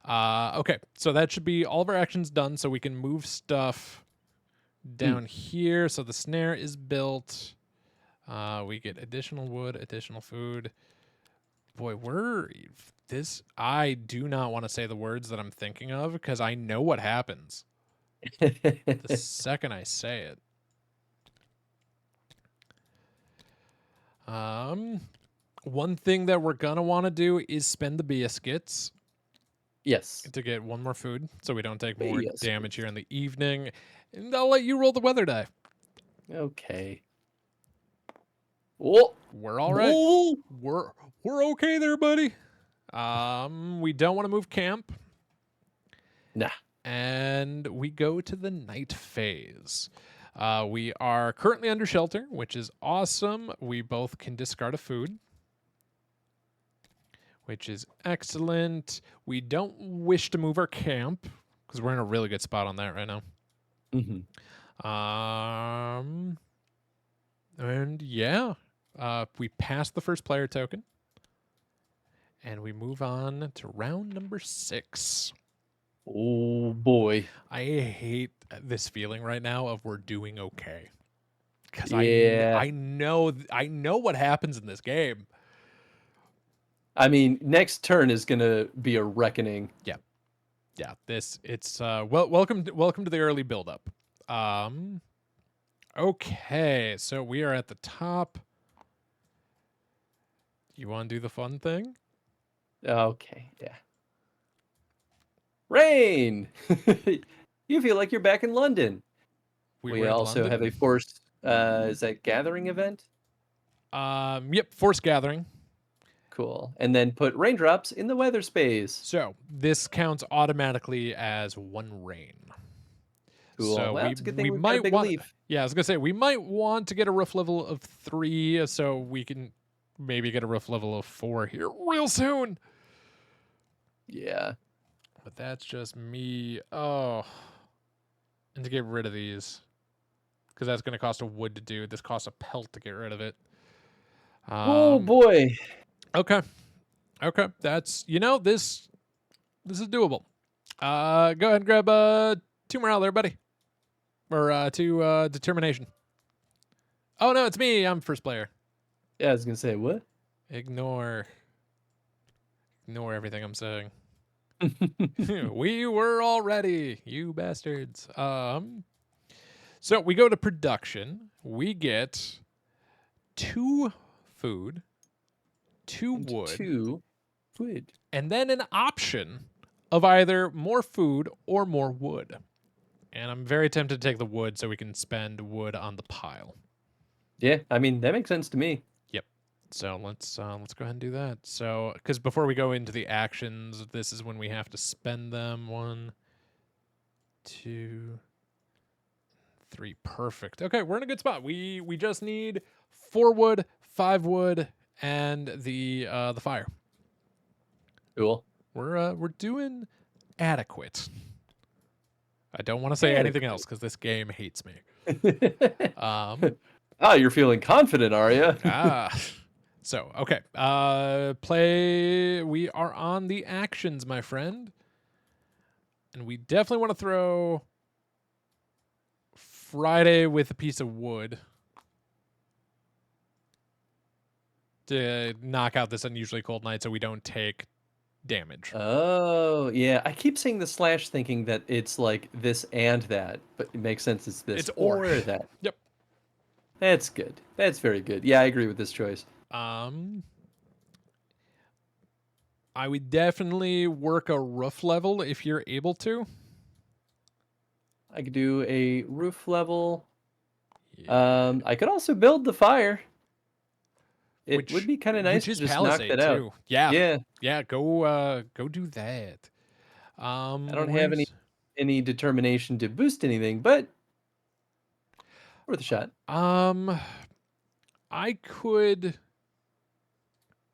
Speaker 1: Okay, so that should be all of our actions done, so we can move stuff down here. So the snare is built. We get additional wood, additional food. Boy, I do not want to say the words that I'm thinking of because I know what happens the second I say it. One thing that we're gonna want to do is spend the biscuits.
Speaker 2: Yes.
Speaker 1: To get one more food so we don't take more
Speaker 2: Yes.
Speaker 1: damage here in the evening. And I'll let you roll the weather die.
Speaker 2: Okay. Oh,
Speaker 1: We're all right.
Speaker 2: oh.
Speaker 1: We're okay there, buddy. We don't want to move camp.
Speaker 2: Nah.
Speaker 1: And we go to the night phase. We are currently under shelter, which is awesome. We both can discard a food, which is excellent. We don't wish to move our camp because we're in a really good spot on that right now. And yeah, we pass the first player token and we move on to round number 6.
Speaker 2: Oh boy.
Speaker 1: I hate this feeling right now of we're doing okay. Because
Speaker 2: Yeah.
Speaker 1: I know what happens in this game.
Speaker 2: I mean, next turn is gonna be a reckoning.
Speaker 1: Yeah. It's welcome to the early build up. Okay, so we are at the top. You want to do the fun thing?
Speaker 2: Okay, yeah. Rain! You feel like you're back in London.
Speaker 1: were
Speaker 2: We
Speaker 1: in
Speaker 2: also
Speaker 1: London?
Speaker 2: have a forced, is that gathering event?
Speaker 1: Yep, force gathering.
Speaker 2: Cool. And then put raindrops in the weather space.
Speaker 1: So this counts automatically as 1 rain.
Speaker 2: Cool.
Speaker 1: So
Speaker 2: well, it's a good thing
Speaker 1: we
Speaker 2: we've got a
Speaker 1: might
Speaker 2: big
Speaker 1: want.
Speaker 2: leaf.
Speaker 1: Yeah, I was gonna say we might want to get a roof level of 3, so we can maybe get a roof level of 4 here real soon.
Speaker 2: Yeah.
Speaker 1: But that's just me. Oh, and to get rid of these, because that's gonna cost a wood to do. This costs a pelt to get rid of it.
Speaker 2: Oh boy.
Speaker 1: Okay. That's this is doable. Go ahead and grab 2 morale there, buddy. Or 2 determination. Oh no, it's me. I'm first player.
Speaker 2: Yeah, I was gonna say what?
Speaker 1: Ignore everything I'm saying. We were all ready, you bastards. So we go to production. We get 2 food, 2 wood,
Speaker 2: 2 wood.
Speaker 1: and then an option of either more food or more wood. And I'm very tempted to take the wood so we can spend wood on the pile.
Speaker 2: Yeah, I mean, that makes sense to me.
Speaker 1: Yep. So let's go ahead and do that. So because before we go into the actions, this is when we have to spend them. 1, 2, 3. Perfect. Okay, we're in a good spot. We just need 4 wood, 5 wood, and the fire.
Speaker 2: Cool.
Speaker 1: We're doing adequate. I don't want to say anything else because this game hates me.
Speaker 2: You're feeling confident, are you?
Speaker 1: So okay. Play. We are on the actions, my friend, and we definitely want to throw Friday with a piece of wood to knock out this unusually cold night, so we don't take damage.
Speaker 2: Oh, yeah. I keep saying the slash thinking that it's like this and that, but it makes sense it's this
Speaker 1: It's or.
Speaker 2: that.
Speaker 1: Yep.
Speaker 2: That's good. That's very good. Yeah, I agree with this choice.
Speaker 1: I would definitely work a roof level if you're able to.
Speaker 2: I could do a roof level.
Speaker 1: Yeah.
Speaker 2: I could also build the fire. It
Speaker 1: Which
Speaker 2: would be kind of nice to
Speaker 1: is
Speaker 2: just knock
Speaker 1: Palisade
Speaker 2: that out.
Speaker 1: too. Yeah.
Speaker 2: Yeah.
Speaker 1: Yeah, go do that.
Speaker 2: I don't have any determination to boost anything, but worth a shot.
Speaker 1: I could.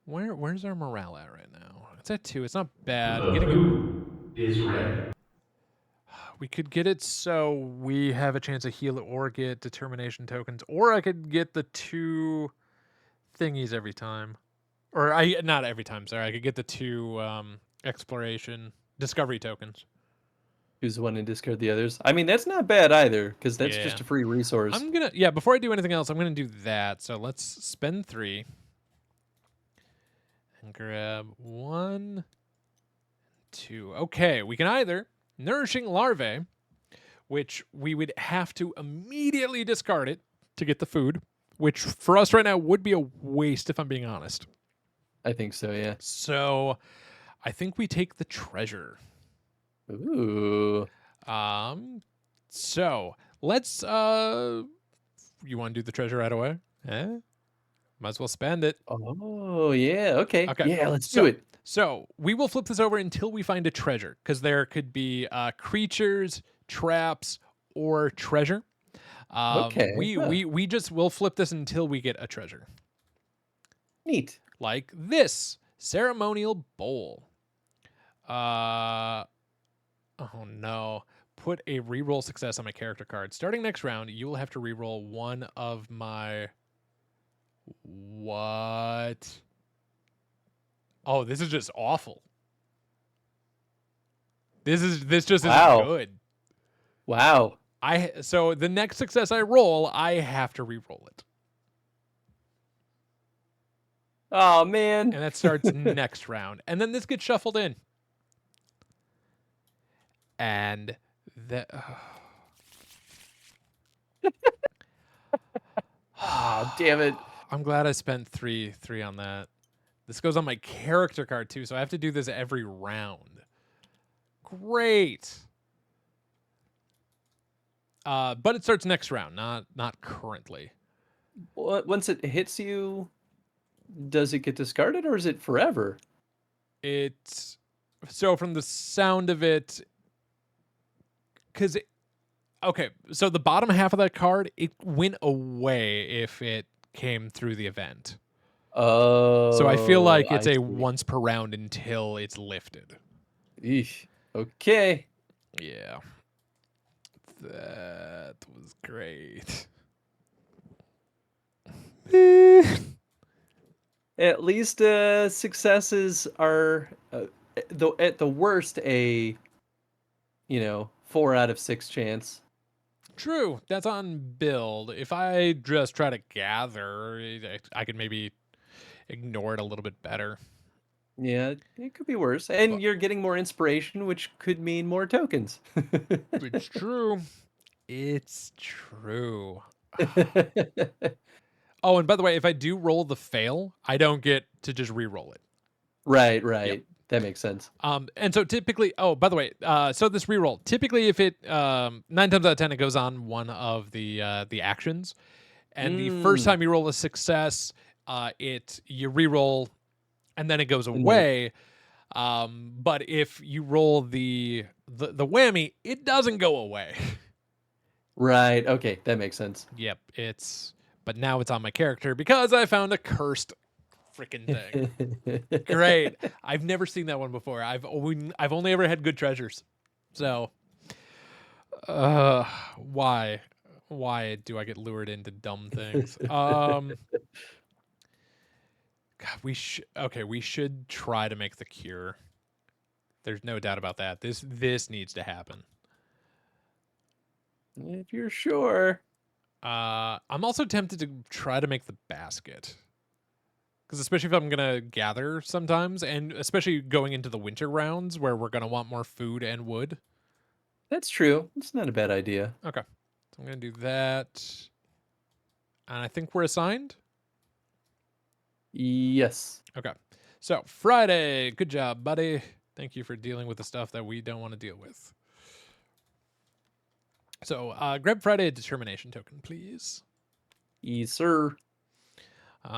Speaker 1: Where's our morale at right now? It's at 2. It's not bad.
Speaker 6: Is ready.
Speaker 1: We could get it so we have a chance to heal it or get determination tokens, or I could get the 2 thingies every time, or not every time. Sorry, I could get the 2 exploration discovery tokens.
Speaker 2: Choose one and discard the others. I mean, that's not bad either, because that's just a free resource.
Speaker 1: Before I do anything else, I'm gonna do that. So let's spend 3 and grab 1, 2. Okay, we can either nourishing larvae, which we would have to immediately discard it to get the food, which for us right now would be a waste if I'm being honest.
Speaker 2: I think so, yeah.
Speaker 1: So I think we take the treasure.
Speaker 2: Ooh.
Speaker 1: So let's you want to do the treasure right away? Might as well spend it.
Speaker 2: Oh, yeah. Okay. Yeah, let's do it.
Speaker 1: So we will flip this over until we find a treasure, because there could be creatures, traps, or treasure.
Speaker 2: Okay.
Speaker 1: We just will flip this until we get a treasure.
Speaker 2: Neat.
Speaker 1: Like this ceremonial bowl. Oh no. Put a reroll success on my character card. Starting next round, you will have to reroll one of my. What? Oh, this is just awful. This just isn't good.
Speaker 2: Wow.
Speaker 1: So the next success I roll, I have to re-roll it.
Speaker 2: Oh man.
Speaker 1: And that starts next round. And then this gets shuffled in. And that
Speaker 2: oh, damn it.
Speaker 1: I'm glad I spent three on that. This goes on my character card too, so I have to do this every round. Great. But it starts next round, not currently.
Speaker 2: Once it hits you, does it get discarded or is it forever?
Speaker 1: It's so from the sound of it, okay, so the bottom half of that card, it went away if it came through the event.
Speaker 2: Oh.
Speaker 1: So I feel like it's a once per round until it's lifted.
Speaker 2: Eesh. Okay.
Speaker 1: Yeah. That was great.
Speaker 2: At least successes are, though at the worst, a 4 out of 6 chance.
Speaker 1: True. That's on build. If I just try to gather, I could maybe ignore it a little bit better.
Speaker 2: Yeah, it could be worse. And you're getting more inspiration, which could mean more tokens.
Speaker 1: It's true. It's true. Oh, and by the way, if I do roll the fail, I don't get to just re-roll it.
Speaker 2: Right.
Speaker 1: Yep.
Speaker 2: That makes sense.
Speaker 1: And so typically, oh, by the way, so this reroll, typically if it 9 times out of 10 it goes on one of the actions, And the first time you roll a success, you re-roll, and then it goes away. But if you roll the whammy, it doesn't go away.
Speaker 2: Right. Okay, that makes sense.
Speaker 1: Yep, but now it's on my character because I found a cursed freaking thing. Great. I've never seen that one before. I've only ever had good treasures. So why do I get lured into dumb things? God, we should try to make the cure. There's no doubt about that. This needs to happen.
Speaker 2: If you're sure.
Speaker 1: I'm also tempted to try to make the basket. Because especially if I'm going to gather sometimes, and especially going into the winter rounds where we're going to want more food and wood.
Speaker 2: That's true. It's not a bad idea.
Speaker 1: Okay. So I'm going to do that. And I think we're assigned?
Speaker 2: Yes.
Speaker 1: Okay. So, Friday. Good job, buddy. Thank you for dealing with the stuff that we don't want to deal with. So, grab Friday a determination token, please.
Speaker 2: Yes, sir.
Speaker 1: We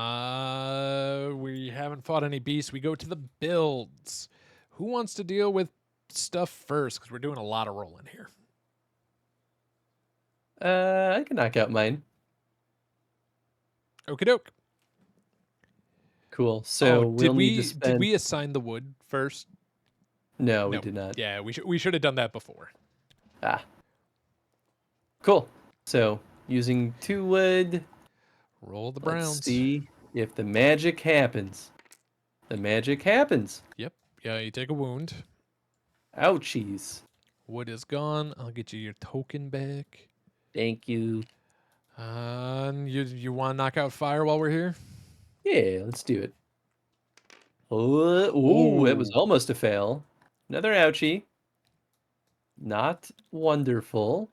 Speaker 1: haven't fought any beasts. We go to the builds. Who wants to deal with stuff first? Because we're doing a lot of rolling here.
Speaker 2: I can knock out mine.
Speaker 1: Okie doke.
Speaker 2: Cool. So
Speaker 1: did
Speaker 2: we'll need to spend...
Speaker 1: did we assign the wood first?
Speaker 2: No, we did not.
Speaker 1: Yeah, we should have done that before.
Speaker 2: Ah. Cool. So using 2 wood.
Speaker 1: Roll the browns.
Speaker 2: Let's see if the magic happens. The magic happens.
Speaker 1: Yep. Yeah, you take a wound.
Speaker 2: Ouchies.
Speaker 1: Wood is gone. I'll get you your token back.
Speaker 2: Thank you.
Speaker 1: You want to knock out fire while we're here?
Speaker 2: Yeah, let's do it. Ooh, it was almost a fail. Another ouchie. Not wonderful.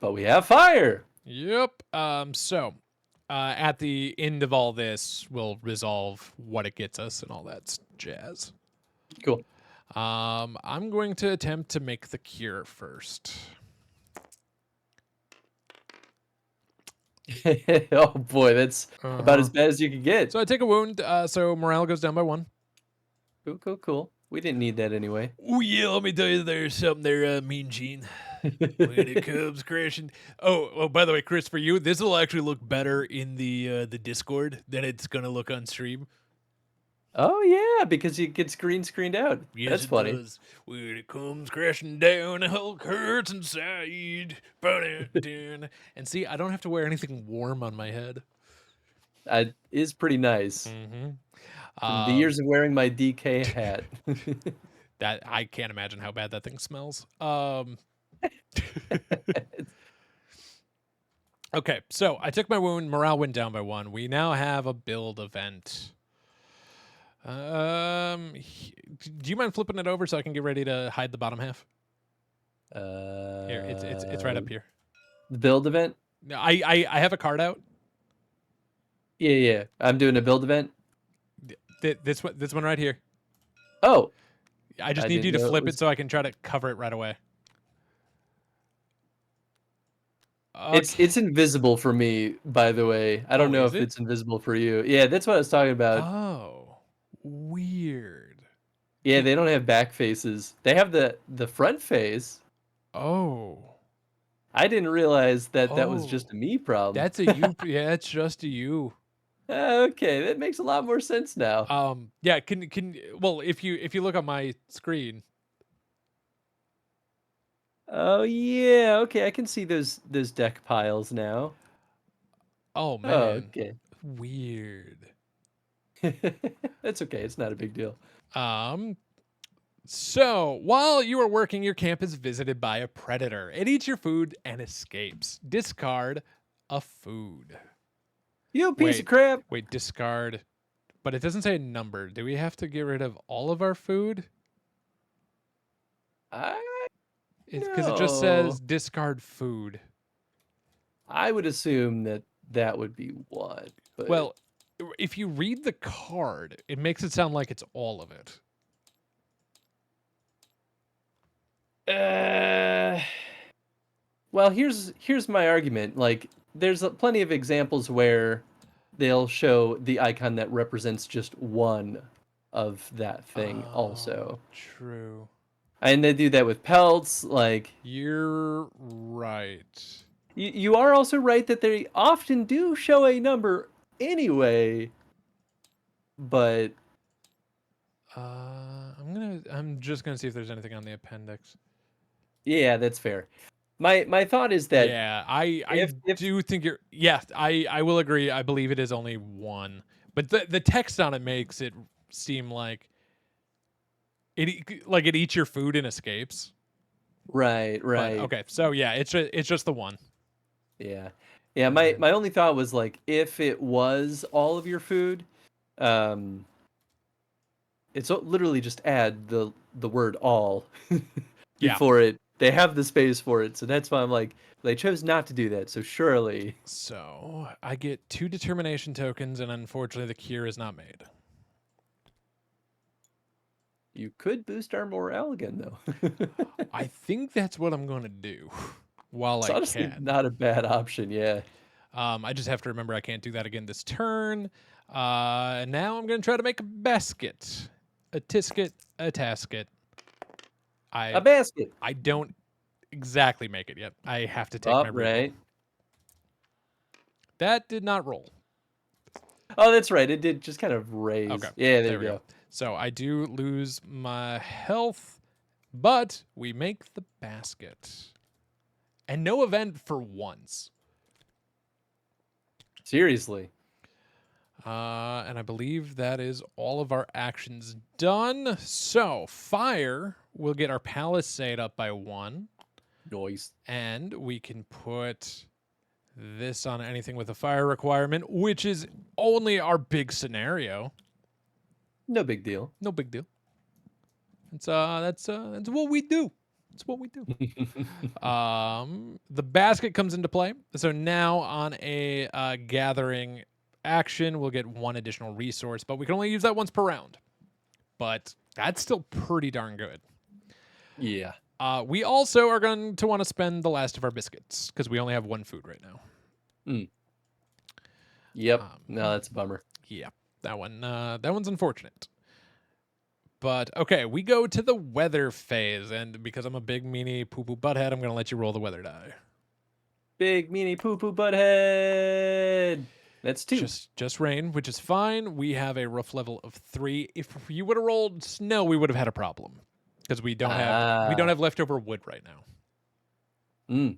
Speaker 2: But we have fire.
Speaker 1: Yep. So, at the end of all this, we'll resolve what it gets us and all that jazz.
Speaker 2: Cool.
Speaker 1: I'm going to attempt to make the cure first.
Speaker 2: Oh boy, that's about as bad as you could get.
Speaker 1: So I take a wound. So morale goes down by 1.
Speaker 2: Cool. We didn't need that anyway.
Speaker 1: Oh yeah, let me tell you, there's something there, Mean Gene. When it comes crashing. Oh, by the way, Chris, for you, this will actually look better in the Discord than it's gonna look on stream.
Speaker 2: Oh yeah, because it gets screened out.
Speaker 1: Yes,
Speaker 2: that's funny.
Speaker 1: Does. When it comes crashing down, the Hulk hurts inside. And see, I don't have to wear anything warm on my head.
Speaker 2: It is pretty nice. The years of wearing my DK hat.
Speaker 1: That I can't imagine how bad that thing smells. Okay, so I took my wound. Morale went down by 1. We now have a build event. Do you mind flipping it over so I can get ready to hide the bottom half? Here, it's right up here.
Speaker 2: The build event?
Speaker 1: No, I have a card out.
Speaker 2: Yeah. I'm doing a build event.
Speaker 1: This one right here.
Speaker 2: Oh.
Speaker 1: I just need you to flip it so I can try to cover it right away. Okay.
Speaker 2: It's invisible for me, by the way. I don't know if it's invisible for you. Yeah, that's what I was talking about.
Speaker 1: Oh, weird.
Speaker 2: Yeah, they don't have back faces. They have the front face.
Speaker 1: Oh.
Speaker 2: I didn't realize that was just a me problem.
Speaker 1: That's a you. Yeah, it's just a you.
Speaker 2: Okay, that makes a lot more sense now.
Speaker 1: Yeah, well, if you look on my screen.
Speaker 2: Oh yeah, okay, I can see those deck piles now.
Speaker 1: Oh man.
Speaker 2: Oh, okay.
Speaker 1: Weird.
Speaker 2: That's okay, it's not a big deal.
Speaker 1: So while you are working, your camp is visited by a predator. It eats your food and escapes. Discard a food.
Speaker 2: You piece of crap.
Speaker 1: Wait, discard. But it doesn't say a number. Do we have to get rid of all of our food? Because it just says discard food.
Speaker 2: I would assume that would be 1. But...
Speaker 1: Well, if you read the card, it makes it sound like it's all of it.
Speaker 2: Well, here's my argument. Like, there's plenty of examples where they'll show the icon that represents just one of that thing also.
Speaker 1: True.
Speaker 2: And they do that with pelts. Like,
Speaker 1: You're right.
Speaker 2: you are also right that they often do show a number anyway, but
Speaker 1: I'm just gonna see if there's anything on the appendix.
Speaker 2: yeah, that's fair. My thought is that
Speaker 1: Yeah, I do think you're. Yeah, I will agree. I believe it is only one, but the text on it makes it seem like it eats your food and escapes.
Speaker 2: right.
Speaker 1: But, okay, so yeah, it's just the one.
Speaker 2: Yeah. Yeah, my only thought was like if it was all of your food, it's literally just add the word all
Speaker 1: Yeah.
Speaker 2: before it. They have the space for it, so that's why I'm like they chose not to do that. So surely
Speaker 1: So I get 2 determination tokens, and unfortunately, the cure is not made.
Speaker 2: you could boost our morale again, though.
Speaker 1: I think that's what I'm going to do while
Speaker 2: It's
Speaker 1: I
Speaker 2: honestly
Speaker 1: can.
Speaker 2: not a bad option. Yeah.
Speaker 1: I just have to remember I can't do that again this turn. And now I'm going to try to make a basket, a tisket, a tasket.
Speaker 2: A basket.
Speaker 1: I don't exactly make it yet. I have to take
Speaker 2: Oh,
Speaker 1: my reroll.
Speaker 2: right.
Speaker 1: That did not roll.
Speaker 2: Oh, that's right. It did just kind of raise.
Speaker 1: Okay.
Speaker 2: Yeah, there
Speaker 1: we
Speaker 2: you go.
Speaker 1: So I do lose my health, but we make the basket. And no event for once.
Speaker 2: Seriously.
Speaker 1: And I believe that is all of our actions done. So fire will get our palisade up by 1.
Speaker 2: Noise.
Speaker 1: And we can put this on anything with a fire requirement, which is only our big scenario.
Speaker 2: No big deal.
Speaker 1: No big deal. That's what we do. That's what we do. The basket comes into play. So now on a gathering action, we'll get 1 additional resource, but we can only use that once per round. But that's still pretty darn good.
Speaker 2: Yeah.
Speaker 1: We also are going to want to spend the last of our biscuits because we only have 1 food right now.
Speaker 2: Yep. No, that's a bummer.
Speaker 1: Yeah, that one's unfortunate. But okay, we go to the weather phase, and because I'm a big meanie poo poo butthead, I'm gonna let you roll the weather die.
Speaker 2: Big meanie poo poo butthead. That's 2.
Speaker 1: Just rain, which is fine. We have a rough level of 3. If you would have rolled snow, we would have had a problem because we don't have leftover wood right now.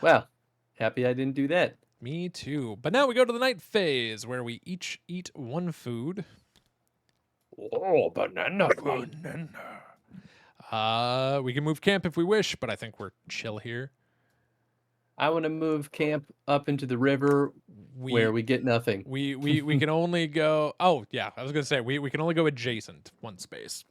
Speaker 2: Well, happy I didn't do that.
Speaker 1: Me too. But now we go to the night phase where we each eat 1 food.
Speaker 2: Oh, banana.
Speaker 1: We can move camp if we wish, but I think we're chill here.
Speaker 2: I want to move camp up into the river where we get nothing.
Speaker 1: We can only go. Oh yeah, I was gonna say we can only go adjacent 1 space.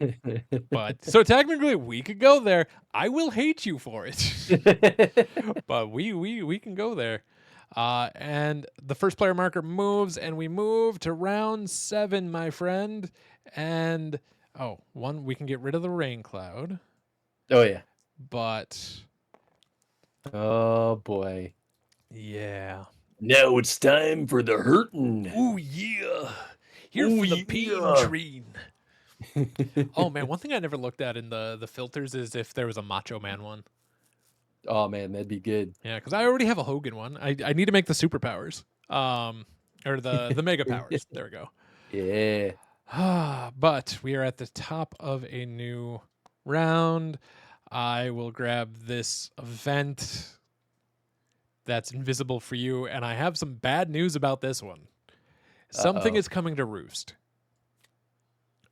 Speaker 1: But so technically we could go there. I will hate you for it, but we can go there. And the first player marker moves, and we move to round 7, my friend. And we can get rid of the rain cloud.
Speaker 2: Oh yeah.
Speaker 1: But
Speaker 2: oh boy.
Speaker 1: Yeah.
Speaker 2: Now it's time for the hurtin'.
Speaker 1: Ooh yeah. Here for the pain train. Oh man, one thing I never looked at in the filters is if there was a Macho Man one.
Speaker 2: Oh man, that'd be good.
Speaker 1: Yeah, because I already have a Hogan one. I need to make the superpowers. Or the mega powers. There we go.
Speaker 2: Yeah.
Speaker 1: But we are at the top of a new round. I will grab this event that's invisible for you, and I have some bad news about this one. Something is coming to roost.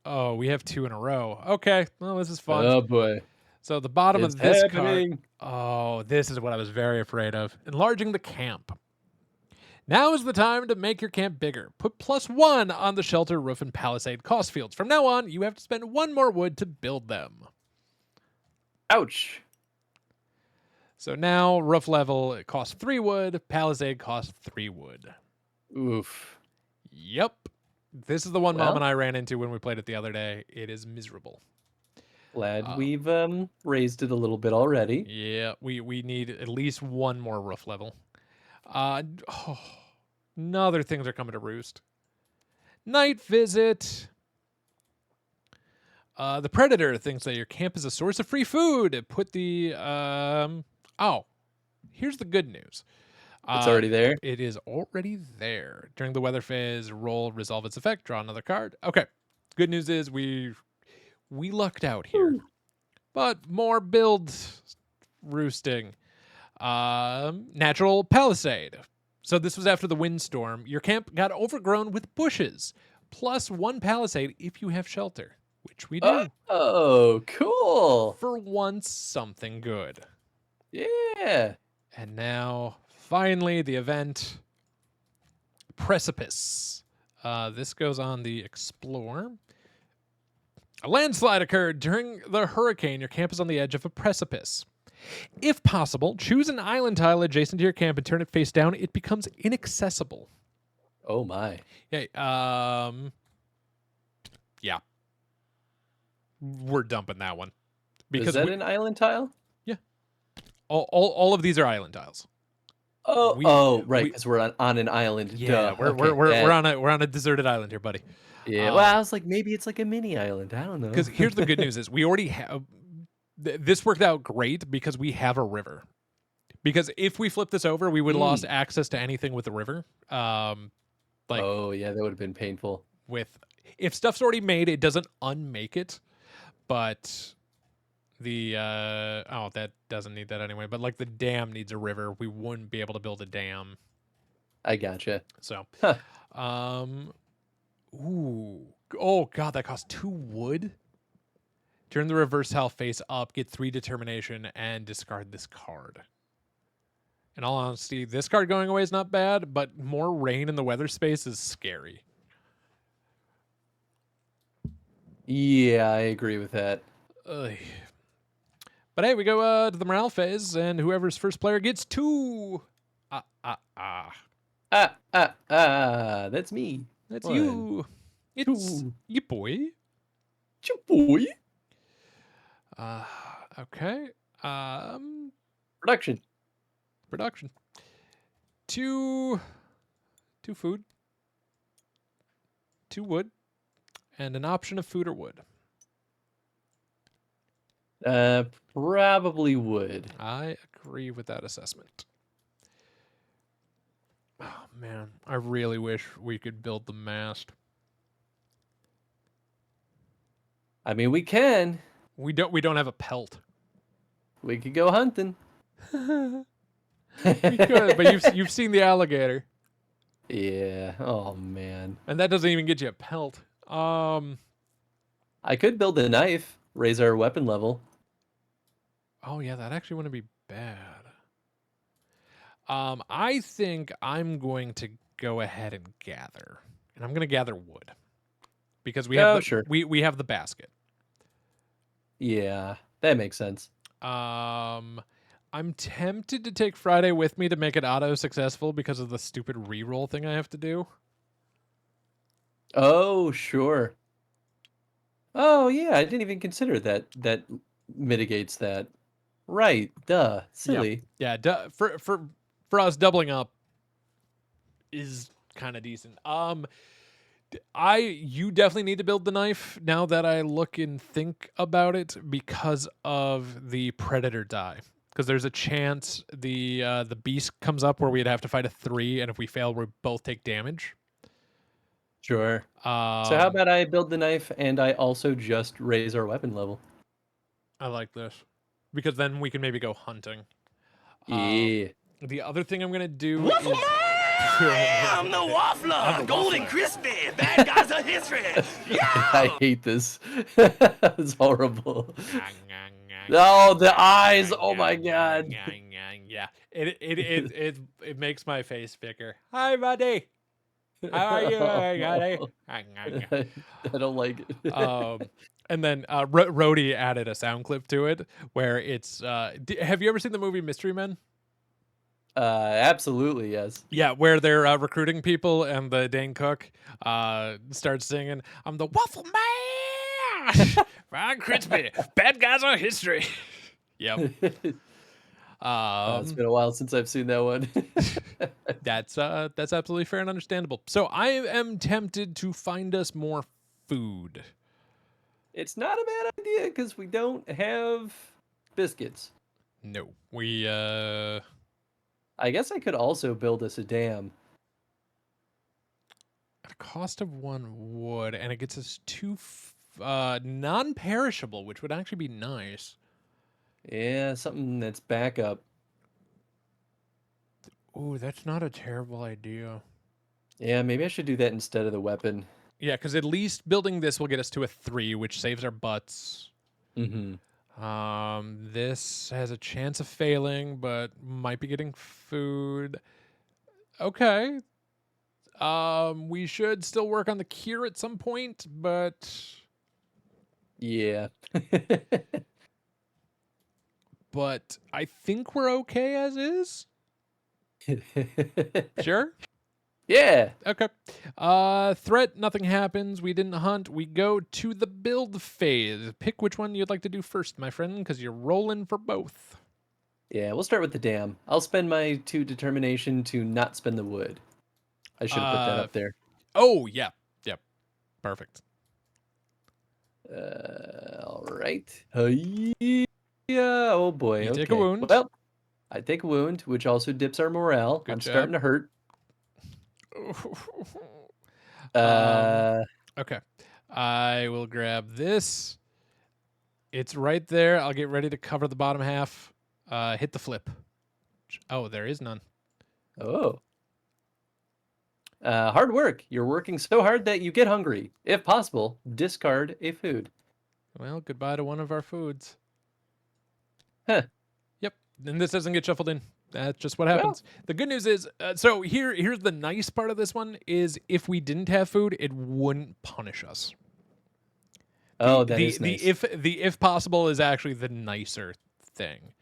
Speaker 1: Oh, we have 2 in a row. Okay, well, this is fun.
Speaker 2: Oh boy.
Speaker 1: So the bottom of this
Speaker 2: happening.
Speaker 1: card. Oh, this is what I was very afraid of. Enlarging the camp. Now is the time to make your camp bigger. Put +1 on the shelter, roof, and palisade cost fields. From now on, you have to spend 1 more wood to build them.
Speaker 2: Ouch.
Speaker 1: So now, roof level, it costs 3 wood. Palisade costs 3 wood.
Speaker 2: Oof.
Speaker 1: Yep. This is the one Mom
Speaker 2: Well.
Speaker 1: and I ran into when we played it the other day. It is miserable.
Speaker 2: Glad we've raised it a little bit already.
Speaker 1: Yeah, we need at least 1 more roof level. Oh, no other things are coming to roost. Night visit. The predator thinks that your camp is a source of free food. Put the oh, here's the good news.
Speaker 2: It's already there.
Speaker 1: It is already there. During the weather phase, roll, resolve its effect, draw another card. Okay. Good news is we lucked out here.
Speaker 2: Ooh.
Speaker 1: But more build roosting. Natural palisade. So this was after the windstorm. Your camp got overgrown with bushes. Plus 1 palisade if you have shelter, which we do.
Speaker 2: Oh, cool.
Speaker 1: For once, something good.
Speaker 2: Yeah.
Speaker 1: And now, finally, the event. Precipice. This goes on the Explore. A landslide occurred during the hurricane. Your camp is on the edge of a precipice. If possible, choose an island tile adjacent to your camp and turn it face down. It becomes inaccessible.
Speaker 2: Oh my.
Speaker 1: Yeah. Yeah. We're dumping that one.
Speaker 2: Is that an island tile?
Speaker 1: Yeah. All of these are island tiles.
Speaker 2: Oh, right, because we're on an island.
Speaker 1: Yeah,
Speaker 2: Duh.
Speaker 1: we're on a deserted island here, buddy.
Speaker 2: Yeah. Well, I was like, maybe it's like a mini island. I don't know.
Speaker 1: Because here's the good news: is we already have. This worked out great because we have a river. Because if we flip this over, we would have lost access to anything with the river.
Speaker 2: Oh yeah, that would have been painful.
Speaker 1: If stuff's already made, it doesn't unmake it, but the that doesn't need that anyway. But like the dam needs a river, we wouldn't be able to build a dam.
Speaker 2: I gotcha.
Speaker 1: So, ooh, oh god, that costs 2 wood. Turn the reverse tile face up, get 3 determination, and discard this card. In all honesty, this card going away is not bad, but more rain in the weather space is scary.
Speaker 2: Yeah, I agree with that.
Speaker 1: Ugh. But hey, we go to the morale phase, and whoever's first player gets 2.
Speaker 2: That's me.
Speaker 1: That's
Speaker 2: 1,
Speaker 1: you. It's
Speaker 2: 2.
Speaker 1: you, boy.
Speaker 2: Boy.
Speaker 1: Okay.
Speaker 2: Production.
Speaker 1: 2 food, 2 wood, and an option of food or wood.
Speaker 2: Probably would.
Speaker 1: I agree with that assessment. Oh man, I really wish we could build the mast.
Speaker 2: I mean, we can.
Speaker 1: We don't have a pelt.
Speaker 2: We could go hunting.
Speaker 1: We could, but you've seen the alligator.
Speaker 2: Yeah. Oh man.
Speaker 1: And that doesn't even get you a pelt.
Speaker 2: I could build a knife, raise our weapon level.
Speaker 1: Oh yeah, that actually wouldn't be bad. I think I'm going to go ahead and gather. And I'm gonna gather wood. Because we have we have the basket.
Speaker 2: Yeah, that makes sense.
Speaker 1: I'm tempted to take Friday with me to make it auto successful because of the stupid reroll thing I have to do.
Speaker 2: Oh, sure. Oh, yeah, I didn't even consider that. That mitigates that. Right, duh, silly.
Speaker 1: Yeah, for us doubling up is kind of decent. You definitely need to build the knife now that I look and think about it because of the predator die. Because there's a chance the beast comes up where we'd have to fight a 3, and if we fail, we both take damage.
Speaker 2: Sure. So how about I build the knife and I also just raise our weapon level?
Speaker 1: I like this. Because then we can maybe go hunting.
Speaker 2: Yeah.
Speaker 1: The other thing I'm going to do is...
Speaker 5: I'm the waffler, golden crispy, bad guys of history. Yeah!
Speaker 2: I hate this. It's horrible. Oh, the eyes! Oh my god!
Speaker 1: Yeah, it makes my face bigger. Hi, buddy. How are you, buddy?
Speaker 2: I don't like it.
Speaker 1: And then Rhodey added a sound clip to it where it's. Have you ever seen the movie Mystery Men?
Speaker 2: Absolutely, yes.
Speaker 1: Yeah, where they're recruiting people and the Dane Cook starts singing, "I'm the Waffle Man, Ron Crispy, bad guys on history." Yep.
Speaker 2: It's been a while since I've seen that one.
Speaker 1: That's absolutely fair and understandable. So I am tempted to find us more food.
Speaker 2: It's not a bad idea because we don't have biscuits.
Speaker 1: No, we
Speaker 2: I guess I could also build us a dam.
Speaker 1: at a cost of 1 wood, and it gets us 2 non-perishable, which would actually be nice.
Speaker 2: Yeah, something that's backup.
Speaker 1: Ooh, that's not a terrible idea.
Speaker 2: Yeah, maybe I should do that instead of the weapon.
Speaker 1: Yeah, because at least building this will get us to a 3, which saves our butts.
Speaker 2: Mm-hmm.
Speaker 1: This has a chance of failing, but might be getting food. Okay. We should still work on the cure at some point, but
Speaker 2: Yeah.
Speaker 1: I think we're okay as is. Sure.
Speaker 2: Yeah.
Speaker 1: Okay. Threat, nothing happens. We didn't hunt. We go to the build phase. Pick which one you'd like to do first, my friend, because you're rolling for both.
Speaker 2: Yeah, we'll start with the dam. I'll spend my 2 determination to not spend the wood. I should have put that up there.
Speaker 1: Oh, yeah. Yep. Perfect.
Speaker 2: All right. Yeah. Oh boy.
Speaker 1: You
Speaker 2: okay.
Speaker 1: take a wound.
Speaker 2: Well, I take a wound, which also dips our morale.
Speaker 1: Good
Speaker 2: I'm
Speaker 1: job.
Speaker 2: starting to hurt.
Speaker 1: Okay. I will grab this. It's right there. I'll get ready to cover the bottom half. Hit the flip. Oh, there is none.
Speaker 2: Oh. Hard work. You're working so hard that you get hungry. If possible, discard a food.
Speaker 1: Well, goodbye to one of our foods.
Speaker 2: Huh.
Speaker 1: Yep. And this doesn't get shuffled in. That's just what happens. The good news is, so here's the nice part of this one is if we didn't have food, it wouldn't punish us.
Speaker 2: That is nice.
Speaker 1: The if possible is actually the nicer thing.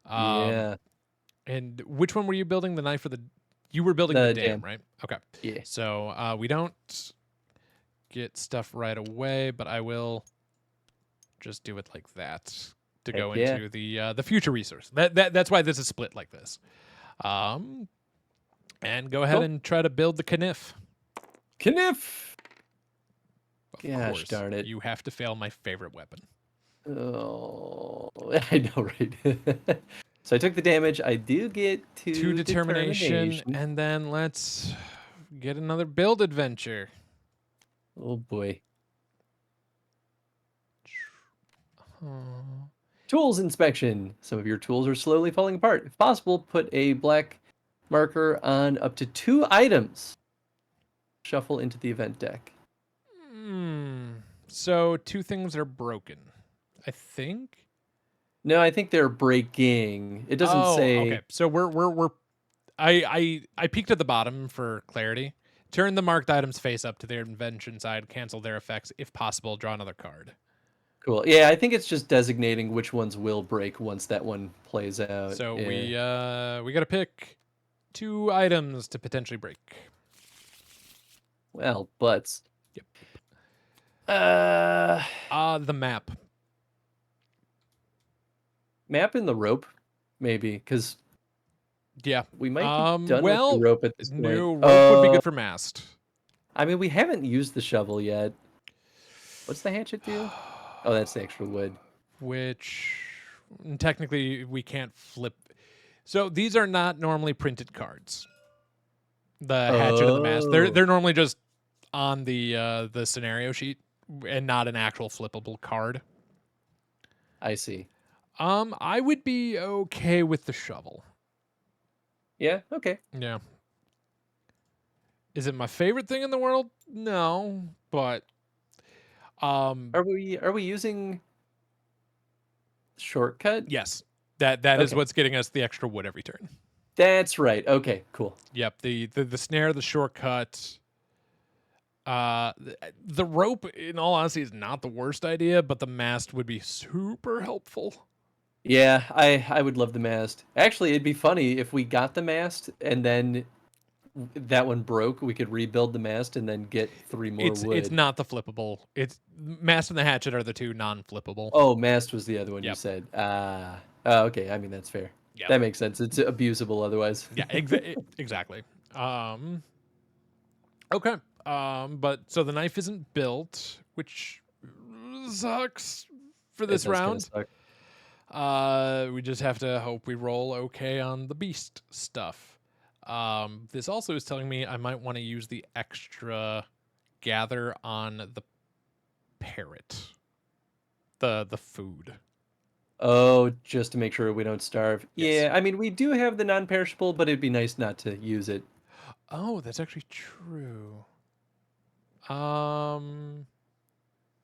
Speaker 2: Yeah.
Speaker 1: And which one were you building? The knife or the? You were building the dam, right? Okay.
Speaker 2: Yeah.
Speaker 1: So we don't get stuff right away, but I will just do it like that to go into the future resource. That's why this is split like this. And go ahead and try to build the kniff.
Speaker 2: Kniff.
Speaker 1: Of
Speaker 2: Gosh
Speaker 1: course,
Speaker 2: darn it.
Speaker 1: you have to fail my favorite weapon.
Speaker 2: Oh, I know, right? So I took the damage. I do get 2
Speaker 1: determination, and then let's get another build adventure.
Speaker 2: Oh boy. Tools inspection. Some of your tools are slowly falling apart. If possible, put a black marker on up to 2 items. Shuffle into the event deck.
Speaker 1: So 2 things are broken, I think.
Speaker 2: No, I think they're breaking. It doesn't say.
Speaker 1: Okay. So we're. I peeked at the bottom for clarity. Turn the marked items face up to their invention side. Cancel their effects. If possible, draw another card.
Speaker 2: Cool. Yeah, I think it's just designating which ones will break once that one plays out.
Speaker 1: So we got to pick 2 items to potentially break.
Speaker 2: Well, butts.
Speaker 1: Yep. The map.
Speaker 2: Map in the rope, maybe, because
Speaker 1: Yeah.
Speaker 2: we might be done with the rope at this point.
Speaker 1: No, rope would be good for mast.
Speaker 2: I mean, we haven't used the shovel yet. What's the hatchet do? Oh, that's the extra wood.
Speaker 1: Which technically we can't flip. So these are not normally printed cards. The hatchet and the mast. They're normally just on the scenario sheet and not an actual flippable card.
Speaker 2: I see.
Speaker 1: I would be okay with the shovel.
Speaker 2: Yeah, okay.
Speaker 1: Yeah. Is it my favorite thing in the world? No, but
Speaker 2: Are we using shortcut?
Speaker 1: yes. That is what's getting us the extra wood every turn.
Speaker 2: That's right. Okay, cool.
Speaker 1: Yep, the snare, the shortcut. The rope, in all honesty, is not the worst idea, but the mast would be super helpful.
Speaker 2: Yeah, I would love the mast. Actually, it'd be funny if we got the mast and then that one broke. We could rebuild the mast and then get 3 more wood.
Speaker 1: It's not the flippable. It's mast and the hatchet are the 2 non-flippable.
Speaker 2: Oh, mast was the other one you
Speaker 1: Yep.
Speaker 2: said. Okay. I mean, that's fair.
Speaker 1: Yeah.
Speaker 2: That makes sense. It's abusable otherwise.
Speaker 1: Yeah, exactly. Okay. But so the knife isn't built, which sucks for
Speaker 2: It
Speaker 1: this
Speaker 2: does kinda
Speaker 1: round.
Speaker 2: suck.
Speaker 1: We just have to hope we roll okay on the beast stuff. This also is telling me I might want to use the extra gather on the parrot. The food.
Speaker 2: Oh, just to make sure we don't starve.
Speaker 1: Yes.
Speaker 2: Yeah, I mean, we do have the non-perishable, but it'd be nice not to use it.
Speaker 1: Oh, that's actually true. Well,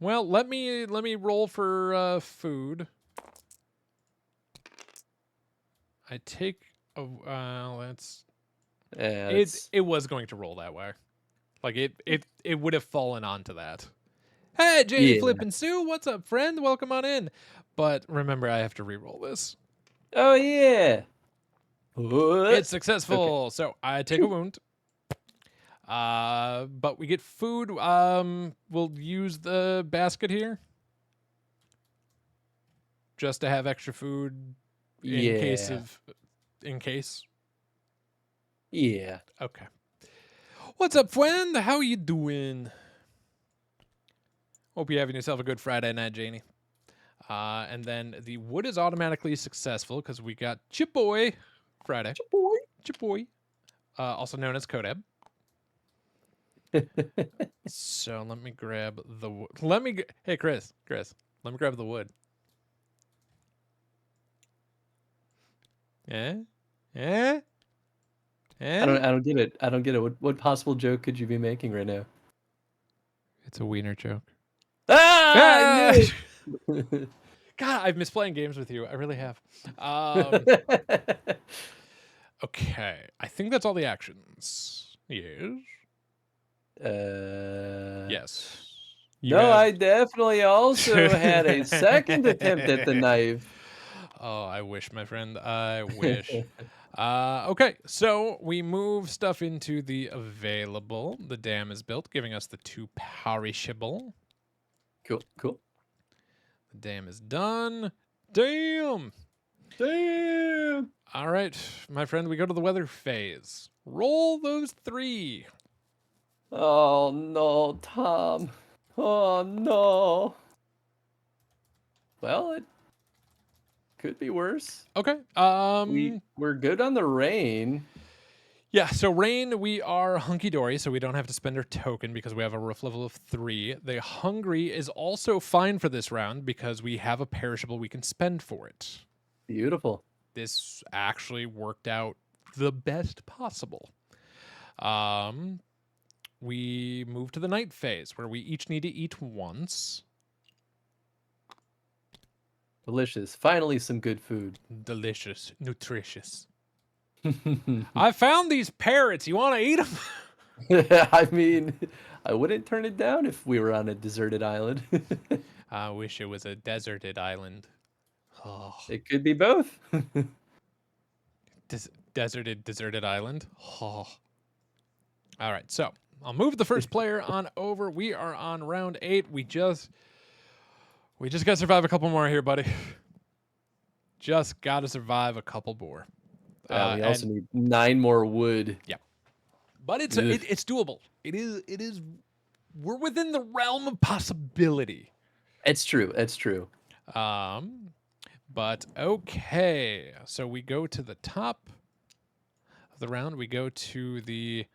Speaker 1: let me roll for food. I take a that's it was going to roll that way. Like it would have fallen onto that. Hey, Janie
Speaker 2: Yeah.
Speaker 1: Flippin' Sue, what's up, friend? Welcome on in. But remember, I have to re-roll this.
Speaker 2: Oh yeah.
Speaker 1: It's successful. So I take a wound. But we get food. We'll use the basket here. Just to have extra food in case.
Speaker 2: Yeah.
Speaker 1: Okay. What's up, friend? How you doing? Hope you're having yourself a good Friday night, Janie. And then the wood is automatically successful because we got Chip-Boy Friday. Chip-Boy. Also known as Kodeb. So let me grab the wood. Hey, Chris, let me grab the wood. Yeah? Yeah?
Speaker 2: I don't get it. I don't get it. What possible joke could you be making right now?
Speaker 1: It's a wiener joke.
Speaker 2: Ah! I knew it!
Speaker 1: God, I've missed playing games with you. I really have. Okay. I think that's all the actions. Yes. Yes.
Speaker 2: No, I definitely also had a second attempt at the knife.
Speaker 1: Oh, I wish, my friend. I wish. Okay, so we move stuff into the available. The dam is built, giving us the 2 perishable.
Speaker 2: Cool.
Speaker 1: The dam is done. Damn. All right, my friend, we go to the weather phase. Roll those 3.
Speaker 2: Oh no, Tom. Oh no. Well, it could be worse.
Speaker 1: Okay.
Speaker 2: We're good on the rain.
Speaker 1: Yeah, so rain, we are hunky-dory, so we don't have to spend our token because we have a roof level of 3. The hungry is also fine for this round because we have a perishable we can spend for it.
Speaker 2: Beautiful.
Speaker 1: This actually worked out the best possible. We move to the night phase where we each need to eat once.
Speaker 2: Delicious. Finally, some good food.
Speaker 1: Delicious, nutritious. I found these parrots. You want to eat them?
Speaker 2: I mean, I wouldn't turn it down if we were on a deserted island.
Speaker 1: I wish it was a deserted island. Oh.
Speaker 2: It could be both.
Speaker 1: Deserted island. Oh. All right, so I'll move the first player on over. We are on round 8. We just gotta survive a couple more here, buddy. Just gotta survive a couple more.
Speaker 2: We also need 9 more wood.
Speaker 1: Yeah, but it's doable. It is. We're within the realm of possibility.
Speaker 2: It's true.
Speaker 1: But okay. So we go to the top of the round. We go to the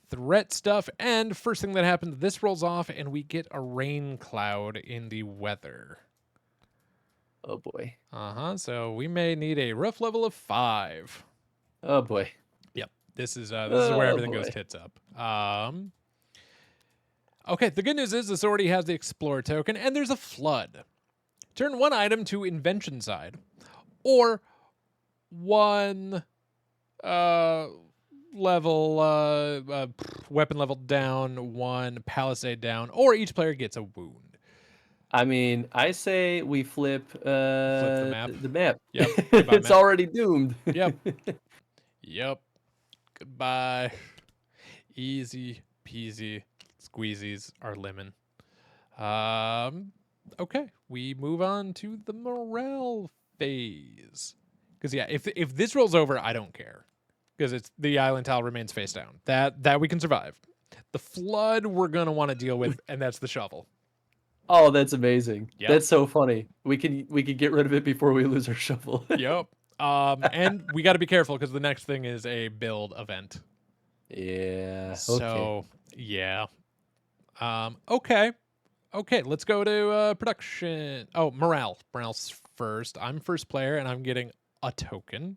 Speaker 1: threat stuff, and first thing that happens, this rolls off, and we get a rain cloud in the weather.
Speaker 2: Oh boy.
Speaker 1: So we may need a rough level of 5.
Speaker 2: Oh boy.
Speaker 1: Yep. This is where everything goes tits up. Okay, the good news is this already has the Explorer token, and there's a flood. Turn 1 item to Invention side, or 1 weapon level down, 1 palisade down, or each player gets a wound.
Speaker 2: I mean, I say we flip
Speaker 1: the map.
Speaker 2: The map.
Speaker 1: Yep.
Speaker 2: It's
Speaker 1: map.
Speaker 2: already doomed.
Speaker 1: Yep. Goodbye. Easy peasy squeezies are lemon. Okay, we move on to the morale phase. Because yeah, if this rolls over, I don't care. Because it's the island tile remains face down. That we can survive. The flood we're gonna want to deal with, and that's the shovel.
Speaker 2: Oh, that's amazing.
Speaker 1: Yep.
Speaker 2: That's so funny. We can get rid of it before we lose our shovel.
Speaker 1: Yep. And we got to be careful because the next thing is a build event.
Speaker 2: Yeah.
Speaker 1: So yeah. Okay. Okay, let's go to production. Oh, morale. Morale's first. I'm first player, and I'm getting a token.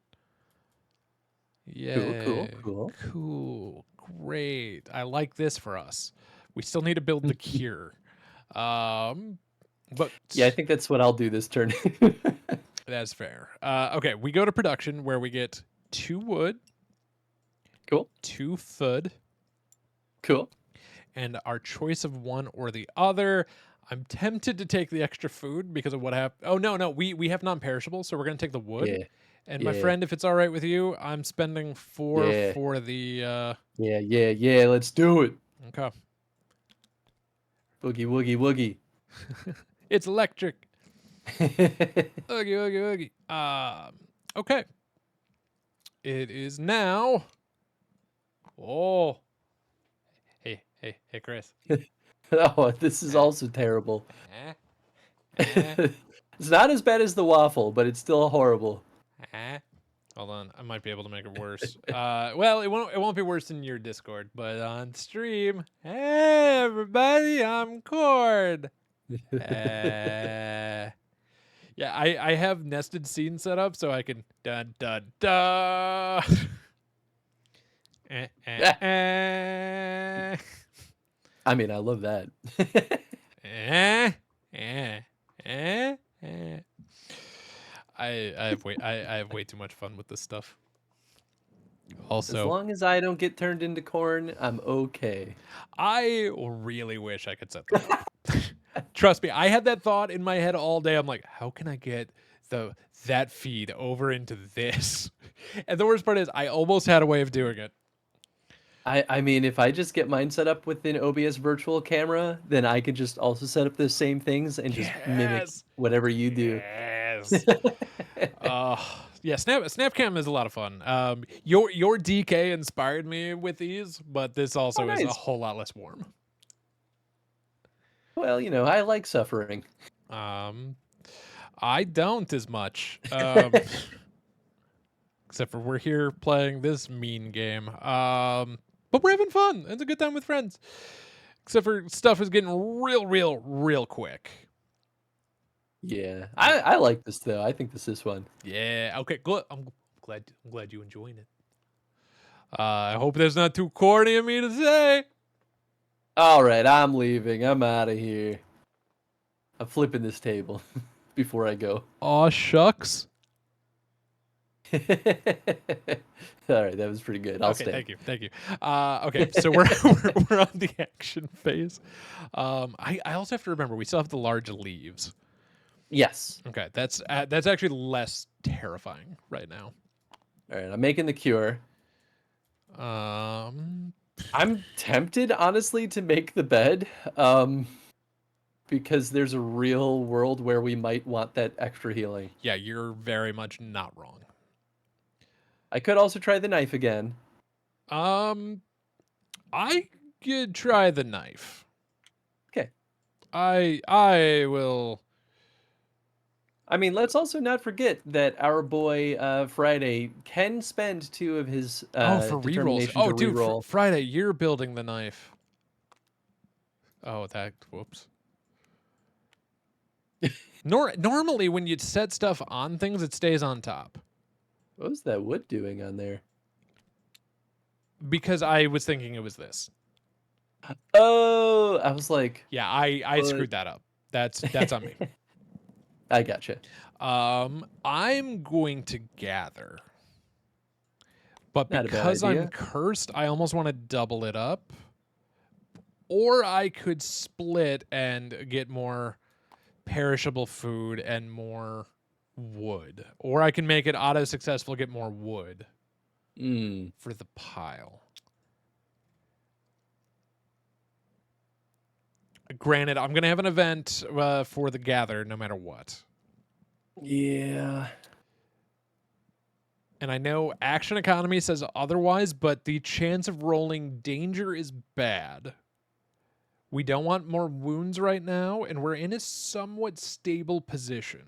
Speaker 1: Yeah. Cool. Great. I like this for us. We still need to build the cure. But
Speaker 2: yeah, I think that's what I'll do this turn.
Speaker 1: that's fair. Okay, we go to production where we get 2 wood.
Speaker 2: Cool.
Speaker 1: 2 food.
Speaker 2: Cool.
Speaker 1: And our choice of one or the other. I'm tempted to take the extra food because of what happened. Oh, no. We have non-perishable, so we're going to take the wood.
Speaker 2: Yeah.
Speaker 1: And my friend, if it's all right with you, I'm spending 4 for the...
Speaker 2: Yeah, let's do it.
Speaker 1: Okay.
Speaker 2: Boogie, woogie, woogie.
Speaker 1: It's electric. Oogie. Okay. It is now... Oh. Hey, Chris.
Speaker 2: Oh, this is also terrible.
Speaker 1: Eh?
Speaker 2: It's not as bad as the waffle, but it's still horrible.
Speaker 1: Hold on, I might be able to make it worse. Well, it won't be worse in your Discord, but on stream, hey everybody, I'm Cord. Yeah, I have nested scene set up so I can da.
Speaker 2: I mean, I love that.
Speaker 1: I have way too much fun with this stuff. Also,
Speaker 2: as long as I don't get turned into corn, I'm okay.
Speaker 1: I really wish I could set that up. Trust me, I had that thought in my head all day. I'm like, how can I get that feed over into this? And the worst part is I almost had a way of doing it.
Speaker 2: I mean, if I just get mine set up within OBS virtual camera, then I could just also set up those same things and just mimic whatever you do.
Speaker 1: Yes. Yeah, Snapcam is a lot of fun. Your DK inspired me with these, but this also is a whole lot less warm.
Speaker 2: Well, I like suffering.
Speaker 1: I don't as much. Except for we're here playing this mean game. But we're having fun. It's a good time with friends. Except for stuff is getting real quick.
Speaker 2: Yeah, I like this though. I think this is fun.
Speaker 1: Yeah. Okay. Good. I'm glad you enjoying it. I hope that's not too corny of me to say.
Speaker 2: All right, I'm leaving. I'm out of here. I'm flipping this table before I go.
Speaker 1: Aw, shucks.
Speaker 2: All right, that was pretty good. I'll stay.
Speaker 1: Thank you. Okay, so we're on the action phase. I also have to remember we still have the large leaves.
Speaker 2: Yes.
Speaker 1: Okay, that's actually less terrifying right now.
Speaker 2: All right, I'm making the cure. I'm tempted, honestly, to make the bed, because there's a real world where we might want that extra healing.
Speaker 1: Yeah, you're very much not wrong.
Speaker 2: I could also try the knife again.
Speaker 1: I could try the knife.
Speaker 2: Okay.
Speaker 1: I will.
Speaker 2: I mean, let's also not forget that our boy Friday can spend 2 of his
Speaker 1: for rerolls. Oh, dude,
Speaker 2: reroll.
Speaker 1: Friday, you're building the knife. Oh, whoops. Normally, when you set stuff on things, it stays on top.
Speaker 2: What was that wood doing on there?
Speaker 1: Because I was thinking it was this.
Speaker 2: Oh, I was like...
Speaker 1: Yeah, I screwed that up. That's on me.
Speaker 2: I gotcha.
Speaker 1: I'm going to gather. But
Speaker 2: Not
Speaker 1: because
Speaker 2: a bad idea.
Speaker 1: I'm cursed, I almost want to double it up. Or I could split and get more perishable food and more wood. Or I can make it auto-successful, get more wood for the pile. Granted, I'm going to have an event for the gather no matter what.
Speaker 2: Yeah.
Speaker 1: And I know action economy says otherwise, but the chance of rolling danger is bad. We don't want more wounds right now, and we're in a somewhat stable position.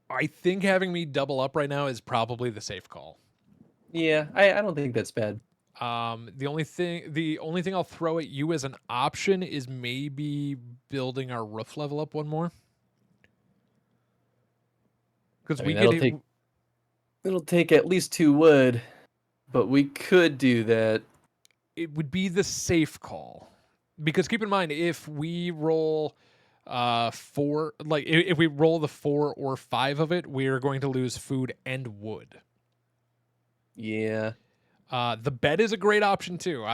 Speaker 1: I think having me double up right now is probably the safe call.
Speaker 2: Yeah, I don't think that's bad.
Speaker 1: The only thing I'll throw at you as an option is maybe building our roof level up one more. Because
Speaker 2: it'll take at least 2 wood, but we could do that.
Speaker 1: It would be the safe call. Because keep in mind, if we roll 4, like if we roll the 4 or 5 of it, we are going to lose food and wood.
Speaker 2: Yeah.
Speaker 1: The bed is a great option too.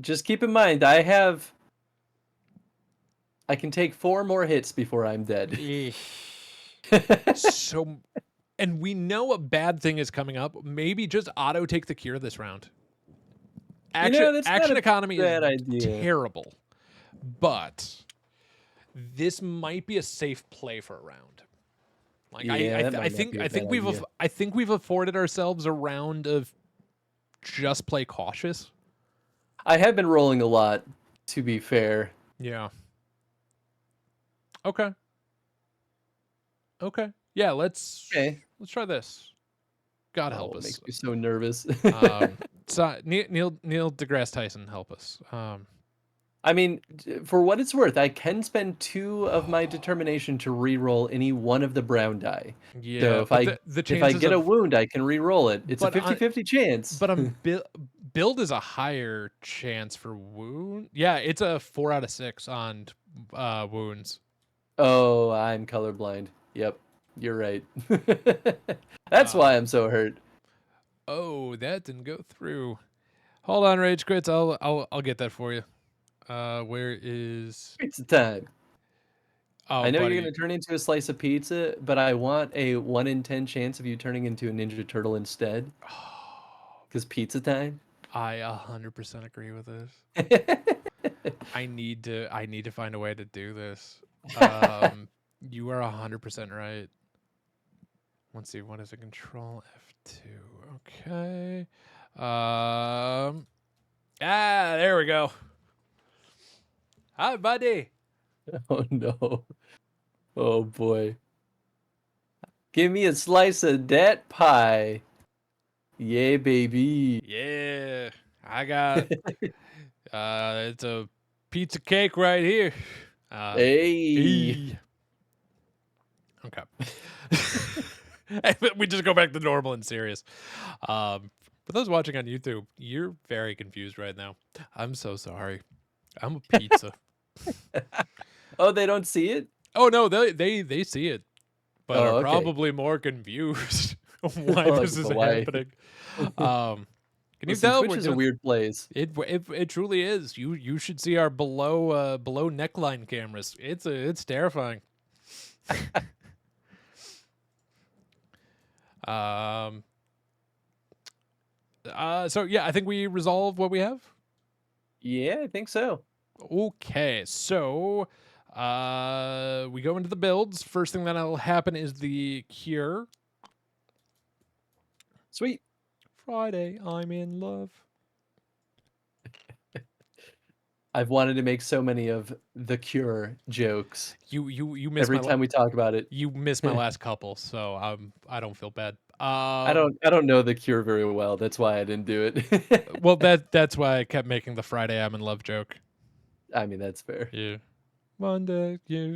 Speaker 2: Just keep in mind, I can take 4 more hits before I'm dead.
Speaker 1: So, and we know a bad thing is coming up. Maybe just auto take the cure this round. Action economy is terrible, but this might be a safe play for a round. Like I think we've afforded ourselves a round of just play cautious.
Speaker 2: I have been rolling a lot, to be fair.
Speaker 1: Yeah. Okay. Yeah, let's try this. God help us.
Speaker 2: It makes me so nervous.
Speaker 1: So Neil deGrasse Tyson, help us.
Speaker 2: I mean, for what it's worth, I can spend 2 of my determination to re-roll any one of the brown die.
Speaker 1: Yeah,
Speaker 2: so if I get a wound, I can re-roll it. It's a 50-50 chance.
Speaker 1: But build is a higher chance for wound. Yeah, it's a 4 out of 6 on wounds.
Speaker 2: Oh, I'm colorblind. Yep, you're right. That's why I'm so hurt.
Speaker 1: Oh, that didn't go through. Hold on, Rage Quits. I'll get that for you. Where is
Speaker 2: pizza time?
Speaker 1: Oh,
Speaker 2: I know
Speaker 1: buddy.
Speaker 2: you're gonna turn into a slice of pizza, but I want a 1 in 10 chance of you turning into a Ninja Turtle instead. Because pizza time.
Speaker 1: I 100% agree with this. I need to find a way to do this. You are 100% right. Let's see, what is it? Control F2. Okay. There we go. Hi, buddy.
Speaker 2: Oh no. Oh boy. Give me a slice of that pie. Yeah, baby.
Speaker 1: Yeah. I got it's a pizza cake right here.
Speaker 2: Hey.
Speaker 1: Okay. We just go back to normal and serious. For those watching on YouTube, you're very confused right now. I'm so sorry. I'm a pizza.
Speaker 2: Oh, they don't see it?
Speaker 1: Oh no, they see it, but are probably more confused why this is happening. Can you tell?
Speaker 2: Twitch is a weird place.
Speaker 1: It truly is. You should see our below neckline cameras. It's terrifying. So yeah, I think we resolve what we have.
Speaker 2: Yeah, I think so.
Speaker 1: Okay, so we go into the builds. First thing that'll happen is the cure.
Speaker 2: Sweet.
Speaker 1: Friday, I'm in love.
Speaker 2: I've wanted to make so many of the cure jokes.
Speaker 1: You miss
Speaker 2: every time we talk about it.
Speaker 1: You missed my last couple, so I don't feel bad.
Speaker 2: I don't know the cure very well. That's why I didn't do it.
Speaker 1: Well, that's why I kept making the Friday I'm in love joke.
Speaker 2: I mean, that's fair.
Speaker 1: Yeah. Monday, yeah.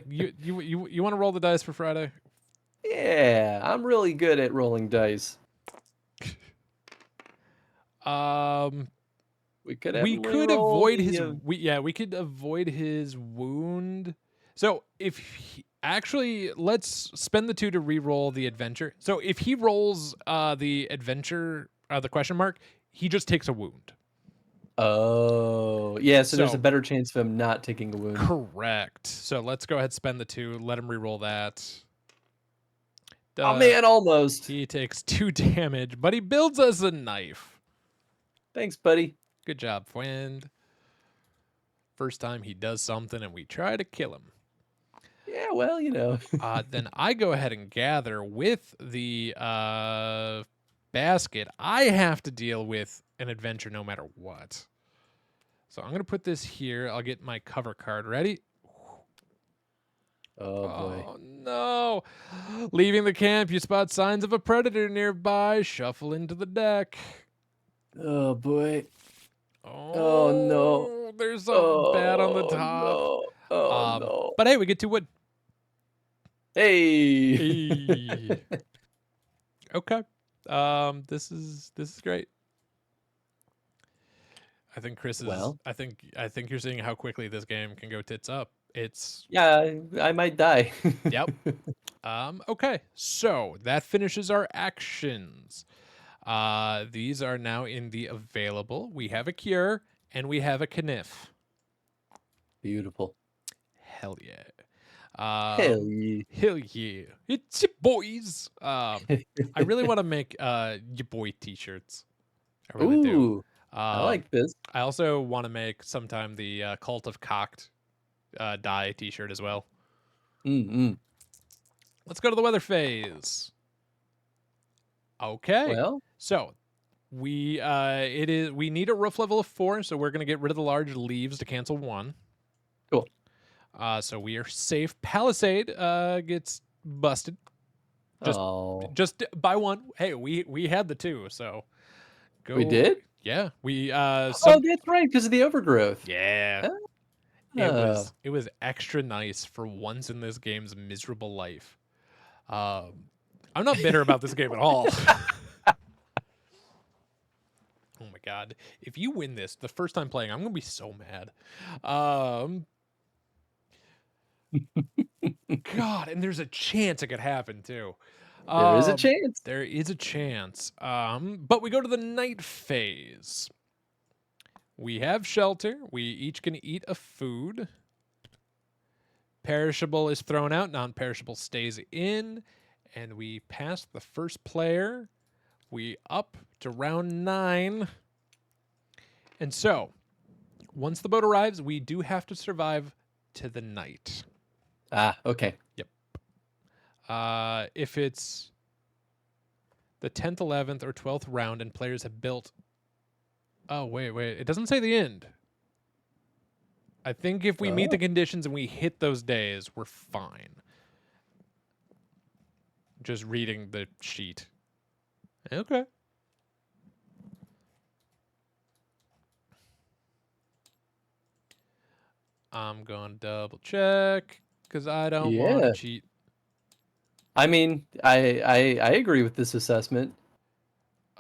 Speaker 1: You want to roll the dice for Friday?
Speaker 2: Yeah, I'm really good at rolling dice. We could
Speaker 1: avoid his we could avoid his wound. So actually, let's spend the 2 to re-roll the adventure. So if he rolls the adventure, the question mark, he just takes a wound.
Speaker 2: Oh, yeah. So there's a better chance of him not taking a wound.
Speaker 1: Correct. So let's go ahead and spend the 2. Let him re-roll that.
Speaker 2: Oh man, almost.
Speaker 1: He takes 2 damage, but he builds us a knife.
Speaker 2: Thanks, buddy.
Speaker 1: Good job, friend. first time he does something and we try to kill him.
Speaker 2: Yeah, well, you know.
Speaker 1: Then I go ahead and gather with the basket. I have to deal with an adventure no matter what. So I'm going to put this here. I'll get my cover card ready.
Speaker 2: Oh boy.
Speaker 1: Oh, no. Leaving the camp, you spot signs of a predator nearby. Shuffle into the deck.
Speaker 2: Oh boy.
Speaker 1: Oh,
Speaker 2: no.
Speaker 1: There's something bad on the
Speaker 2: Oh,
Speaker 1: top.
Speaker 2: no. Oh no.
Speaker 1: But hey, we get to wood.
Speaker 2: Hey.
Speaker 1: Hey. Okay. This is great. I think Chris is.
Speaker 2: Well.
Speaker 1: I think you're seeing how quickly this game can go tits up. It's
Speaker 2: Yeah, I might die.
Speaker 1: Yep. Okay. So that finishes our actions. These are now in the available. We have a cure and we have a kniff.
Speaker 2: Beautiful.
Speaker 1: Hell yeah.
Speaker 2: Hell yeah.
Speaker 1: Hell yeah. It's your boys. I really want to make your boy t-shirts. I really do.
Speaker 2: Ooh, I like this.
Speaker 1: I also want to make sometime the Cult of Cocked dye t-shirt as well. Let's go to the weather phase. Okay.
Speaker 2: Well,
Speaker 1: So we we need a roof level of 4, so we're gonna get rid of the large leaves to cancel 1.
Speaker 2: Cool.
Speaker 1: So we are safe. Palisade gets busted. Just by 1. Hey, we had the 2, so go.
Speaker 2: We did?
Speaker 1: Yeah. We
Speaker 2: Oh, that's right, because of the overgrowth.
Speaker 1: yeah.
Speaker 2: Oh.
Speaker 1: It was extra nice for once in this game's miserable life. I'm not bitter about this game at all. Oh my god. If you win this the first time playing, I'm going to be so mad. God, and there's a chance it could happen too.
Speaker 2: There is a chance.
Speaker 1: There is a chance. But we go to the night phase. We have shelter. We each can eat a food. Perishable is thrown out. Non-perishable stays in. And we pass the first player. We up to round 9. And so, once the boat arrives, we do have to survive to the night.
Speaker 2: Ah, okay.
Speaker 1: Yep. If it's the 10th, 11th, or 12th round and players have built... Oh, wait. It doesn't say the end. I think if we meet the conditions and we hit those days, we're fine. Just reading the sheet. Okay. I'm going to double check because I don't want to cheat.
Speaker 2: I mean, I agree with this assessment.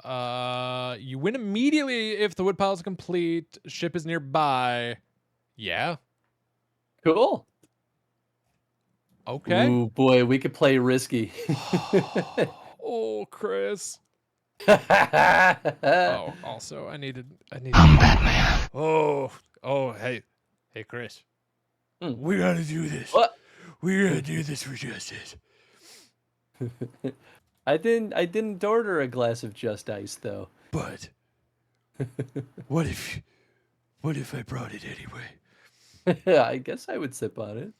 Speaker 1: You win immediately if the woodpile is complete. Ship is nearby. Yeah.
Speaker 2: Cool.
Speaker 1: Okay.
Speaker 2: Ooh, boy, we could play risky.
Speaker 1: Oh, Chris.
Speaker 2: Oh,
Speaker 1: also, I needed. I'm Batman. Hey, Chris. We gotta do this.
Speaker 2: What?
Speaker 1: We gotta do this for justice.
Speaker 2: I didn't order a glass of just ice though.
Speaker 1: But what if I brought it anyway?
Speaker 2: I guess I would sip on it.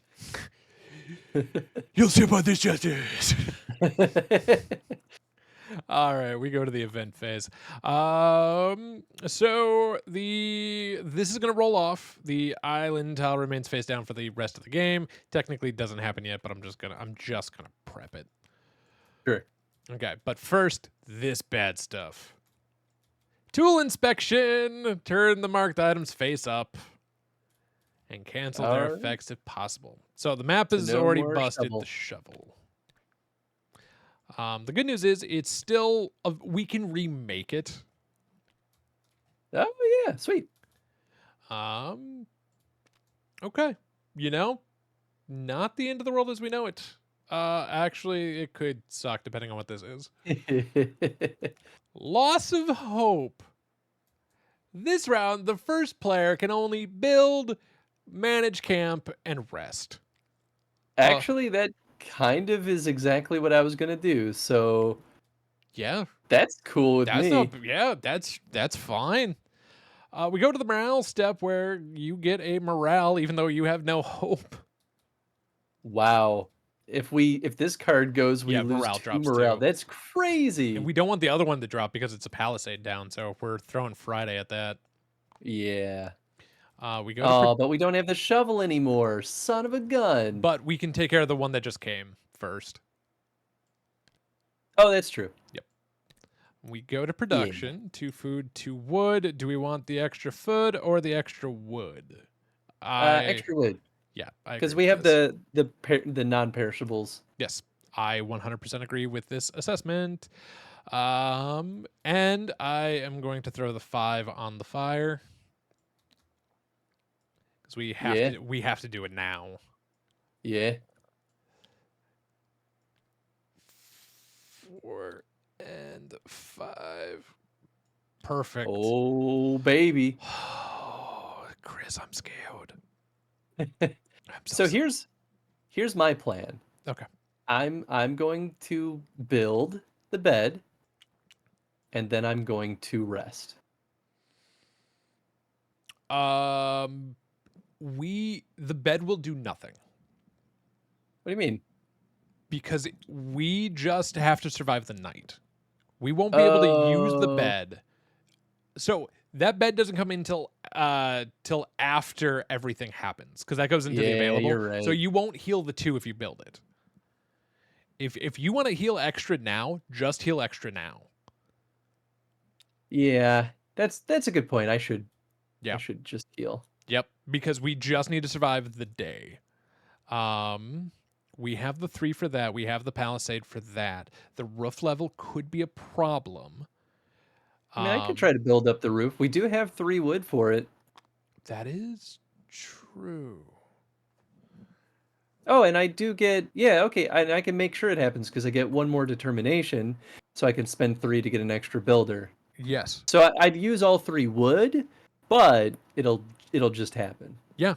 Speaker 1: You'll sip on this justice. All right, we go to the event phase. So this is gonna roll off. The island tile remains face down for the rest of the game. Technically doesn't happen yet, but I'm just gonna prep it.
Speaker 2: Sure.
Speaker 1: Okay, but first, this bad stuff. Tool inspection. Turn the marked items face up. And cancel their effects if possible. So the map is already busted. The shovel. The good news is it's still we can remake it.
Speaker 2: Oh yeah, sweet.
Speaker 1: Okay. Not the end of the world as we know it. Actually, it could suck depending on what this is. Loss of hope. This round, the first player can only build, manage camp, and rest.
Speaker 2: Actually, that kind of is exactly what I was gonna do. So
Speaker 1: yeah,
Speaker 2: that's cool with me.
Speaker 1: That's fine. We go to the morale step where you get a morale even though you have no hope.
Speaker 2: Wow. If this card goes, we
Speaker 1: Yeah,
Speaker 2: lose
Speaker 1: morale
Speaker 2: 2
Speaker 1: drops
Speaker 2: morale.
Speaker 1: too.
Speaker 2: That's crazy.
Speaker 1: And we don't want the other one to drop because it's a palisade down, so we're throwing Friday at that.
Speaker 2: Yeah.
Speaker 1: We go to
Speaker 2: Oh, but we don't have the shovel anymore. Son of a gun.
Speaker 1: but we can take care of the one that just came first.
Speaker 2: Oh, that's true.
Speaker 1: Yep. We go to production, 2 food, 2 wood. Do we want the extra food or the extra wood?
Speaker 2: Extra wood.
Speaker 1: Yeah,
Speaker 2: Because we have the non-perishables.
Speaker 1: Yes, I 100% agree with this assessment. And I am going to throw the 5 on the fire because we have to do it now.
Speaker 2: Yeah.
Speaker 1: 4 and 5. Perfect.
Speaker 2: Oh, baby.
Speaker 1: Oh, Chris, I'm scared.
Speaker 2: So here's my plan.
Speaker 1: Okay.
Speaker 2: I'm going to build the bed, and then I'm going to rest.
Speaker 1: The bed will do nothing
Speaker 2: What do you mean?
Speaker 1: because we just have to survive the night. We won't be able to use the
Speaker 2: Oh.
Speaker 1: bed. So that bed doesn't come in till after everything happens because that goes into the
Speaker 2: Yeah,
Speaker 1: available.
Speaker 2: you're right.
Speaker 1: So you won't heal the 2 if you build it. If you want to heal extra now, just heal extra now.
Speaker 2: Yeah, that's a good point. I should just heal.
Speaker 1: Yep, because we just need to survive the day. We have the 3 for that. We have the palisade for that. The roof level could be a problem.
Speaker 2: I mean, I could try to build up the roof. We do have 3 wood for it.
Speaker 1: That is true.
Speaker 2: Oh, and I do get okay. I can make sure it happens because I get 1 more determination, so I can spend 3 to get an extra builder.
Speaker 1: Yes.
Speaker 2: So I'd use all 3 wood, but it'll just happen.
Speaker 1: Yeah.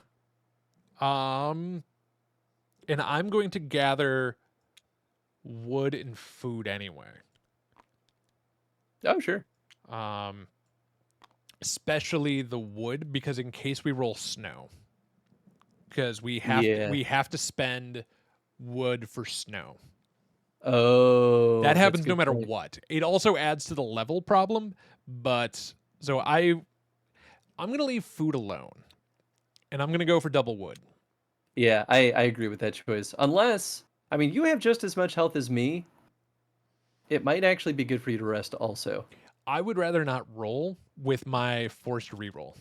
Speaker 1: And I'm going to gather wood and food anyway.
Speaker 2: Oh, sure.
Speaker 1: Especially the wood because in case we roll snow. Because we have to spend wood for snow.
Speaker 2: Oh,
Speaker 1: that happens
Speaker 2: that's a
Speaker 1: no
Speaker 2: good
Speaker 1: matter
Speaker 2: point.
Speaker 1: what. It also adds to the level problem, but so I'm gonna leave food alone, and I'm gonna go for double wood.
Speaker 2: Yeah, I agree with that choice. Unless, I mean, you have just as much health as me. It might actually be good for you to rest also.
Speaker 1: I would rather not roll with my forced reroll.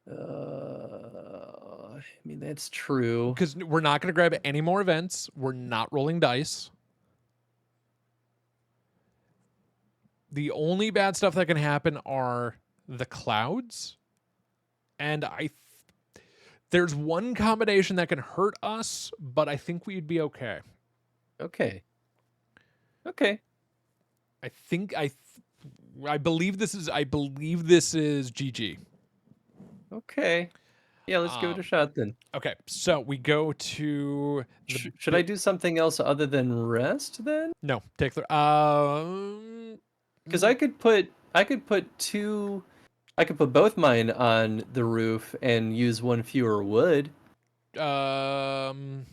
Speaker 2: I mean, that's true.
Speaker 1: Because we're not going to grab any more events. We're not rolling dice. The only bad stuff that can happen are the clouds. And there's one combination that can hurt us, but I think we'd be okay.
Speaker 2: Okay.
Speaker 1: I believe this is GG.
Speaker 2: Okay. Yeah, let's give it a shot then.
Speaker 1: Okay, so we go to
Speaker 2: Should I do something else other than rest then?
Speaker 1: No, take the
Speaker 2: Because I could put both mine on the roof and use 1 fewer wood and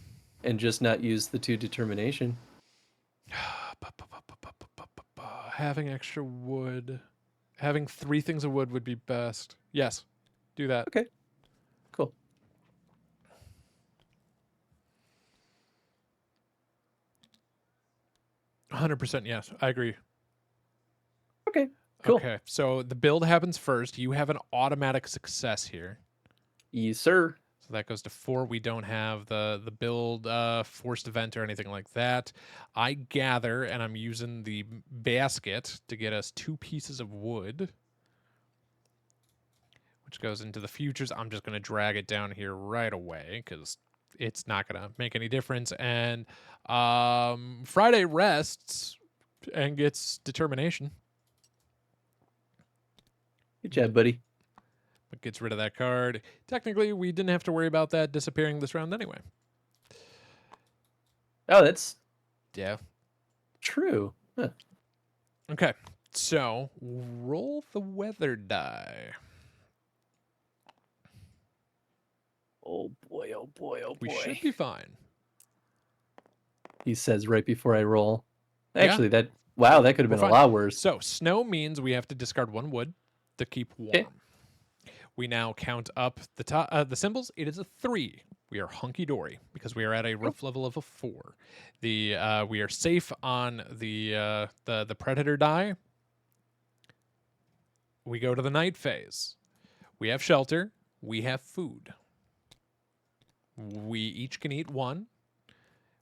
Speaker 2: just not use the 2 determination.
Speaker 1: having extra wood, having 3 things of wood would be best. Yes, do that.
Speaker 2: Okay, cool.
Speaker 1: %, yes, I agree.
Speaker 2: Okay, cool.
Speaker 1: Okay, so the build happens first. You have an automatic success here.
Speaker 2: Yes, sir.
Speaker 1: So that goes to 4. We don't have the build forced event or anything like that. I gather, and I'm using the basket to get us 2 pieces of wood, which goes into the futures. I'm just going to drag it down here right away because it's not going to make any difference. And Friday rests and gets determination.
Speaker 2: Good job, buddy.
Speaker 1: But gets rid of that card. Technically, we didn't have to worry about that disappearing this round anyway.
Speaker 2: Oh, that's
Speaker 1: Yeah.
Speaker 2: true. Huh.
Speaker 1: Okay. So roll the weather die.
Speaker 2: Oh boy, oh boy, oh boy.
Speaker 1: We should be fine.
Speaker 2: He says right before I roll.
Speaker 1: Yeah.
Speaker 2: Actually, that could have
Speaker 1: We're
Speaker 2: been
Speaker 1: fine.
Speaker 2: a lot worse.
Speaker 1: So snow means we have to discard 1 wood to keep warm.
Speaker 2: Okay.
Speaker 1: We now count up the symbols. It is a 3. We are hunky dory because we are at a rough level of a 4. We are safe on the predator die. We go to the night phase. We have shelter. We have food. We each can eat 1.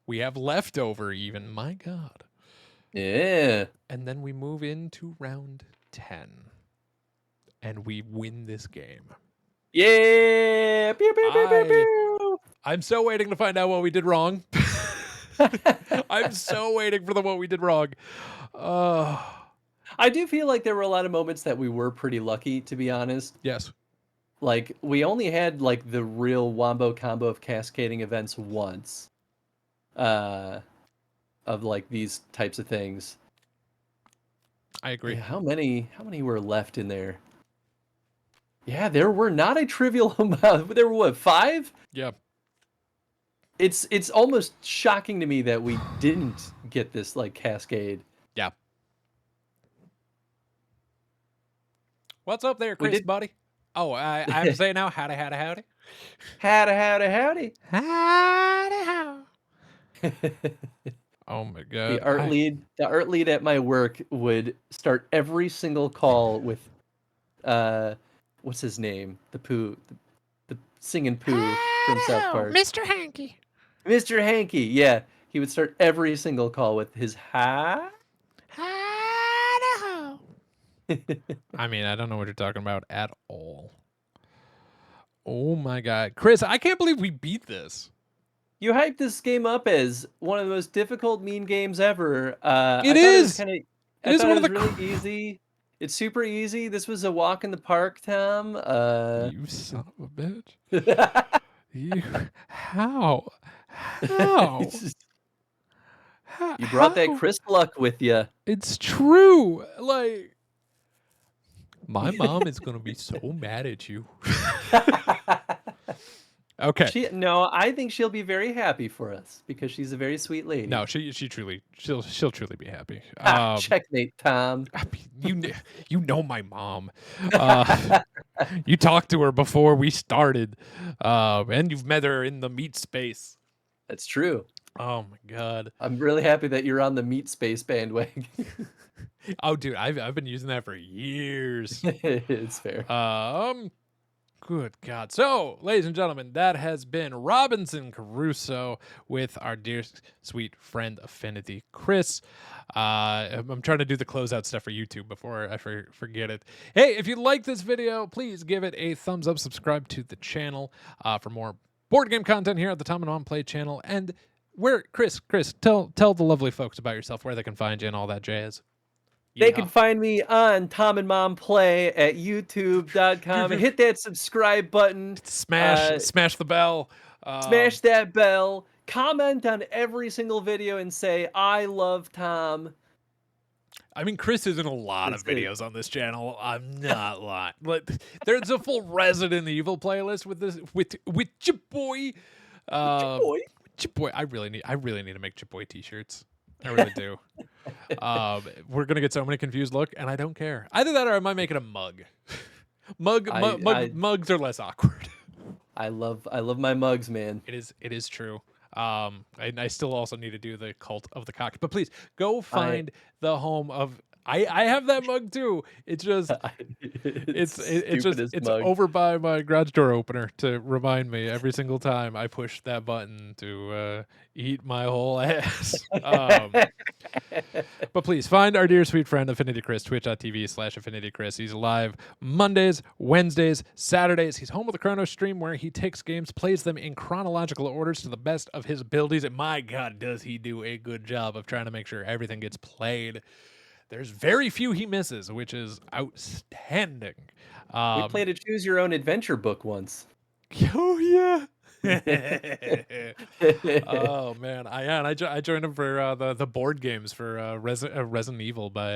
Speaker 1: We have leftover even. My God.
Speaker 2: Yeah.
Speaker 1: And then we move into round 10. And we win this game.
Speaker 2: Yeah. Pew, pew, pew, pew, pew.
Speaker 1: I'm so waiting to find out what we did wrong. I'm so waiting for what we did wrong.
Speaker 2: I do feel like there were a lot of moments that we were pretty lucky, to be honest.
Speaker 1: Yes.
Speaker 2: Like, we only had, like, the real wombo combo of cascading events once. Of, like, these types of things.
Speaker 1: I agree.
Speaker 2: Yeah, how many were left in there? Yeah, there were not a trivial amount. There were, what, 5?
Speaker 1: Yeah.
Speaker 2: It's almost shocking to me that we didn't get this, like, cascade.
Speaker 1: Yeah. What's up there, Chris, buddy? Oh, I have to say now, howdy, howdy, howdy.
Speaker 2: Howdy, howdy, howdy.
Speaker 1: Howdy, how. Oh my God.
Speaker 2: The art lead at my work would start every single call with, what's his name? The Pooh, the singing Pooh from South Park.
Speaker 3: Mr. Hanky.
Speaker 2: Mr. Hanky, yeah. He would start every single call with his ha.
Speaker 1: I mean, I don't know what you're talking about at all. Oh my God. Chris, I can't believe we beat this.
Speaker 2: You hyped this game up as one of the most difficult mean games ever.
Speaker 1: It is.
Speaker 2: It
Speaker 1: is one of the
Speaker 2: really easy. It's super easy. This was a walk in the park, Tom.
Speaker 1: You son of a bitch. You how?
Speaker 2: You brought that Chris luck with you.
Speaker 1: It's true. Like, my mom is gonna be so mad at you. Okay.
Speaker 2: I think she'll be very happy for us because she's a very sweet lady.
Speaker 1: No, she'll truly be happy.
Speaker 2: Checkmate, Tom.
Speaker 1: You know my mom. You talked to her before we started, and you've met her in the meat space.
Speaker 2: That's true.
Speaker 1: Oh my God.
Speaker 2: I'm really happy that you're on the meat space bandwagon.
Speaker 1: Oh, dude, I've been using that for years.
Speaker 2: It's fair.
Speaker 1: Good God. So, ladies and gentlemen, that has been Robinson Crusoe with our dear sweet friend Affinity Chris. I'm trying to do the closeout stuff for YouTube before I forget it. Hey, if you like this video, please give it a thumbs up. Subscribe to the channel for more board game content here at the Tom and Mom Play channel. And Chris, tell the lovely folks about yourself, where they can find you and all that jazz.
Speaker 2: They can find me on Tom and Mom Play at youtube.com and hit that subscribe button.
Speaker 1: Smash the bell.
Speaker 2: Smash that bell. Comment on every single video and say, I love Tom.
Speaker 1: I mean, Chris is in a lot of videos on this channel. I'm not lying. But there's a full Resident Evil playlist with your boy. Your boy. I really need to make your boy t-shirts. I really do. We're gonna get so many confused look, and I don't care. Either that, or I might make it a mug. Mugs are less awkward.
Speaker 2: I love my mugs, man.
Speaker 1: It is true. And I still also need to do the cult of the cock. But please go find the home of. I have that mug too. It's just it's over by my garage door opener to remind me every single time I push that button to eat my whole ass. But please find our dear sweet friend Affinity Chris, twitch.tv/Affinity Chris. He's live Mondays, Wednesdays, Saturdays. He's home with a Chrono stream where he takes games, plays them in chronological orders to the best of his abilities. And my God, does he do a good job of trying to make sure everything gets played. There's very few he misses, which is outstanding.
Speaker 2: We played a Choose Your Own Adventure book once.
Speaker 1: Oh, yeah. Oh man, I joined him for the board games for Resident Evil by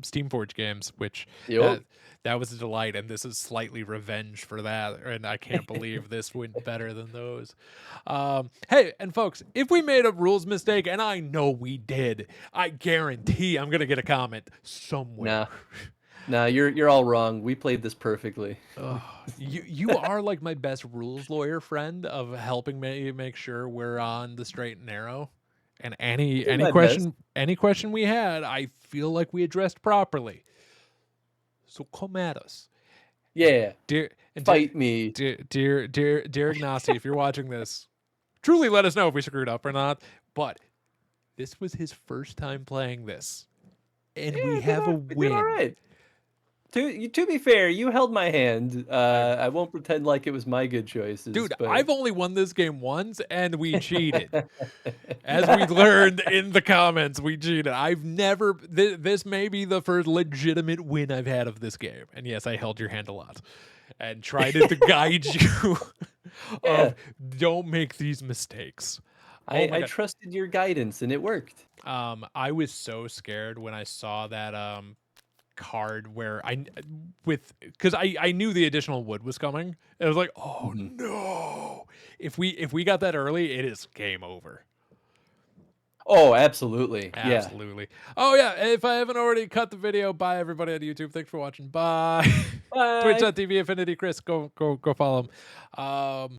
Speaker 1: Steamforge Games, which
Speaker 2: Yup.
Speaker 1: that was a delight, and this is slightly revenge for that, and I can't believe this went better than those. Hey, and folks, if we made a rules mistake, and I know we did, I guarantee I'm gonna get a comment somewhere.
Speaker 2: Nah, you're all wrong. We played this perfectly.
Speaker 1: You are like my best rules lawyer friend of helping me make sure we're on the straight and narrow. And any
Speaker 2: my
Speaker 1: question we had, I feel like we addressed properly. So come at us,
Speaker 2: Yeah.
Speaker 1: dear
Speaker 2: Fight me.
Speaker 1: dear Ignacy. If you're watching this, truly let us know if we screwed up or not. But this was his first time playing this, and we have a
Speaker 2: We did
Speaker 1: win.
Speaker 2: all right. To be fair, you held my hand. I won't pretend like it was my good choices.
Speaker 1: Dude,
Speaker 2: but...
Speaker 1: I've only won this game once, and we cheated. As we learned in the comments, we cheated. I've never... This may be the first legitimate win I've had of this game. And yes, I held your hand a lot. And tried to guide you of, don't make these mistakes.
Speaker 2: I trusted your guidance, and it worked.
Speaker 1: I was so scared when I saw that... card where because I knew the additional wood was coming. It was like, oh no. If we got that early, it is game over.
Speaker 2: Oh, absolutely.
Speaker 1: Absolutely. Yeah. Oh yeah, if I haven't already cut the video, bye everybody on YouTube. Thanks for watching. Bye.
Speaker 2: Bye.
Speaker 1: Twitch.tv Affinity Chris. Go follow him.